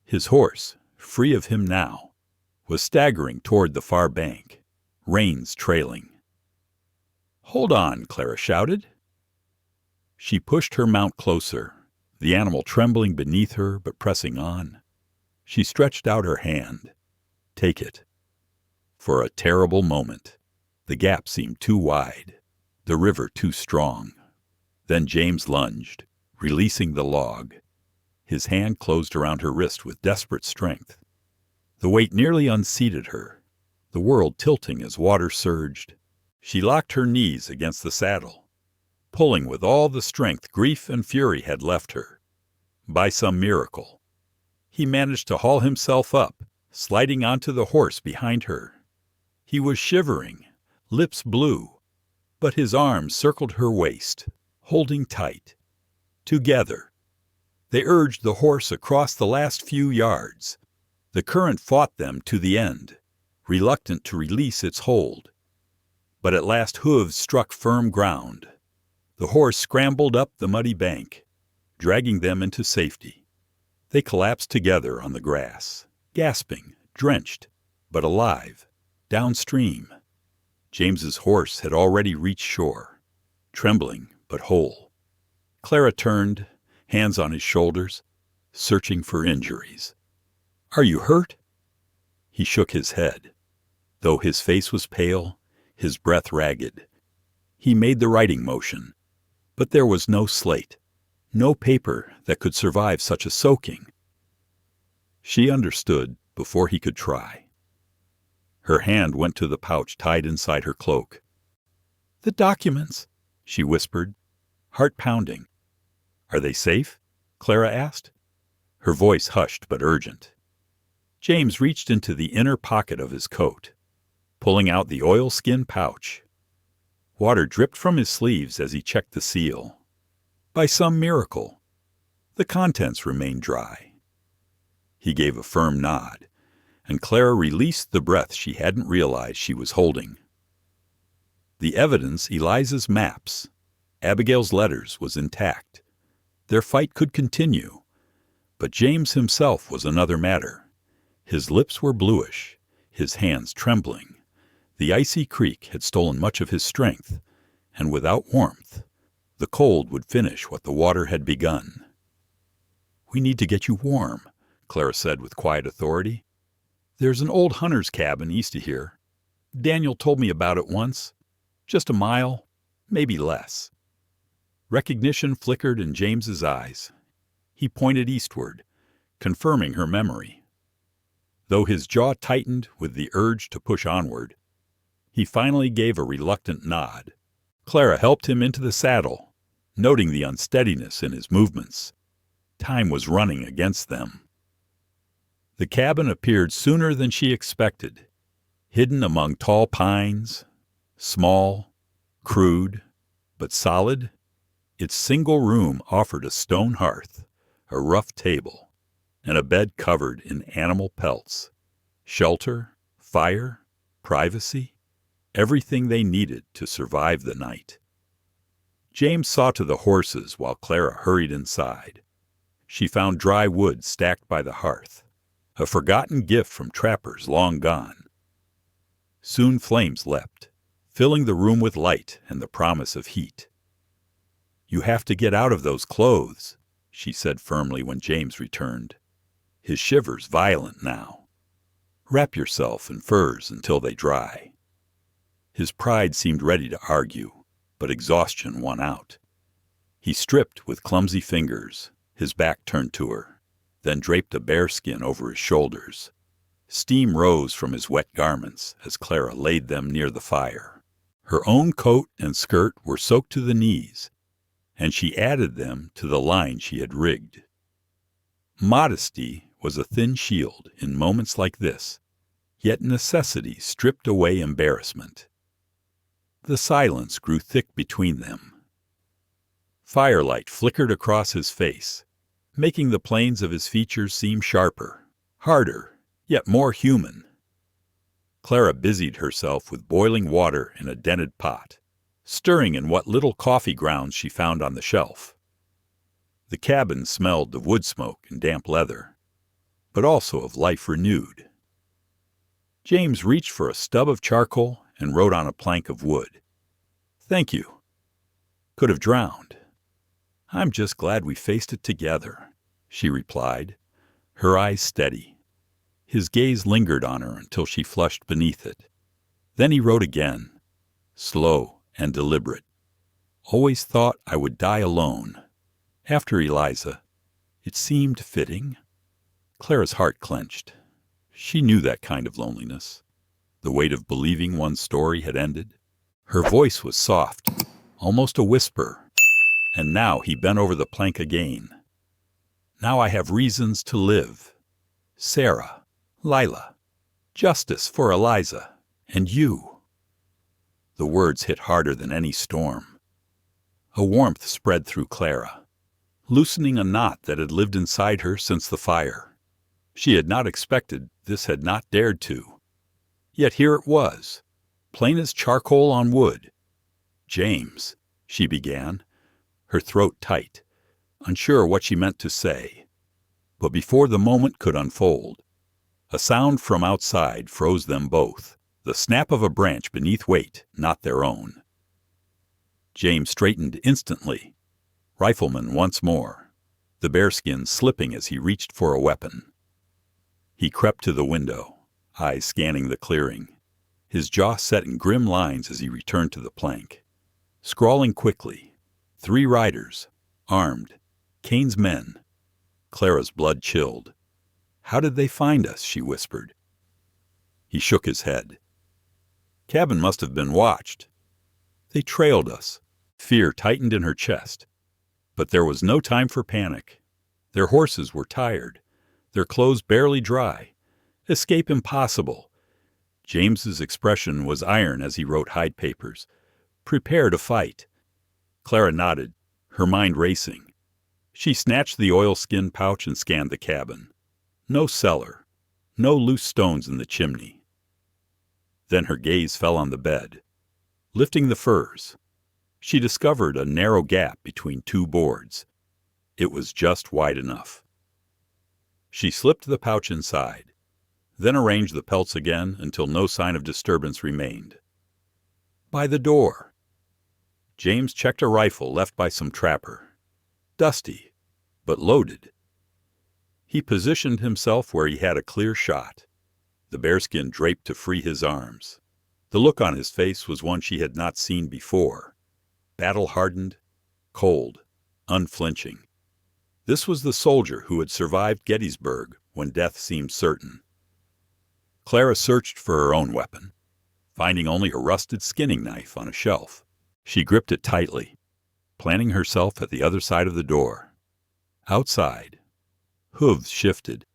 His horse, free of him now, was staggering toward the far bank, reins trailing. "Hold on," Clara shouted. She pushed her mount closer, the animal trembling beneath her but pressing on. She stretched out her hand. "Take it." For a terrible moment, the gap seemed too wide, the river too strong. Then James lunged, releasing the log. His hand closed around her wrist with desperate strength. The weight nearly unseated her, the world tilting as water surged. She locked her knees against the saddle, pulling with all the strength grief and fury had left her. By some miracle, he managed to haul himself up, sliding onto the horse behind her. He was shivering, lips blue, but his arms circled her waist, holding tight. Together, they urged the horse across the last few yards. The current fought them to the end, reluctant to release its hold. But at last hooves struck firm ground. The horse scrambled up the muddy bank, dragging them into safety. They collapsed together on the grass, gasping, drenched, but alive, downstream. James's horse had already reached shore, trembling but whole. Clara turned, hands on his shoulders, searching for injuries. "Are you hurt?" He shook his head. Though his face was pale, his breath ragged. He made the writing motion, but there was no slate, no paper that could survive such a soaking. She understood before he could try. Her hand went to the pouch tied inside her cloak. "The documents," she whispered, heart pounding. "Are they safe?" Clara asked. Her voice hushed but urgent. James reached into the inner pocket of his coat, pulling out the oilskin pouch. Water dripped from his sleeves as he checked the seal. By some miracle, the contents remained dry. He gave a firm nod, and Clara released the breath she hadn't realized she was holding. The evidence, Eliza's maps, Abigail's letters, was intact. Their fight could continue, but James himself was another matter. His lips were bluish, his hands trembling. The icy creek had stolen much of his strength, and without warmth, the cold would finish what the water had begun. "We need to get you warm," Clara said with quiet authority. "There's an old hunter's cabin east of here. Daniel told me about it once. Just a mile, maybe less." Recognition flickered in James's eyes. He pointed eastward, confirming her memory. Though his jaw tightened with the urge to push onward, he finally gave a reluctant nod. Clara helped him into the saddle, noting the unsteadiness in his movements. Time was running against them. The cabin appeared sooner than she expected, hidden among tall pines, small, crude, but solid. Its single room offered a stone hearth, a rough table, and a bed covered in animal pelts. Shelter, fire, privacy, everything they needed to survive the night. James saw to the horses while Clara hurried inside. She found dry wood stacked by the hearth, a forgotten gift from trappers long gone. Soon flames leapt, filling the room with light and the promise of heat. "You have to get out of those clothes," she said firmly when James returned, his shivers violent now. "Wrap yourself in furs until they dry." His pride seemed ready to argue, but exhaustion won out. He stripped with clumsy fingers, his back turned to her, then draped a bearskin over his shoulders. Steam rose from his wet garments as Clara laid them near the fire. Her own coat and skirt were soaked to the knees, and she added them to the line she had rigged. Modesty was a thin shield in moments like this, yet necessity stripped away embarrassment. The silence grew thick between them. Firelight flickered across his face, making the planes of his features seem sharper, harder, yet more human. Clara busied herself with boiling water in a dented pot, stirring in what little coffee grounds she found on the shelf. The cabin smelled of wood smoke and damp leather, but also of life renewed. James reached for a stub of charcoal and wrote on a plank of wood. "Thank you. Could have drowned." "I'm just glad we faced it together," she replied, her eyes steady. His gaze lingered on her until she flushed beneath it. Then he wrote again, slow and deliberate. "Always thought I would die alone. After Eliza, it seemed fitting." Clara's heart clenched. She knew that kind of loneliness, the weight of believing one's story had ended. Her voice was soft, almost a whisper, and now he bent over the plank again. "Now I have reasons to live. Sarah, Lila, justice for Eliza, and you." The words hit harder than any storm. A warmth spread through Clara, loosening a knot that had lived inside her since the fire. She had not expected this, had not dared to. Yet here it was, plain as charcoal on wood. "James," she began, her throat tight, unsure what she meant to say. But before the moment could unfold, a sound from outside froze them both, the snap of a branch beneath weight not their own. James straightened instantly, rifleman once more, the bearskin slipping as he reached for a weapon. He crept to the window, eyes scanning the clearing, his jaw set in grim lines as he returned to the plank. Scrawling quickly, 3 riders, armed, Kane's men. Clara's blood chilled. "How did they find us?" she whispered. He shook his head. "Cabin must have been watched. They trailed us." Fear tightened in her chest. But there was no time for panic. Their horses were tired, their clothes barely dry. Escape impossible. James's expression was iron as he wrote hide papers. "Prepare to fight." Clara nodded, her mind racing. She snatched the oilskin pouch and scanned the cabin. No cellar, no loose stones in the chimney. Then her gaze fell on the bed. Lifting the furs, she discovered a narrow gap between 2 boards. It was just wide enough. She slipped the pouch inside, then arranged the pelts again until no sign of disturbance remained. By the door. James checked a rifle left by some trapper. Dusty, but loaded. He positioned himself where he had a clear shot. The bearskin draped to free his arms. The look on his face was one she had not seen before. Battle-hardened, cold, unflinching. This was the soldier who had survived Gettysburg when death seemed certain. Clara searched for her own weapon, finding only a rusted skinning knife on a shelf. She gripped it tightly, planting herself at the other side of the door. Outside, hooves shifted,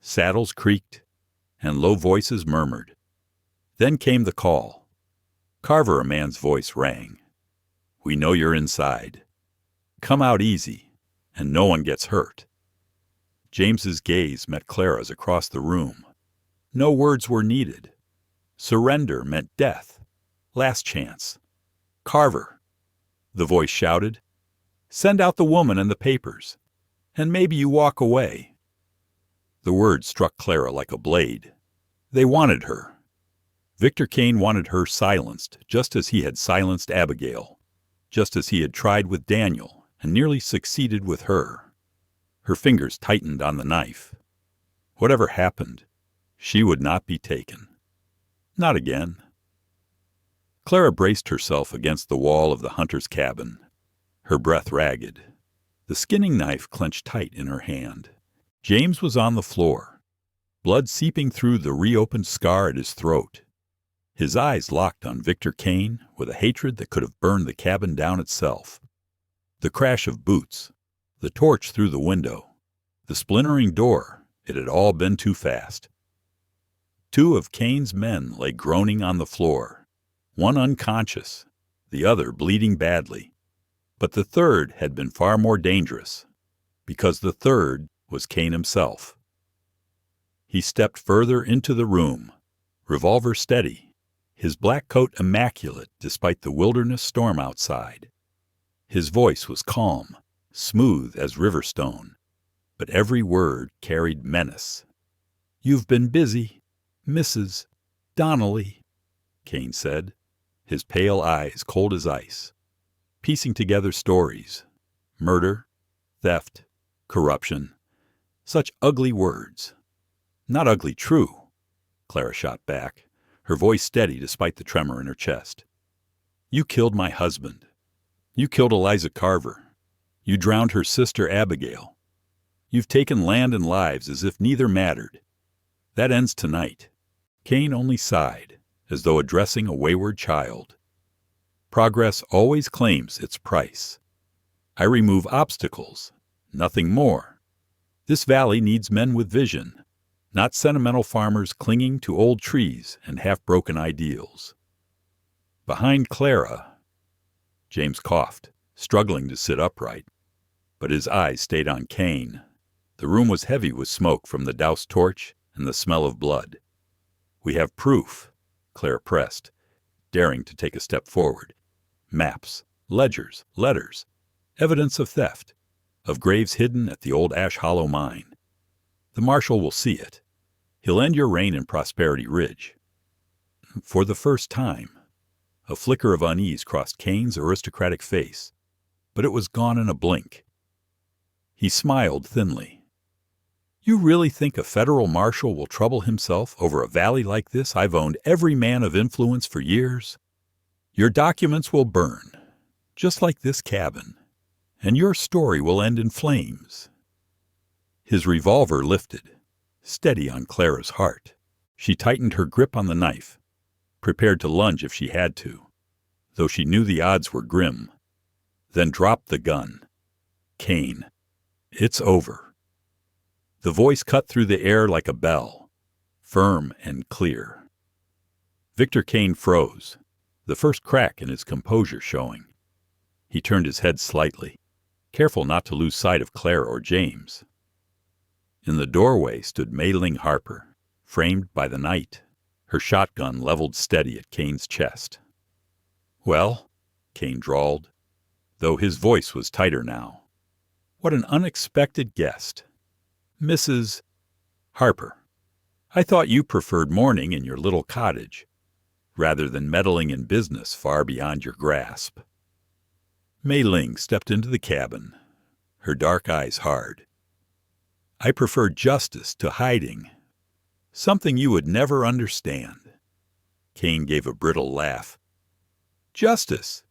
saddles creaked, and low voices murmured. Then came the call. Carver, a man's voice rang. "We know you're inside. Come out easy, and no one gets hurt." James's gaze met Clara's across the room. No words were needed. Surrender meant death. Last chance. "Carver," the voice shouted, "send out the woman and the papers, and maybe you walk away." The words struck Clara like a blade. They wanted her. Victor Kane wanted her silenced, just as he had silenced Abigail, just as he had tried with Daniel and nearly succeeded with her. Her fingers tightened on the knife. Whatever happened, she would not be taken. Not again. Clara braced herself against the wall of the hunter's cabin, her breath ragged. The skinning knife clenched tight in her hand. James was on the floor, blood seeping through the reopened scar at his throat. His eyes locked on Victor Kane with a hatred that could have burned the cabin down itself. The crash of boots, the torch through the window, the splintering door, it had all been too fast. 2 of Kane's men lay groaning on the floor, one unconscious, the other bleeding badly. But the third had been far more dangerous, because the third was Kane himself. He stepped further into the room, revolver steady, his black coat immaculate despite the wilderness storm outside. His voice was calm, smooth as river stone, but every word carried menace. "You've been busy, Mrs. Donnelly," Kane said, his pale eyes cold as ice, piecing together stories. Murder, theft, corruption. Such ugly words. "Not ugly true," Clara shot back, her voice steady despite the tremor in her chest. "You killed my husband. You killed Eliza Carver. You drowned her sister Abigail. You've taken land and lives as if neither mattered. That ends tonight." Kane only sighed, as though addressing a wayward child. "Progress always claims its price. I remove obstacles, nothing more. This valley needs men with vision, not sentimental farmers clinging to old trees and half-broken ideals." Behind Clara, James coughed, struggling to sit upright, but his eyes stayed on Kane. The room was heavy with smoke from the doused torch and the smell of blood. "We have proof," Claire pressed. daring to take a step forward. Maps, ledgers, letters, evidence of theft, of graves hidden at the old Ash Hollow mine. The marshal will see it. He'll end your reign in Prosperity Ridge. For the first time, a flicker of unease crossed Kane's aristocratic face, but it was gone in a blink. He smiled thinly. You really think a federal marshal will trouble himself over a valley like this I've owned every man of influence for years? Your documents will burn, just like this cabin, and your story will end in flames. His revolver lifted, steady on Clara's heart. She tightened her grip on the knife, prepared to lunge if she had to, though she knew the odds were grim, then dropped the gun. Kane, it's over. The voice cut through the air like a bell, firm and clear. Victor Kane froze, the first crack in his composure showing. He turned his head slightly, careful not to lose sight of Clara or James. In the doorway stood Mei-Ling Harper, framed by the night, her shotgun leveled steady at Kane's chest. Well, Kane drawled, though his voice was tighter now. What an unexpected guest. Mrs. Harper, I thought you preferred mourning in your little cottage, rather than meddling in business far beyond your grasp. Mei-Ling stepped into the cabin, her dark eyes hard. I prefer justice to hiding, something you would never understand. Kane gave a brittle laugh. Justice?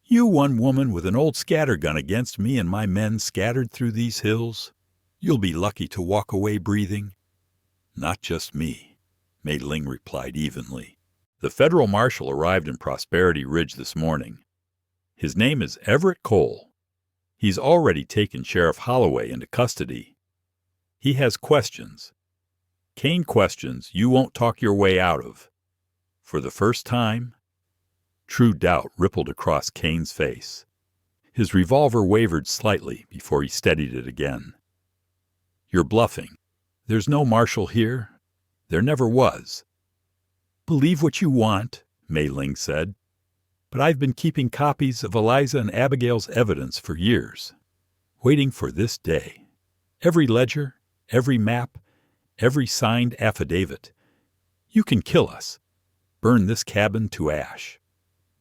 You one woman with an old scattergun against me and my men scattered through these hills? You'll be lucky to walk away breathing. Not just me, Mei-Ling replied evenly. The federal marshal arrived in Prosperity Ridge this morning. His name is Everett Cole. He's already taken Sheriff Holloway into custody. He has questions. Kane questions you won't talk your way out of. For the first time, true doubt rippled across Kane's face. His revolver wavered slightly before he steadied it again. You're bluffing. There's no marshal here. There never was. Believe what you want, Mei-Ling said, but I've been keeping copies of Eliza and Abigail's evidence for years, waiting for this day. Every ledger, every map, every signed affidavit. You can kill us, burn this cabin to ash,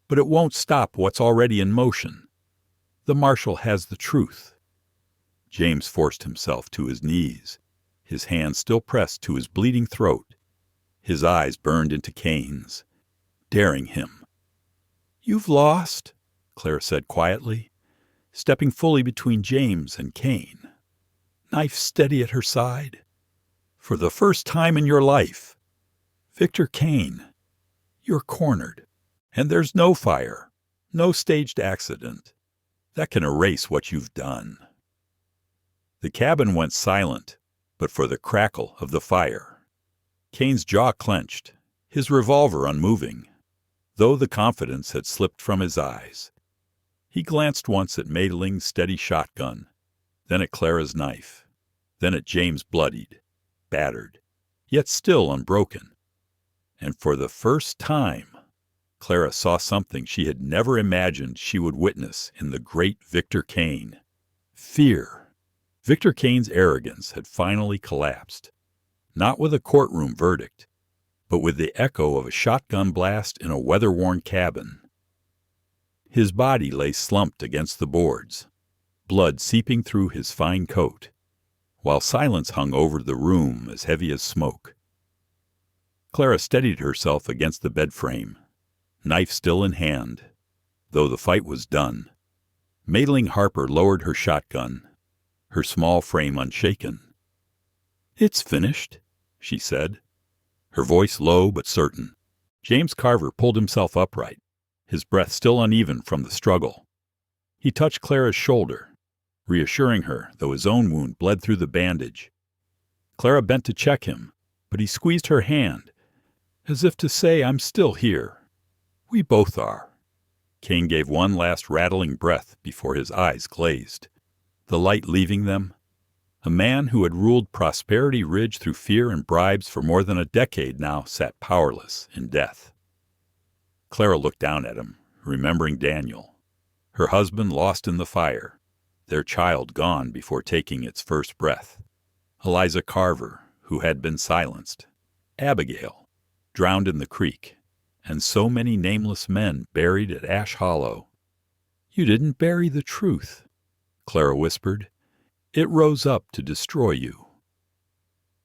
but it won't stop what's already in motion. The marshal has the truth. James forced himself to his knees, his hand still pressed to his bleeding throat. His eyes burned into Kane's, daring him. You've lost, Clara said quietly, stepping fully between James and Kane, knife steady at her side. For the first time in your life, Victor Kane, you're cornered, and there's no fire, no staged accident that can erase what you've done. The cabin went silent, but for the crackle of the fire. Kane's jaw clenched, his revolver unmoving, though the confidence had slipped from his eyes. He glanced once at Mei-Ling's steady shotgun, then at Clara's knife, then at James' bloodied, battered, yet still unbroken. And for the first time, Clara saw something she had never imagined she would witness in the great Victor Kane. Fear. Victor Kane's arrogance had finally collapsed, not with a courtroom verdict, but with the echo of a shotgun blast in a weather-worn cabin. His body lay slumped against the boards, blood seeping through his fine coat, while silence hung over the room as heavy as smoke. Clara steadied herself against the bed frame, knife still in hand, though the fight was done. Mei-Ling Harper lowered her shotgun, her small frame unshaken. It's finished, she said, her voice low but certain. James Carver pulled himself upright, his breath still uneven from the struggle. He touched Clara's shoulder, reassuring her, though his own wound bled through the bandage. Clara bent to check him, but he squeezed her hand, as if to say, I'm still here. We both are. Kane gave one last rattling breath before his eyes glazed, the light leaving them. A man who had ruled Prosperity Ridge through fear and bribes for more than a decade now sat powerless in death. Clara looked down at him, remembering Daniel. Her husband lost in the fire, their child gone before taking its first breath. Eliza Carver, who had been silenced. Abigail, drowned in the creek. And so many nameless men buried at Ash Hollow. "You didn't bury the truth," Clara whispered. "It rose up to destroy you."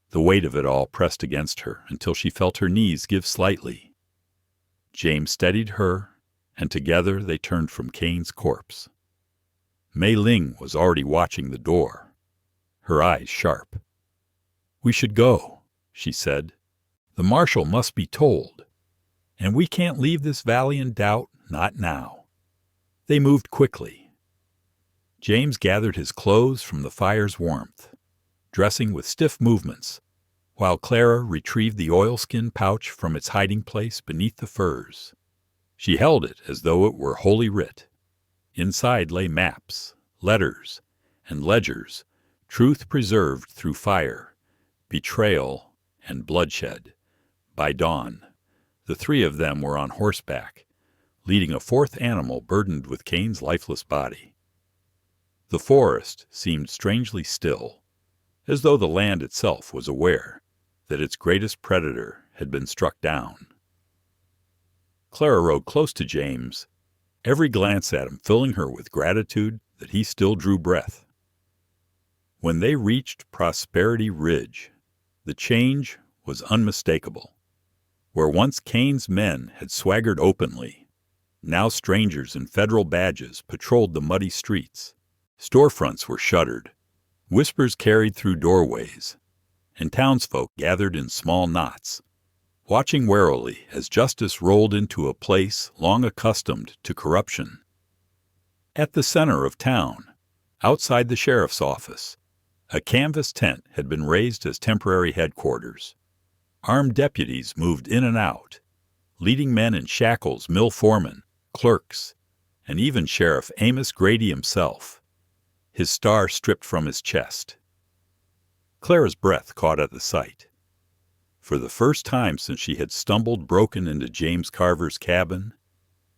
The weight of it all pressed against her until she felt her knees give slightly. James steadied her, and together they turned from Kane's corpse. Mei Ling was already watching the door, her eyes sharp. "We should go," she said. "The marshal must be told. And we can't leave this valley in doubt, not now." They moved quickly. James gathered his clothes from the fire's warmth, dressing with stiff movements, while Clara retrieved the oilskin pouch from its hiding place beneath the furs. She held it as though it were Holy Writ. Inside lay maps, letters, and ledgers, truth preserved through fire, betrayal, and bloodshed. By dawn, the three of them were on horseback, leading a fourth animal burdened with Kane's lifeless body. The forest seemed strangely still, as though the land itself was aware that its greatest predator had been struck down. Clara rode close to James, every glance at him filling her with gratitude that he still drew breath. When they reached Prosperity Ridge, the change was unmistakable. Where once Kane's men had swaggered openly, now strangers in federal badges patrolled the muddy streets. Storefronts were shuttered, whispers carried through doorways, and townsfolk gathered in small knots, watching warily as justice rolled into a place long accustomed to corruption. At the center of town, outside the sheriff's office, a canvas tent had been raised as temporary headquarters. Armed deputies moved in and out, leading men in shackles, mill foremen, clerks, and even Sheriff Amos Grady himself, his star stripped from his chest. Clara's breath caught at the sight. For the first time since she had stumbled broken into James Carver's cabin,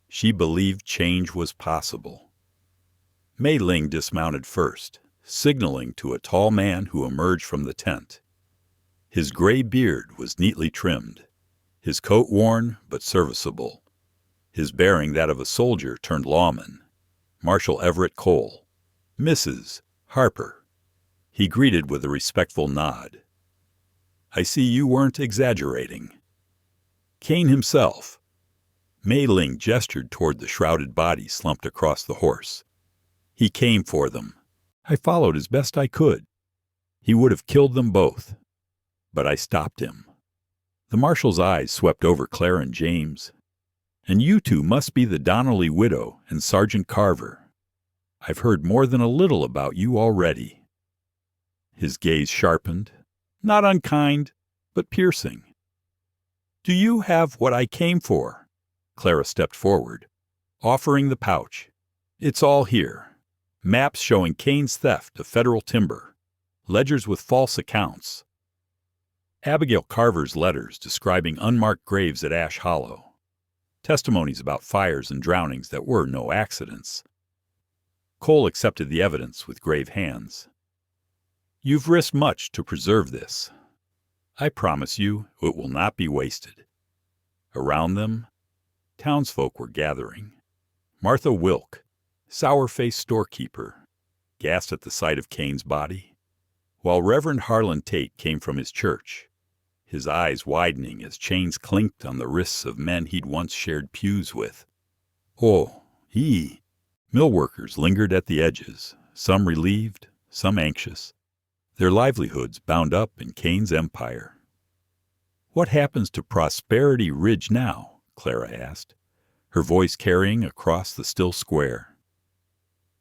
she believed change was possible. Mei Ling dismounted first, signaling to a tall man who emerged from the tent. His gray beard was neatly trimmed, his coat worn but serviceable, his bearing that of a soldier turned lawman. Marshal Everett Cole. "Mrs. Harper," he greeted with a respectful nod. "I see you weren't exaggerating." Kane himself. Mei Ling gestured toward the shrouded body slumped across the horse. "He came for them. I followed as best I could. He would have killed them both. But I stopped him." The marshal's eyes swept over Clara and James. "And you two must be the Donnelly widow and Sergeant Carver. I've heard more than a little about you already." His gaze sharpened, not unkind, but piercing. "Do you have what I came for?" Clara stepped forward, offering the pouch. "It's all here. Maps showing Kane's theft of federal timber, ledgers with false accounts, Abigail Carver's letters describing unmarked graves at Ash Hollow, testimonies about fires and drownings that were no accidents." Cole accepted the evidence with grave hands. "You've risked much to preserve this. I promise you it will not be wasted." Around them, townsfolk were gathering. Martha Wilk, sour-faced storekeeper, gasped at the sight of Kane's body, while Reverend Harlan Tate came from his church, his eyes widening as chains clinked on the wrists of men he'd once shared pews with. Mill workers lingered at the edges, some relieved, some anxious, their livelihoods bound up in Kane's empire. "What happens to Prosperity Ridge now?" Clara asked, her voice carrying across the still square.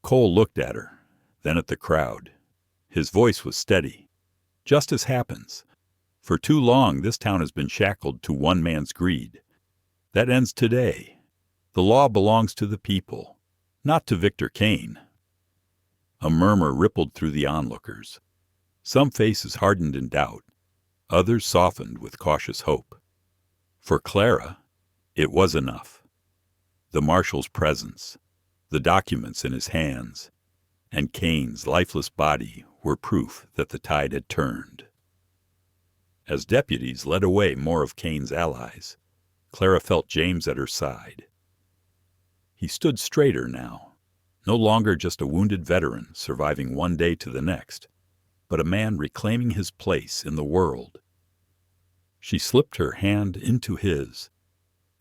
Cole looked at her, then at the crowd. His voice was steady. "Justice happens. For too long this town has been shackled to one man's greed. That ends today. The law belongs to the people, not to Victor Kane." A murmur rippled through the onlookers. Some faces hardened in doubt, others softened with cautious hope. For Clara, it was enough. the marshal's presence, the documents in his hands, and Kane's lifeless body were proof that the tide had turned. As deputies led away more of Kane's allies, Clara felt James at her side. He stood straighter now, no longer just a wounded veteran surviving one day to the next, but a man reclaiming his place in the world. She slipped her hand into his,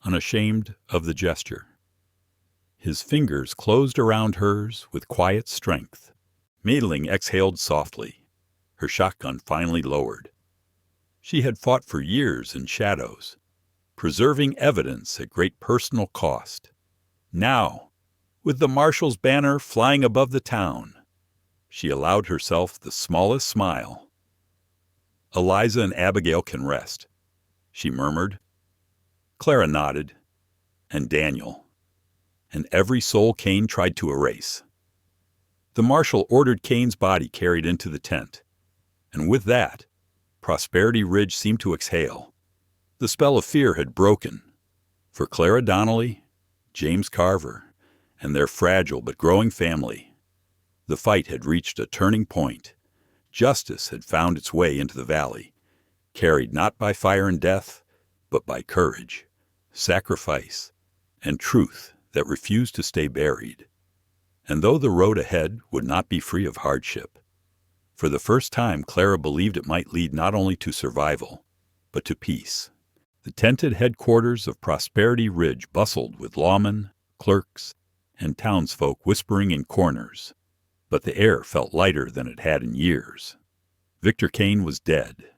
unashamed of the gesture. His fingers closed around hers with quiet strength. Madeline exhaled softly, her shotgun finally lowered. She had fought for years in shadows, preserving evidence at great personal cost. Now, with the marshal's banner flying above the town, she allowed herself the smallest smile. "Eliza and Abigail can rest," she murmured. Clara nodded. "And Daniel." And every soul Kane tried to erase. The marshal ordered Kane's body carried into the tent, and with that, Prosperity Ridge seemed to exhale. The spell of fear had broken. For Clara Donnelly, James Carver, and their fragile but growing family, the fight had reached a turning point. Justice had found its way into the valley, carried not by fire and death, but by courage, sacrifice, and truth that refused to stay buried. And though the road ahead would not be free of hardship, for the first time Clara believed it might lead not only to survival, but to peace. The tented headquarters of Prosperity Ridge bustled with lawmen, clerks, and townsfolk whispering in corners, but the air felt lighter than it had in years. Victor Kane was dead,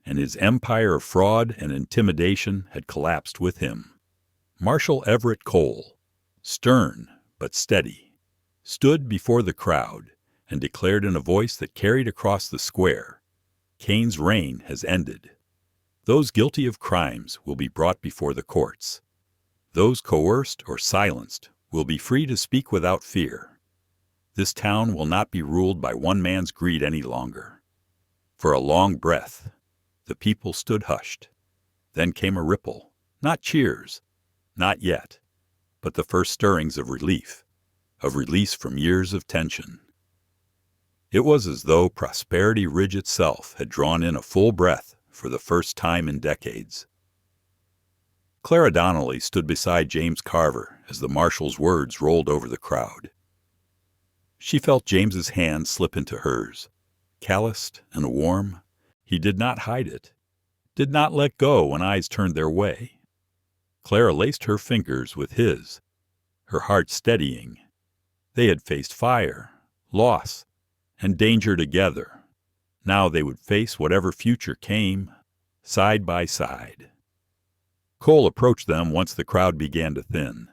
and his empire of fraud and intimidation had collapsed with him. Marshal Everett Cole, stern but steady, stood before the crowd and declared in a voice that carried across the square, "Kane's reign has ended. Those guilty of crimes will be brought before the courts. Those coerced or silenced will be free to speak without fear. This town will not be ruled by one man's greed any longer." For a long breath, the people stood hushed. Then came a ripple, not cheers, not yet, but the first stirrings of relief, of release from years of tension. It was as though Prosperity Ridge itself had drawn in a full breath for the first time in decades. Clara Donnelly stood beside James Carver as the marshal's words rolled over the crowd. She felt James's hand slip into hers, calloused and warm. He did not hide it, did not let go when eyes turned their way. Clara laced her fingers with his, her heart steadying. They had faced fire, loss, and danger together. Now they would face whatever future came, side by side. Cole approached them once the crowd began to thin.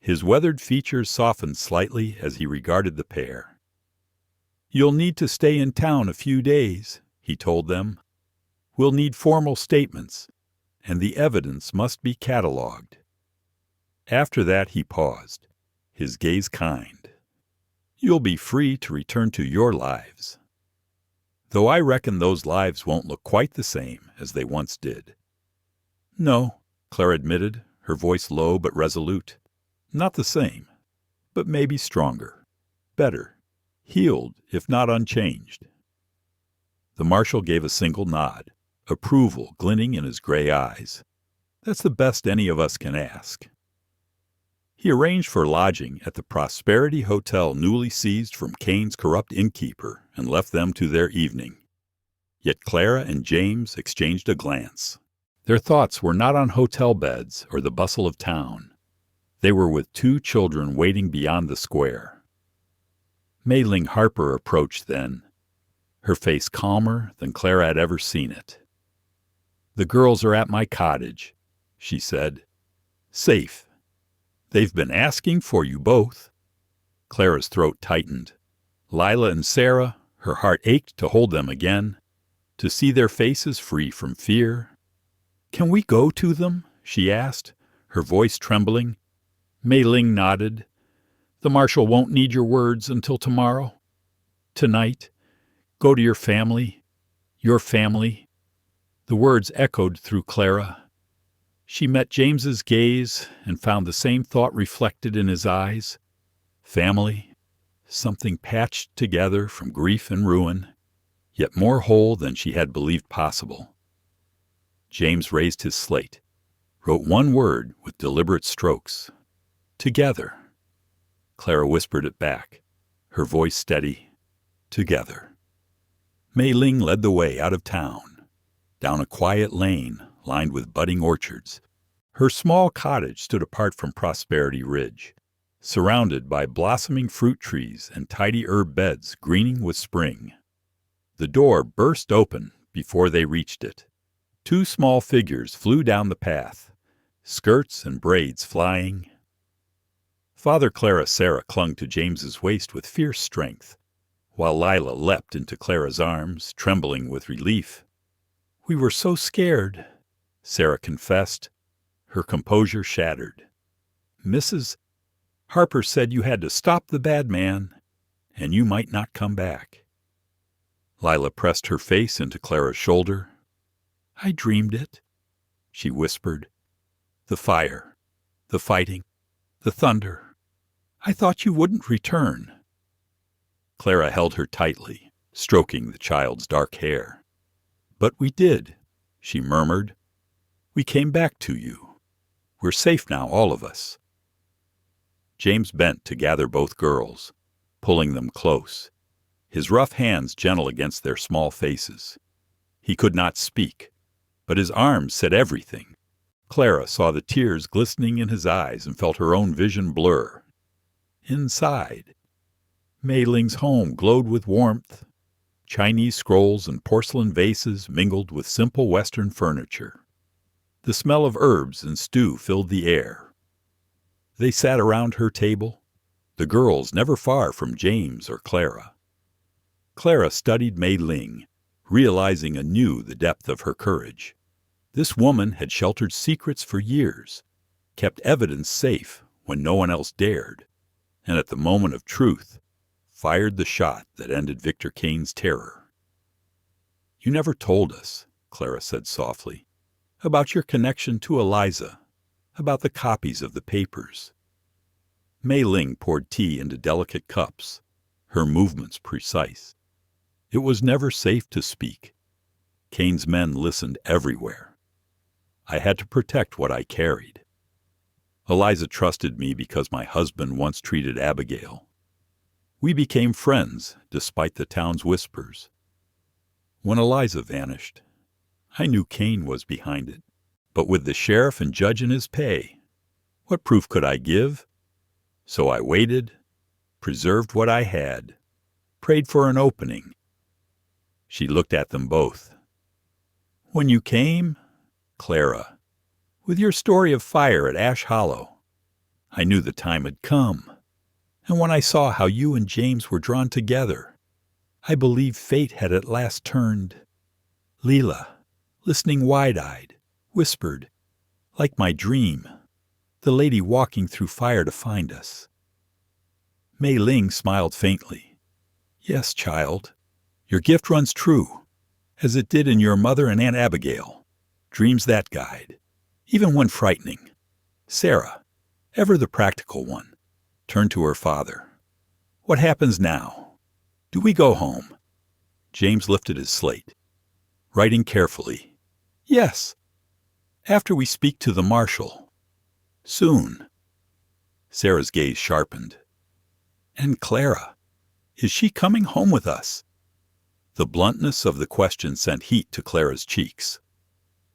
His weathered features softened slightly as he regarded the pair. "You'll need to stay in town a few days," he told them. "We'll need formal statements, and the evidence must be catalogued." After that he paused, his gaze kind. "You'll be free to return to your lives. Though I reckon those lives won't look quite the same as they once did." "No," Clara admitted, her voice low but resolute. "Not the same, but maybe stronger, better, healed if not unchanged." The marshal gave a single nod, approval glinting in his gray eyes. "That's the best any of us can ask." He arranged for lodging at the Prosperity Hotel newly seized from Kane's corrupt innkeeper and left them to their evening. Yet Clara and James exchanged a glance. Their thoughts were not on hotel beds or the bustle of town. They were with two children waiting beyond the square. Madeline Harper approached then, her face calmer than Clara had ever seen it. "The girls are at my cottage," she said. "Safe. They've been asking for you both." Clara's throat tightened. Lila and Sarah, her heart ached to hold them again, to see their faces free from fear. "Can we go to them?" she asked, her voice trembling. Mei Ling nodded. "The marshal won't need your words until tomorrow. Tonight, go to your family, your family." The words echoed through Clara. She met James's gaze and found the same thought reflected in his eyes. Family, something patched together from grief and ruin, yet more whole than she had believed possible. James raised his slate, wrote one word with deliberate strokes. Together. Clara whispered it back, her voice steady. Together. Mei Ling led the way out of town, down a quiet lane lined with budding orchards. Her small cottage stood apart from Prosperity Ridge, surrounded by blossoming fruit trees and tidy herb beds greening with spring. The door burst open before they reached it. Two small figures flew down the path, skirts and braids flying. Father Clara Sarah clung to James's waist with fierce strength, while Lila leapt into Clara's arms, trembling with relief. "We were so scared," Sarah confessed, her composure shattered. "Mrs. Harper said you had to stop the bad man, and you might not come back." Lila pressed her face into Clara's shoulder. "I dreamed it," she whispered. "The fire, the fighting, the thunder. I thought you wouldn't return." Clara held her tightly, stroking the child's dark hair. "But we did," she murmured. "We came back to you. We're safe now, all of us." James bent to gather both girls, pulling them close, his rough hands gentle against their small faces. He could not speak, but his arms said everything. Clara saw the tears glistening in his eyes and felt her own vision blur. Inside, Mei Ling's home glowed with warmth. Chinese scrolls and porcelain vases mingled with simple Western furniture. The smell of herbs and stew filled the air. They sat around her table, the girls never far from James or Clara. Clara studied Mei Ling, realizing anew the depth of her courage. This woman had sheltered secrets for years, kept evidence safe when no one else dared, and at the moment of truth, fired the shot that ended Victor Kane's terror. "You never told us," Clara said softly, "about your connection to Eliza, about the copies of the papers." Mei Ling poured tea into delicate cups, her movements precise. It was never safe to speak. Kane's men listened everywhere. I had to protect what I carried. Eliza trusted me because my husband once treated Abigail. We became friends despite the town's whispers. When Eliza vanished, I knew Kane was behind it, but with the sheriff and judge in his pay, what proof could I give? So I waited, preserved what I had, prayed for an opening. She looked at them both. "When you came, Clara, with your story of fire at Ash Hollow, I knew the time had come. And when I saw how you and James were drawn together, I believed fate had at last turned. Leela, listening wide-eyed, whispered, like my dream, the lady walking through fire to find us." Mei Ling smiled faintly. "Yes, child, your gift runs true, as it did in your mother and Aunt Abigail. Dreams that guide, even when frightening. Sarah, ever the practical one, turned to her father. What happens now? Do we go home?" James lifted his slate, writing carefully. "Yes, after we speak to the marshal. Soon." Sarah's gaze sharpened. "And Clara, is she coming home with us?" The bluntness of the question sent heat to Clara's cheeks.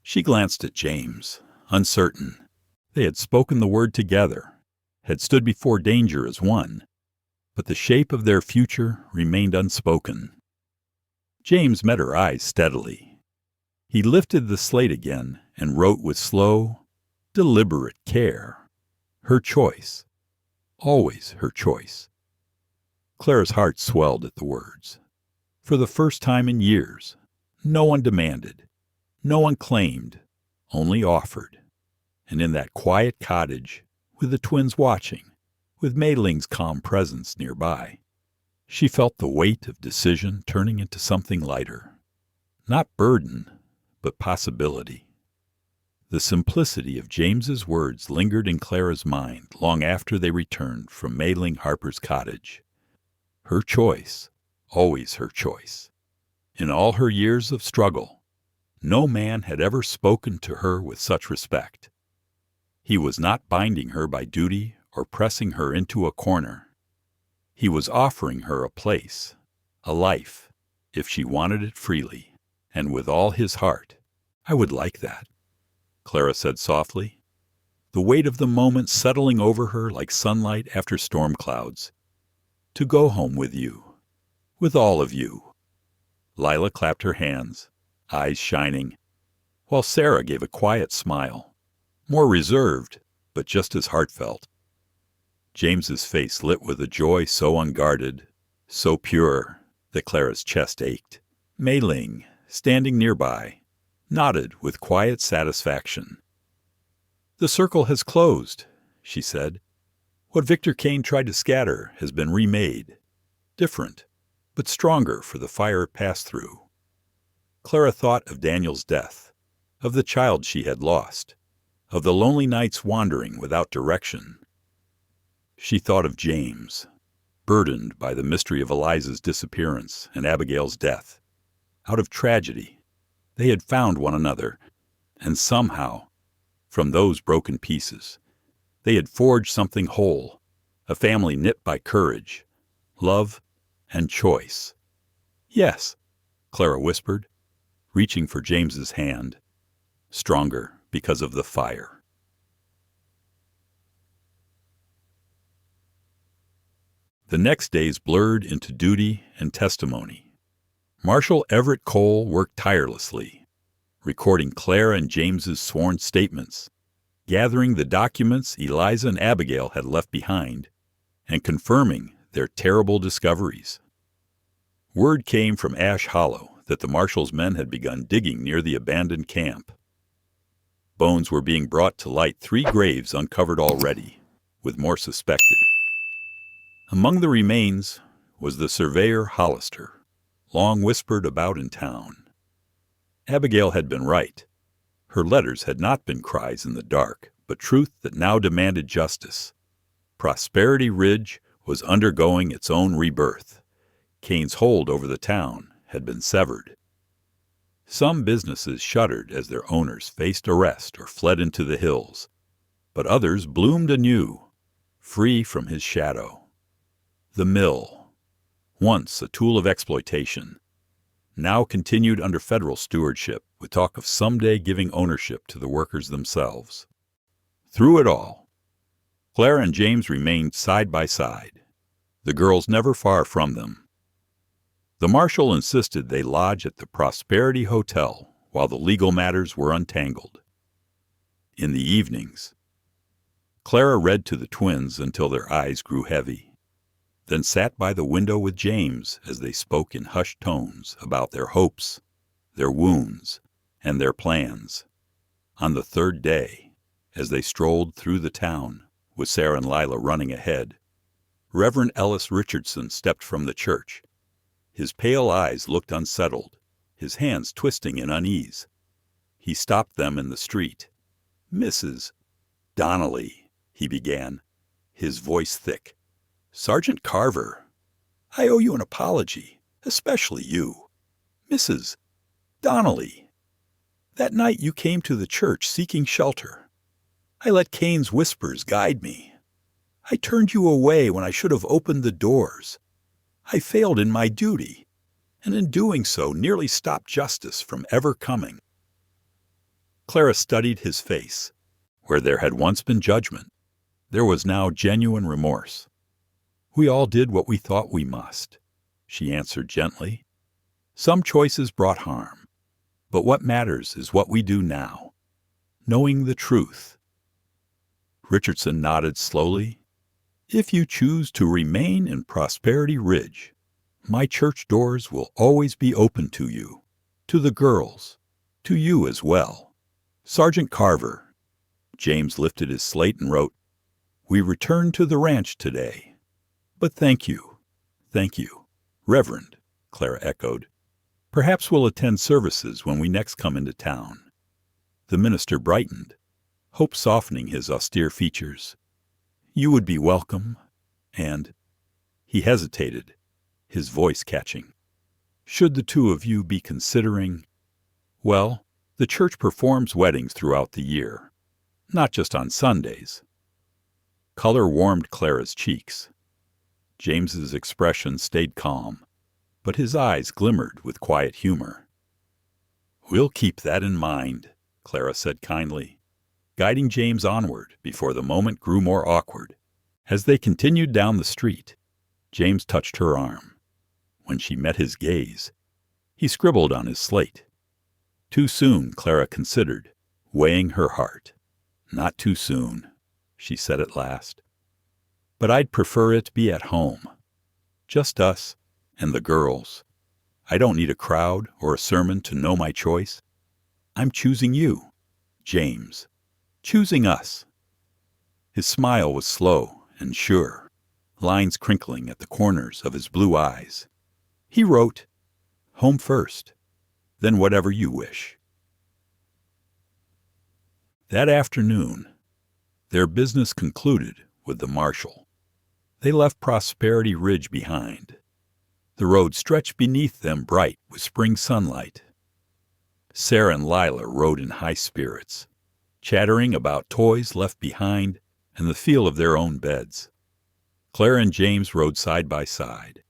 She glanced at James, uncertain. They had spoken the word together, had stood before danger as one, but the shape of their future remained unspoken. James met her eyes steadily. He lifted the slate again and wrote with slow, deliberate care. Her choice. Always her choice. Clara's heart swelled at the words. For the first time in years, no one demanded, no one claimed, only offered. And in that quiet cottage, with the twins watching, with Mei Ling's calm presence nearby, she felt the weight of decision turning into something lighter. Not burden, but possibility. The simplicity of James's words lingered in Clara's mind long after they returned from Mayling Harper's cottage. Her choice, always her choice. In all her years of struggle, no man had ever spoken to her with such respect. He was not binding her by duty or pressing her into a corner. He was offering her a place, a life, if she wanted it freely, and with all his heart. "I would like that," Clara said softly, the weight of the moment settling over her like sunlight after storm clouds. "To go home with you, with all of you." Lila clapped her hands, eyes shining, while Sarah gave a quiet smile, more reserved, but just as heartfelt. James's face lit with a joy so unguarded, so pure, that Clara's chest ached. Mayling, standing nearby, nodded with quiet satisfaction. "The circle has closed," she said. "What Victor Kane tried to scatter has been remade, different, but stronger for the fire it passed through." Clara thought of Daniel's death, of the child she had lost, of the lonely nights wandering without direction. She thought of James, burdened by the mystery of Eliza's disappearance and Abigail's death. Out of tragedy, they had found one another, and somehow, from those broken pieces, they had forged something whole, a family knit by courage, love, and choice. "Yes," Clara whispered, reaching for James's hand, stronger because of the fire. The next days blurred into duty and testimony. Marshal Everett Cole worked tirelessly, recording Clara and James's sworn statements, gathering the documents Eliza and Abigail had left behind, and confirming their terrible discoveries. Word came from Ash Hollow that the marshal's men had begun digging near the abandoned camp. Bones were being brought to light, 3 graves uncovered already, with more suspected. Among the remains was the surveyor Hollister, long whispered about in town. Abigail had been right. Her letters had not been cries in the dark, but truth that now demanded justice. Prosperity Ridge was undergoing its own rebirth. Kane's hold over the town had been severed. Some businesses shuttered as their owners faced arrest or fled into the hills, but others bloomed anew, free from his shadow. The mill, once a tool of exploitation, now continued under federal stewardship, with talk of someday giving ownership to the workers themselves. Through it all, Clara and James remained side by side, the girls never far from them. The marshal insisted they lodge at the Prosperity Hotel while the legal matters were untangled. In the evenings, Clara read to the twins until their eyes grew heavy, then sat by the window with James as they spoke in hushed tones about their hopes, their wounds, and their plans. On the 3rd day, as they strolled through the town, with Sarah and Lila running ahead, Reverend Ellis Richardson stepped from the church. His pale eyes looked unsettled, his hands twisting in unease. He stopped them in the street. "Mrs. Donnelly," he began, his voice thick. "Sergeant Carver, I owe you an apology, especially you. Mrs. Donnelly, that night you came to the church seeking shelter. I let Kane's whispers guide me. I turned you away when I should have opened the doors. I failed in my duty, and in doing so nearly stopped justice from ever coming." Clara studied his face. Where there had once been judgment, there was now genuine remorse. "We all did what we thought we must," she answered gently. "Some choices brought harm, but what matters is what we do now, knowing the truth." Richardson nodded slowly. "If you choose to remain in Prosperity Ridge, my church doors will always be open to you, to the girls, to you as well. Sergeant Carver." James lifted his slate and wrote, "We return to the ranch today. But thank you." "Reverend," Clara echoed. "Perhaps we'll attend services when we next come into town." The minister brightened, hope softening his austere features. "You would be welcome, and—" He hesitated, his voice catching. "Should the two of you be considering— Well, the church performs weddings throughout the year, not just on Sundays." Color warmed Clara's cheeks. James's expression stayed calm, but his eyes glimmered with quiet humor. "We'll keep that in mind," Clara said kindly, guiding James onward before the moment grew more awkward. As they continued down the street, James touched her arm. When she met his gaze, he scribbled on his slate. Too soon, Clara considered, weighing her heart. "Not too soon," she said at last. "But I'd prefer it be at home. Just us and the girls. I don't need a crowd or a sermon to know my choice. I'm choosing you, James. Choosing us." His smile was slow and sure, lines crinkling at the corners of his blue eyes. He wrote, "Home first, then whatever you wish." That afternoon, their business concluded with the marshal. They left Prosperity Ridge behind. The road stretched beneath them bright with spring sunlight. Sarah and Lila rode in high spirits, chattering about toys left behind and the feel of their own beds. Clara and James rode side by side,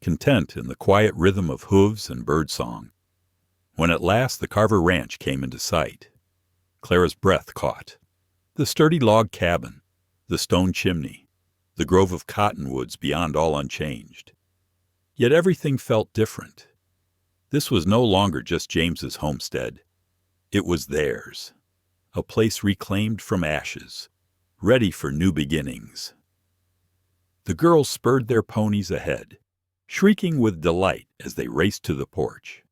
content in the quiet rhythm of hooves and birdsong. When at last the Carver ranch came into sight, Clara's breath caught. The sturdy log cabin, the stone chimney, the grove of cottonwoods beyond all unchanged. Yet everything felt different. This was no longer just James's homestead. It was theirs, a place reclaimed from ashes, ready for new beginnings. The girls spurred their ponies ahead, shrieking with delight as they raced to the porch.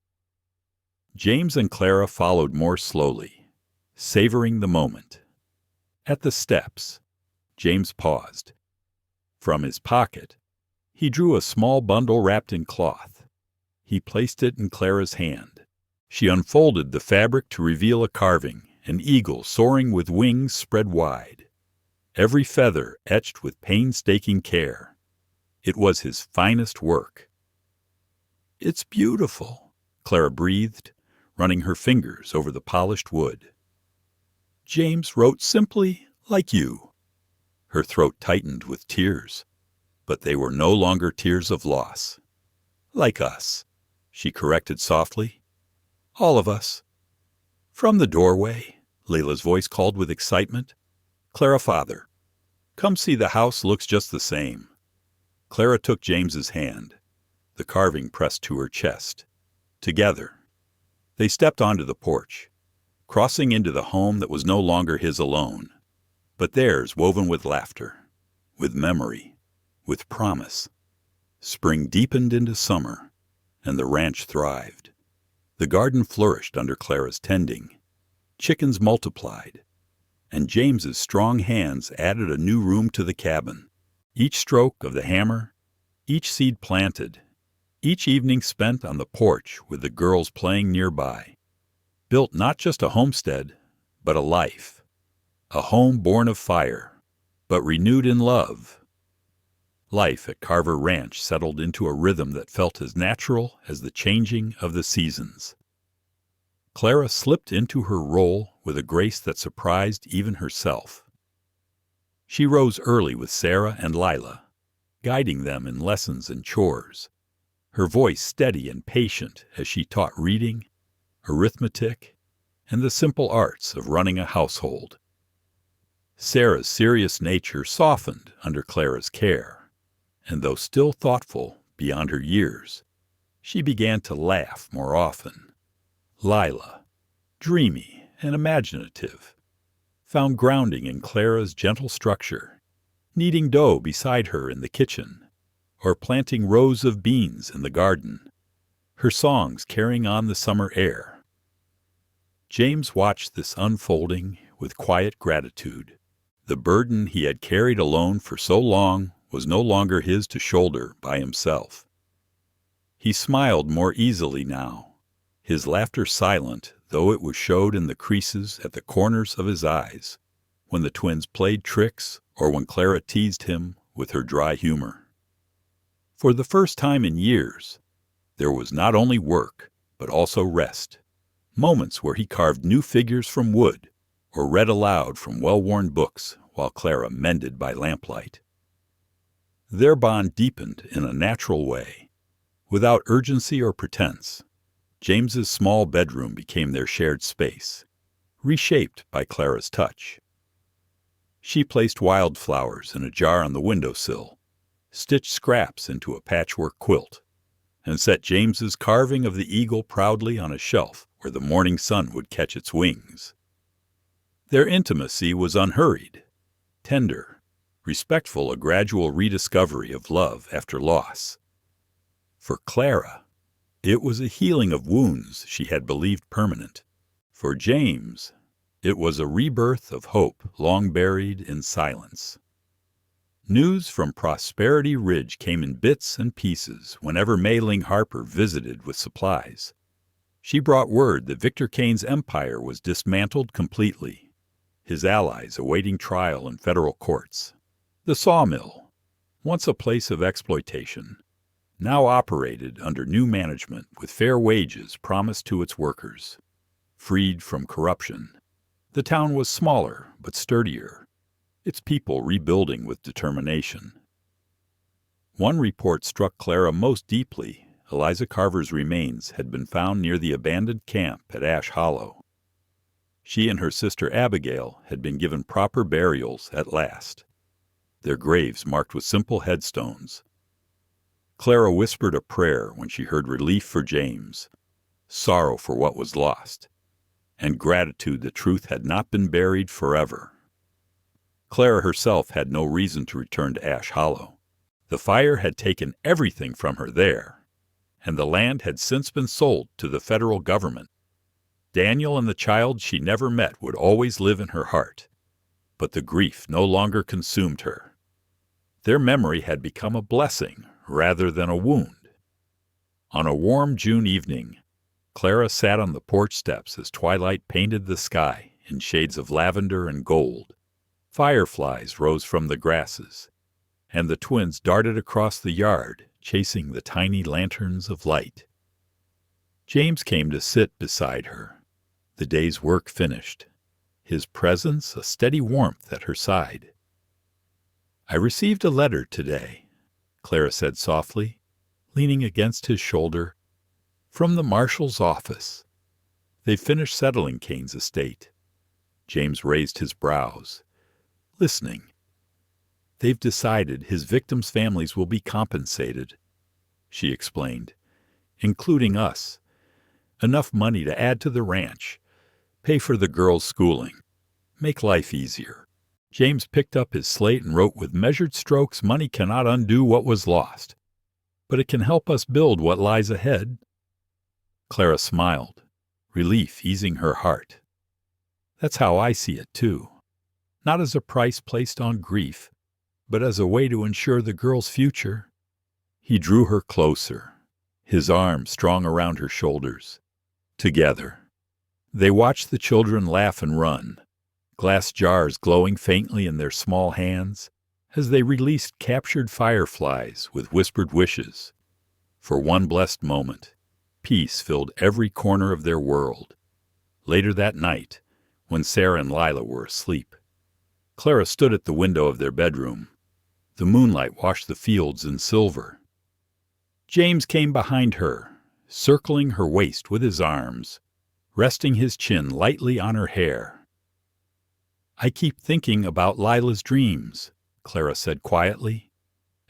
James and Clara followed more slowly, savoring the moment. At the steps, James paused. From his pocket, he drew a small bundle wrapped in cloth. He placed it in Clara's hand. She unfolded the fabric to reveal a carving, an eagle soaring with wings spread wide, every feather etched with painstaking care. It was his finest work. "It's beautiful," Clara breathed, running her fingers over the polished wood. "James wrote simply like you." Her throat tightened with tears, but they were no longer tears of loss. "Like us," she corrected softly. "All of us." From the doorway, Layla's voice called with excitement, "Clara, father, come see, the house looks just the same." Clara took James's hand, the carving pressed to her chest. Together, they stepped onto the porch, crossing into the home that was no longer his alone, but theirs, woven with laughter, with memory, with promise. Spring deepened into summer, and the ranch thrived. The garden flourished under Clara's tending. Chickens multiplied, and James's strong hands added a new room to the cabin. Each stroke of the hammer, each seed planted, each evening spent on the porch with the girls playing nearby, built not just a homestead, but a life, a home born of fire, but renewed in love. Life at Carver Ranch settled into a rhythm that felt as natural as the changing of the seasons. Clara slipped into her role with a grace that surprised even herself. She rose early with Sarah and Lila, guiding them in lessons and chores, her voice steady and patient as she taught reading, arithmetic, and the simple arts of running a household. Sarah's serious nature softened under Clara's care, and though still thoughtful beyond her years, she began to laugh more often. Lila, dreamy and imaginative, found grounding in Clara's gentle structure, kneading dough beside her in the kitchen, or planting rows of beans in the garden, her songs carrying on the summer air. James watched this unfolding with quiet gratitude. The burden he had carried alone for so long was no longer his to shoulder by himself. He smiled more easily now, his laughter silent though it was showed in the creases at the corners of his eyes, when the twins played tricks or when Clara teased him with her dry humor. For the first time in years, there was not only work, but also rest, moments where he carved new figures from wood or read aloud from well-worn books while Clara mended by lamplight. Their bond deepened in a natural way, without urgency or pretense. James's small bedroom became their shared space, reshaped by Clara's touch. She placed wildflowers in a jar on the windowsill, stitched scraps into a patchwork quilt, and set James's carving of the eagle proudly on a shelf where the morning sun would catch its wings. Their intimacy was unhurried, tender, respectful, a gradual rediscovery of love after loss. For Clara, it was a healing of wounds she had believed permanent. For James, it was a rebirth of hope long buried in silence. News from Prosperity Ridge came in bits and pieces whenever Mei Ling Harper visited with supplies. She brought word that Victor Kane's empire was dismantled completely, his allies awaiting trial in federal courts. The sawmill, once a place of exploitation, now operated under new management with fair wages promised to its workers. Freed from corruption, the town was smaller but sturdier, its people rebuilding with determination. One report struck Clara most deeply. Eliza Carver's remains had been found near the abandoned camp at Ash Hollow. She and her sister Abigail had been given proper burials at last, their graves marked with simple headstones. Clara whispered a prayer when she heard relief for James, sorrow for what was lost, and gratitude that truth had not been buried forever. Clara herself had no reason to return to Ash Hollow. The fire had taken everything from her there, and the land had since been sold to the federal government. Daniel and the child she never met would always live in her heart, but the grief no longer consumed her. Their memory had become a blessing rather than a wound. On a warm June evening, Clara sat on the porch steps as twilight painted the sky in shades of lavender and gold. Fireflies rose from the grasses, and the twins darted across the yard, chasing the tiny lanterns of light. James came to sit beside her, the day's work finished, his presence a steady warmth at her side. "I received a letter today," Clara said softly, leaning against his shoulder, "from the marshal's office. They've finished settling Kane's estate." James raised his brows, listening. "They've decided his victims' families will be compensated," she explained, "including us. Enough money to add to the ranch, pay for the girls' schooling, make life easier." James picked up his slate and wrote with measured strokes, "Money cannot undo what was lost, but it can help us build what lies ahead." Clara smiled, relief easing her heart. "That's how I see it, too. Not as a price placed on grief, but as a way to ensure the girl's future." He drew her closer, his arms strong around her shoulders. Together, they watched the children laugh and run, glass jars glowing faintly in their small hands as they released captured fireflies with whispered wishes. For one blessed moment, peace filled every corner of their world. Later that night, when Sarah and Lila were asleep, Clara stood at the window of their bedroom. The moonlight washed the fields in silver. James came behind her, circling her waist with his arms, resting his chin lightly on her hair. "I keep thinking about Lila's dreams," Clara said quietly,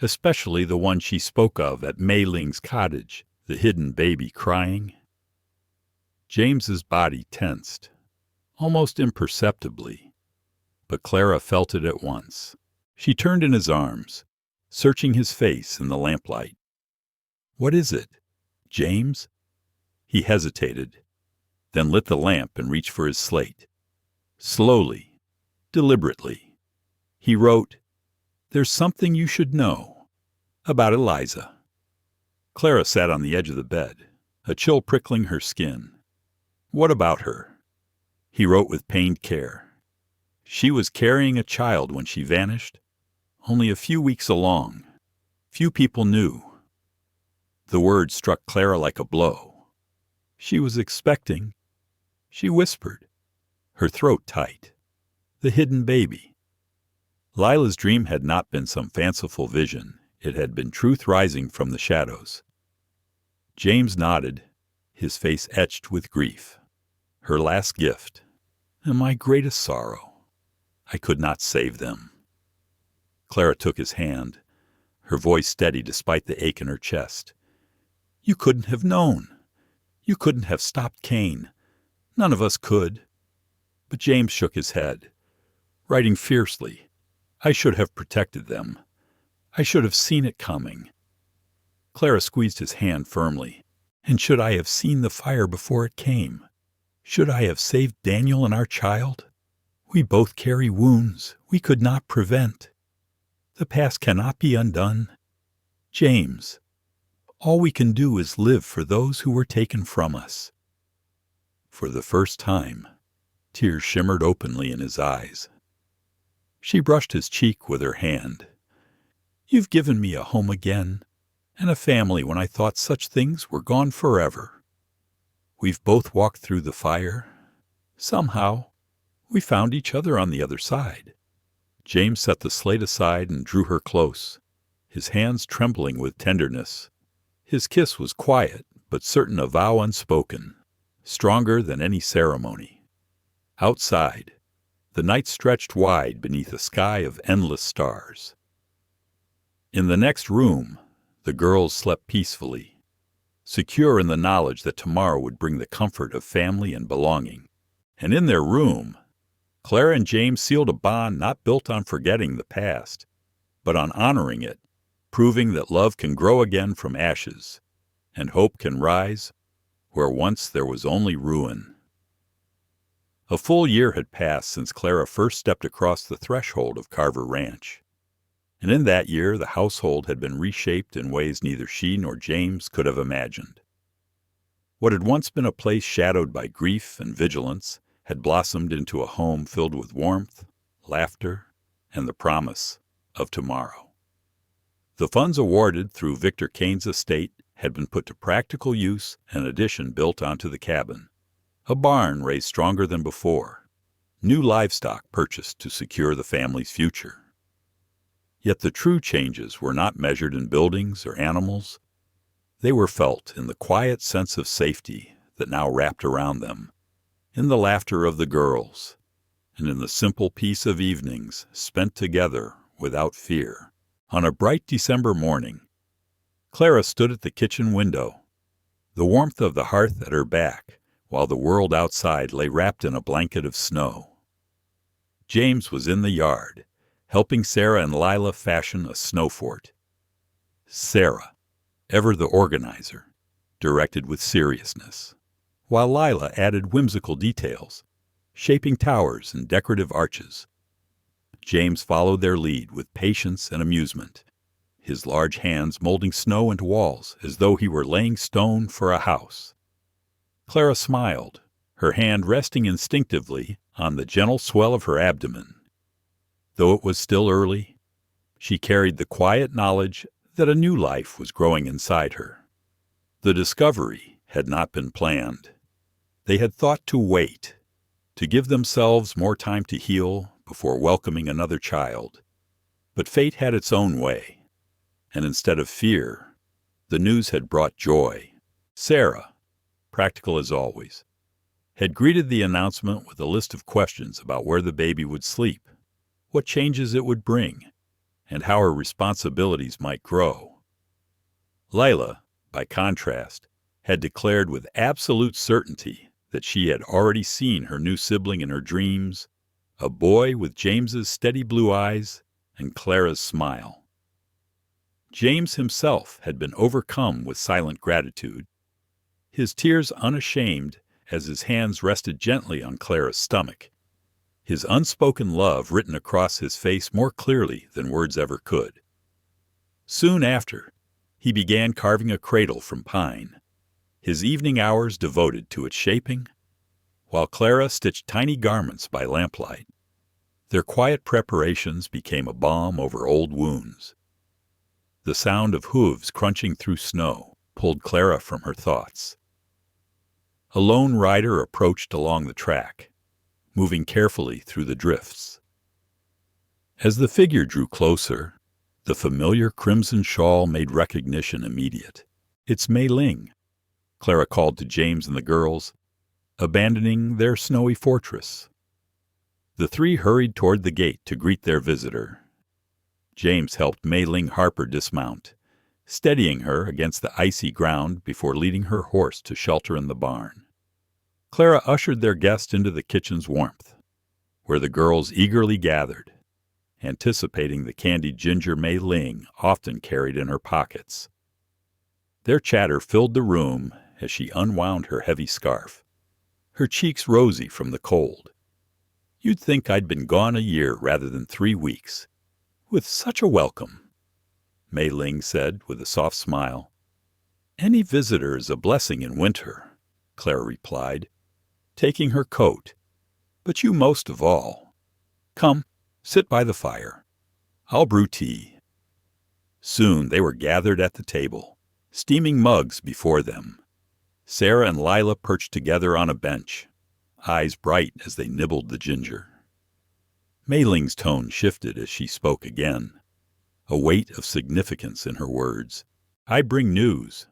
"especially the one she spoke of at Mei Ling's cottage, the hidden baby crying." James's body tensed, almost imperceptibly, but Clara felt it at once. She turned in his arms, searching his face in the lamplight. "What is it, James?" He hesitated, then lit the lamp and reached for his slate. Slowly, deliberately, he wrote, "There's something you should know about Eliza." Clara sat on the edge of the bed, a chill prickling her skin. What about her? He wrote with pained care. She was carrying a child when she vanished, only a few weeks along. Few people knew. The word struck Clara like a blow. She was expecting. She whispered, her throat tight. The hidden baby. Lila's dream had not been some fanciful vision. It had been truth rising from the shadows. James nodded, his face etched with grief. Her last gift, and my greatest sorrow. I could not save them. Clara took his hand, her voice steady despite the ache in her chest. You couldn't have known. You couldn't have stopped Kane. None of us could. But James shook his head, writing fiercely. I should have protected them. I should have seen it coming. Clara squeezed his hand firmly. And should I have seen the fire before it came? Should I have saved Daniel and our child? We both carry wounds we could not prevent. The past cannot be undone. James, all we can do is live for those who were taken from us. For the first time, tears shimmered openly in his eyes. She brushed his cheek with her hand. You've given me a home again, and a family when I thought such things were gone forever. We've both walked through the fire. Somehow, we found each other on the other side. James set the slate aside and drew her close, his hands trembling with tenderness. His kiss was quiet, but certain a vow unspoken, stronger than any ceremony. Outside, the night stretched wide beneath a sky of endless stars. In the next room, the girls slept peacefully, secure in the knowledge that tomorrow would bring the comfort of family and belonging. And in their room, Clara and James sealed a bond not built on forgetting the past, but on honoring it, proving that love can grow again from ashes, and hope can rise where once there was only ruin. A full year had passed since Clara first stepped across the threshold of Carver Ranch, and in that year the household had been reshaped in ways neither she nor James could have imagined. What had once been a place shadowed by grief and vigilance had blossomed into a home filled with warmth, laughter, and the promise of tomorrow. The funds awarded through Victor Kane's estate had been put to practical use, an addition built onto the cabin, a barn raised stronger than before, new livestock purchased to secure the family's future. Yet the true changes were not measured in buildings or animals. They were felt in the quiet sense of safety that now wrapped around them, in the laughter of the girls, and in the simple peace of evenings spent together without fear. On a bright December morning, Clara stood at the kitchen window, the warmth of the hearth at her back, while the world outside lay wrapped in a blanket of snow. James was in the yard, helping Sarah and Lila fashion a snow fort. Sarah, ever the organizer, directed with seriousness, while Lila added whimsical details, shaping towers and decorative arches. James followed their lead with patience and amusement, his large hands molding snow into walls as though he were laying stone for a house. Clara smiled, her hand resting instinctively on the gentle swell of her abdomen. Though it was still early, she carried the quiet knowledge that a new life was growing inside her. The discovery had not been planned. They had thought to wait, to give themselves more time to heal before welcoming another child. But fate had its own way, and instead of fear, the news had brought joy. Sarah, practical as always, had greeted the announcement with a list of questions about where the baby would sleep, what changes it would bring, and how her responsibilities might grow. Lila, by contrast, had declared with absolute certainty that she had already seen her new sibling in her dreams, a boy with James's steady blue eyes and Clara's smile. James himself had been overcome with silent gratitude, his tears unashamed as his hands rested gently on Clara's stomach, his unspoken love written across his face more clearly than words ever could. Soon after, he began carving a cradle from pine, his evening hours devoted to its shaping, while Clara stitched tiny garments by lamplight. Their quiet preparations became a balm over old wounds. The sound of hooves crunching through snow pulled Clara from her thoughts. A lone rider approached along the track, moving carefully through the drifts. As the figure drew closer, the familiar crimson shawl made recognition immediate. "It's Mei Ling," Clara called to James and the girls, abandoning their snowy fortress. The three hurried toward the gate to greet their visitor. James helped Mei Ling Harper dismount, steadying her against the icy ground before leading her horse to shelter in the barn. Clara ushered their guest into the kitchen's warmth, where the girls eagerly gathered, anticipating the candied ginger Mei Ling often carried in her pockets. Their chatter filled the room as she unwound her heavy scarf, her cheeks rosy from the cold. "You'd think I'd been gone a year rather than 3 weeks. With such a welcome," Mei Ling said with a soft smile. "Any visitor is a blessing in winter," Clara replied, taking her coat. "But you most of all. Come, sit by the fire. I'll brew tea." Soon they were gathered at the table, steaming mugs before them. Sarah and Lila perched together on a bench, eyes bright as they nibbled the ginger. Mei Ling's tone shifted as she spoke again, a weight of significance in her words. "I bring news.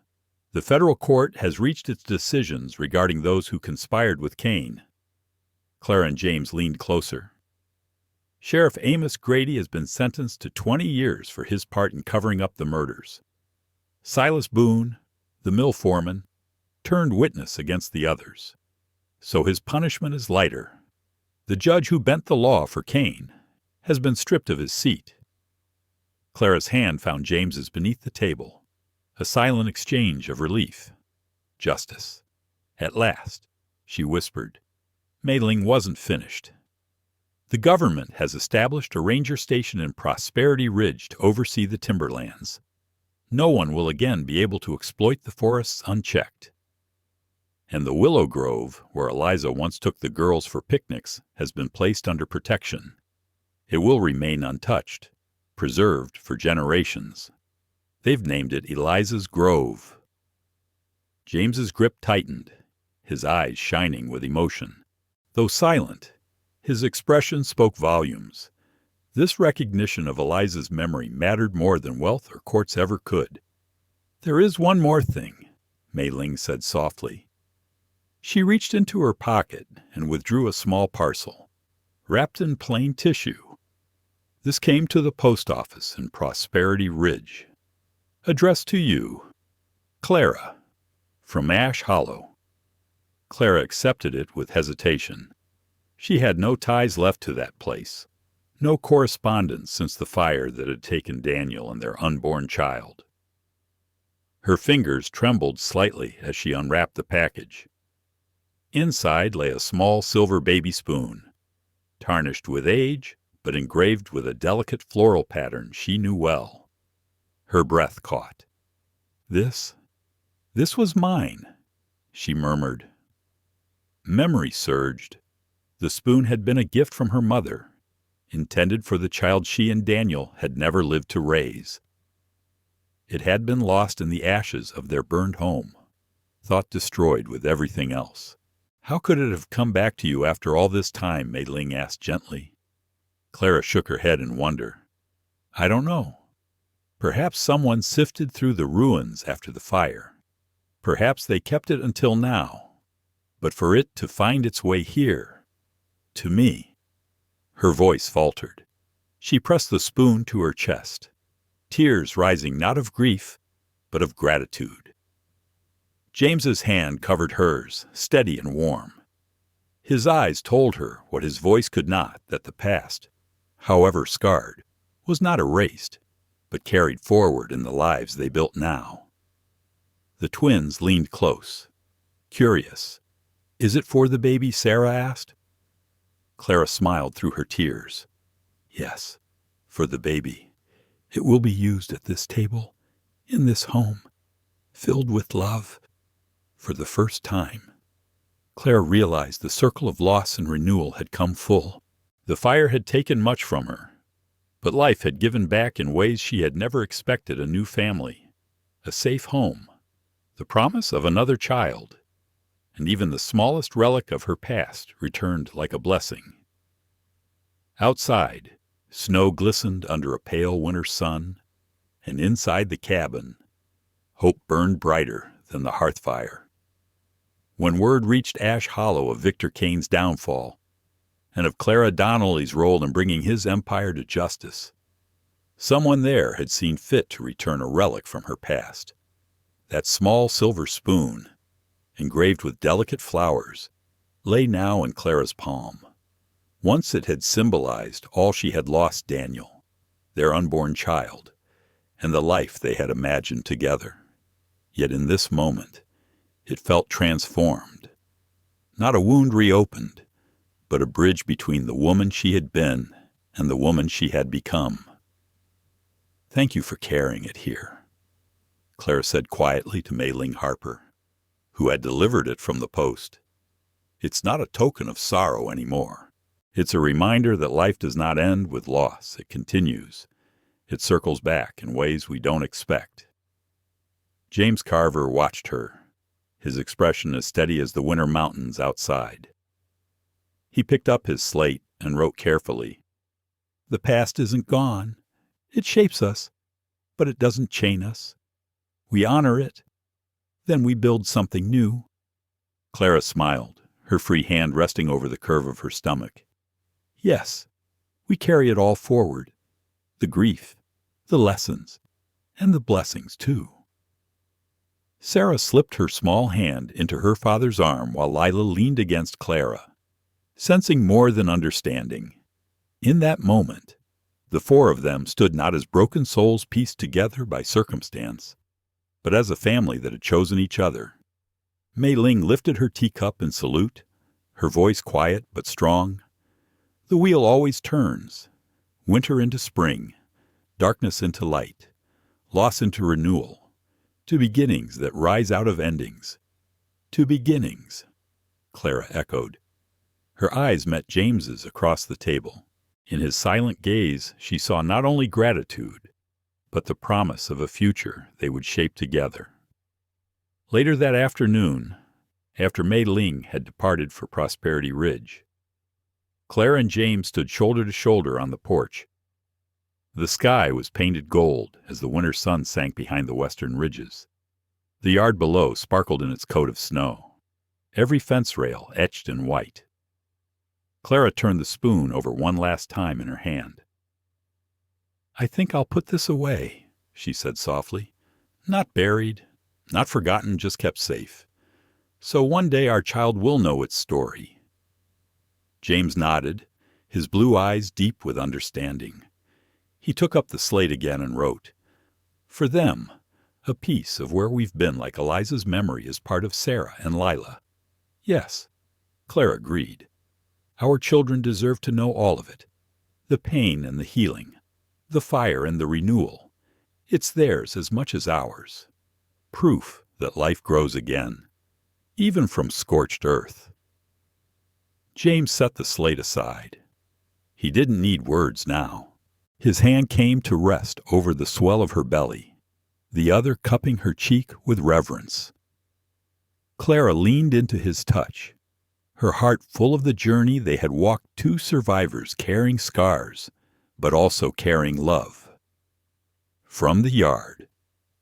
The federal court has reached its decisions regarding those who conspired with Kane." Clara and James leaned closer. "Sheriff Amos Grady has been sentenced to 20 years for his part in covering up the murders. Silas Boone, the mill foreman, turned witness against the others, so his punishment is lighter. The judge who bent the law for Kane has been stripped of his seat." Clara's hand found James's beneath the table, a silent exchange of relief. "Justice. At last," she whispered. Mei Ling wasn't finished. "The government has established a ranger station in Prosperity Ridge to oversee the timberlands. No one will again be able to exploit the forests unchecked. And the willow grove, where Eliza once took the girls for picnics, has been placed under protection. It will remain untouched, preserved for generations. They've named it Eliza's Grove." James's grip tightened, his eyes shining with emotion. Though silent, his expression spoke volumes. This recognition of Eliza's memory mattered more than wealth or courts ever could. "There is one more thing," Mei Ling said softly. She reached into her pocket and withdrew a small parcel, wrapped in plain tissue. "This came to the post office in Prosperity Ridge. Addressed to you, Clara, from Ash Hollow." Clara accepted it with hesitation. She had no ties left to that place, no correspondence since the fire that had taken Daniel and their unborn child. Her fingers trembled slightly as she unwrapped the package. Inside lay a small silver baby spoon, tarnished with age, but engraved with a delicate floral pattern she knew well. Her breath caught. This was mine," she murmured. Memory surged. The spoon had been a gift from her mother, intended for the child she and Daniel had never lived to raise. It had been lost in the ashes of their burned home, thought destroyed with everything else. "How could it have come back to you after all this time?" Mei Ling asked gently. Clara shook her head in wonder. "I don't know. Perhaps someone sifted through the ruins after the fire. Perhaps they kept it until now. But for it to find its way here, to me—" Her voice faltered. She pressed the spoon to her chest, tears rising not of grief, but of gratitude. James's hand covered hers, steady and warm. His eyes told her what his voice could not, that the past, however scarred, was not erased, but carried forward in the lives they built now. The twins leaned close, curious. "Is it for the baby?" Sarah asked. Clara smiled through her tears. "Yes, for the baby. It will be used at this table, in this home, filled with love, for the first time." Clara realized the circle of loss and renewal had come full. The fire had taken much from her, but life had given back in ways she had never expected: a new family, a safe home, the promise of another child, and even the smallest relic of her past returned like a blessing. Outside, snow glistened under a pale winter sun, and inside the cabin, hope burned brighter than the hearth fire. When word reached Ash Hollow of Victor Kane's downfall, and of Clara Donnelly's role in bringing his empire to justice, someone there had seen fit to return a relic from her past. That small silver spoon, engraved with delicate flowers, lay now in Clara's palm. Once it had symbolized all she had lost: Daniel, their unborn child, and the life they had imagined together. Yet in this moment, it felt transformed. Not a wound reopened, but a bridge between the woman she had been and the woman she had become. "Thank you for carrying it here," Clara said quietly to Mei Ling Harper, who had delivered it from the post. "It's not a token of sorrow anymore. It's a reminder that life does not end with loss. It continues. It circles back in ways we don't expect." James Carver watched her, his expression as steady as the winter mountains outside. He picked up his slate and wrote carefully, "The past isn't gone. It shapes us, but it doesn't chain us. We honor it, then we build something new." Clara smiled, her free hand resting over the curve of her stomach. "Yes, we carry it all forward. The grief, the lessons, and the blessings, too." Sarah slipped her small hand into her father's arm while Lila leaned against Clara, sensing more than understanding. In that moment, the four of them stood not as broken souls pieced together by circumstance, but as a family that had chosen each other. Mei Ling lifted her teacup in salute, her voice quiet but strong. "The wheel always turns, winter into spring, darkness into light, loss into renewal, to beginnings that rise out of endings." "To beginnings," Clara echoed. Her eyes met James's across the table. In his silent gaze she saw not only gratitude, but the promise of a future they would shape together. Later that afternoon, after Mei Ling had departed for Prosperity Ridge, Clara and James stood shoulder to shoulder on the porch. The sky was painted gold as the winter sun sank behind the western ridges. The yard below sparkled in its coat of snow, every fence rail etched in white. Clara turned the spoon over one last time in her hand. "I think I'll put this away," she said softly. "Not buried, not forgotten, just kept safe. So one day our child will know its story." James nodded, his blue eyes deep with understanding. He took up the slate again and wrote, "For them, a piece of where we've been, like Eliza's memory, is part of Sarah and Lila." "Yes," Clara agreed. "Our children deserve to know all of it. The pain and the healing, the fire and the renewal. It's theirs as much as ours. Proof that life grows again, even from scorched earth." James set the slate aside. He didn't need words now. His hand came to rest over the swell of her belly, the other cupping her cheek with reverence. Clara leaned into his touch, her heart full of the journey they had walked, two survivors carrying scars, but also carrying love. From the yard,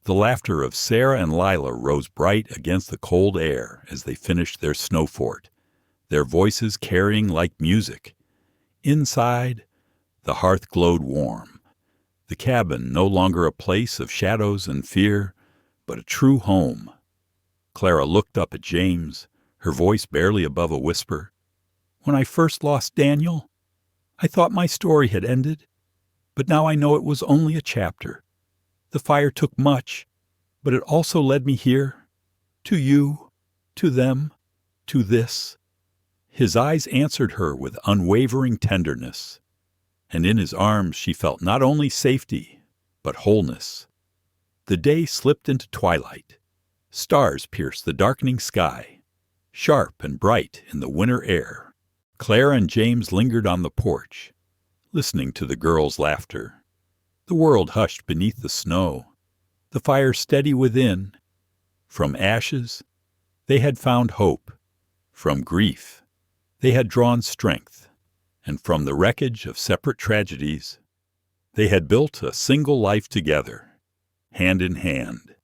the laughter of Sarah and Lila rose bright against the cold air as they finished their snow fort, their voices carrying like music. Inside, the hearth glowed warm, the cabin no longer a place of shadows and fear, but a true home. Clara looked up at James, her voice barely above a whisper. "When I first lost Daniel, I thought my story had ended, but now I know it was only a chapter. The fire took much, but it also led me here, to you, to them, to this." His eyes answered her with unwavering tenderness, and in his arms she felt not only safety, but wholeness. The day slipped into twilight. Stars pierced the darkening sky, Sharp and bright in the winter air, Clara and James lingered on the porch, listening to the girls' laughter. The world hushed beneath the snow, the fire steady within. From ashes, they had found hope. From grief, they had drawn strength. And from the wreckage of separate tragedies, they had built a single life together, hand in hand.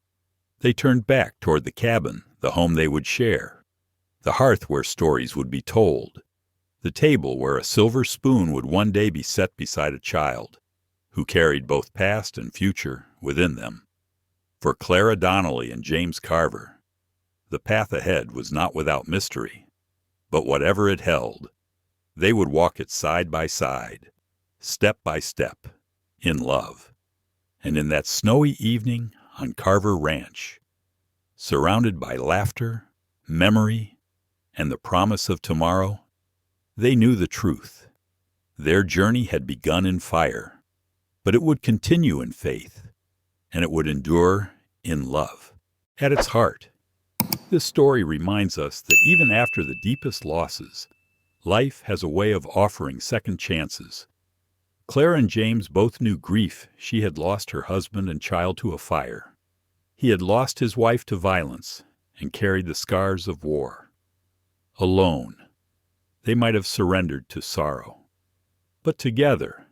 They turned back toward the cabin, the home they would share, the hearth where stories would be told, the table where a silver spoon would one day be set beside a child who carried both past and future within them. For Clara Donnelly and James Carver, the path ahead was not without mystery, but whatever it held, they would walk it side by side, step by step, in love. And in that snowy evening on Carver Ranch, surrounded by laughter, memory, and the promise of tomorrow, they knew the truth. Their journey had begun in fire, but it would continue in faith, and it would endure in love. At its heart, this story reminds us that even after the deepest losses, life has a way of offering second chances. Clara and James both knew grief. She had lost her husband and child to a fire. He had lost his wife to violence and carried the scars of war. Alone, they might have surrendered to sorrow. But together,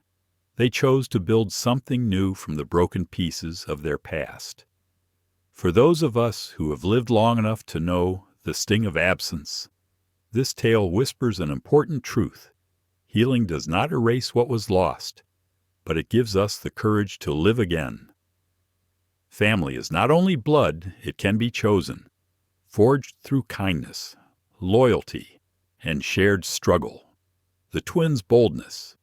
they chose to build something new from the broken pieces of their past. For those of us who have lived long enough to know the sting of absence, this tale whispers an important truth. Healing does not erase what was lost, but it gives us the courage to live again. Family is not only blood, it can be chosen, forged through kindness, loyalty, and shared struggle. The twins' boldness,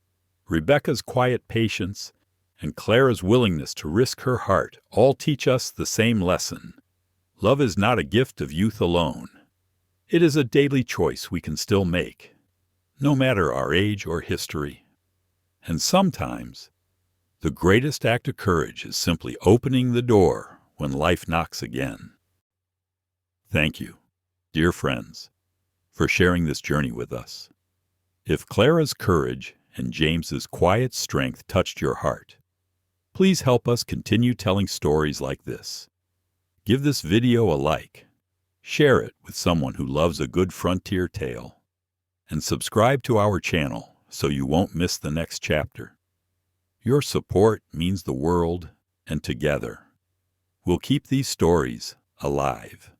Rebecca's quiet patience, and Clara's willingness to risk her heart all teach us the same lesson. Love is not a gift of youth alone. It is a daily choice we can still make, no matter our age or history. And sometimes, the greatest act of courage is simply opening the door when life knocks again. Thank you, dear friends, for sharing this journey with us. If Clara's courage and James's quiet strength touched your heart, please help us continue telling stories like this. Give this video a like, share it with someone who loves a good frontier tale, and subscribe to our channel so you won't miss the next chapter. Your support means the world, and together, we'll keep these stories alive.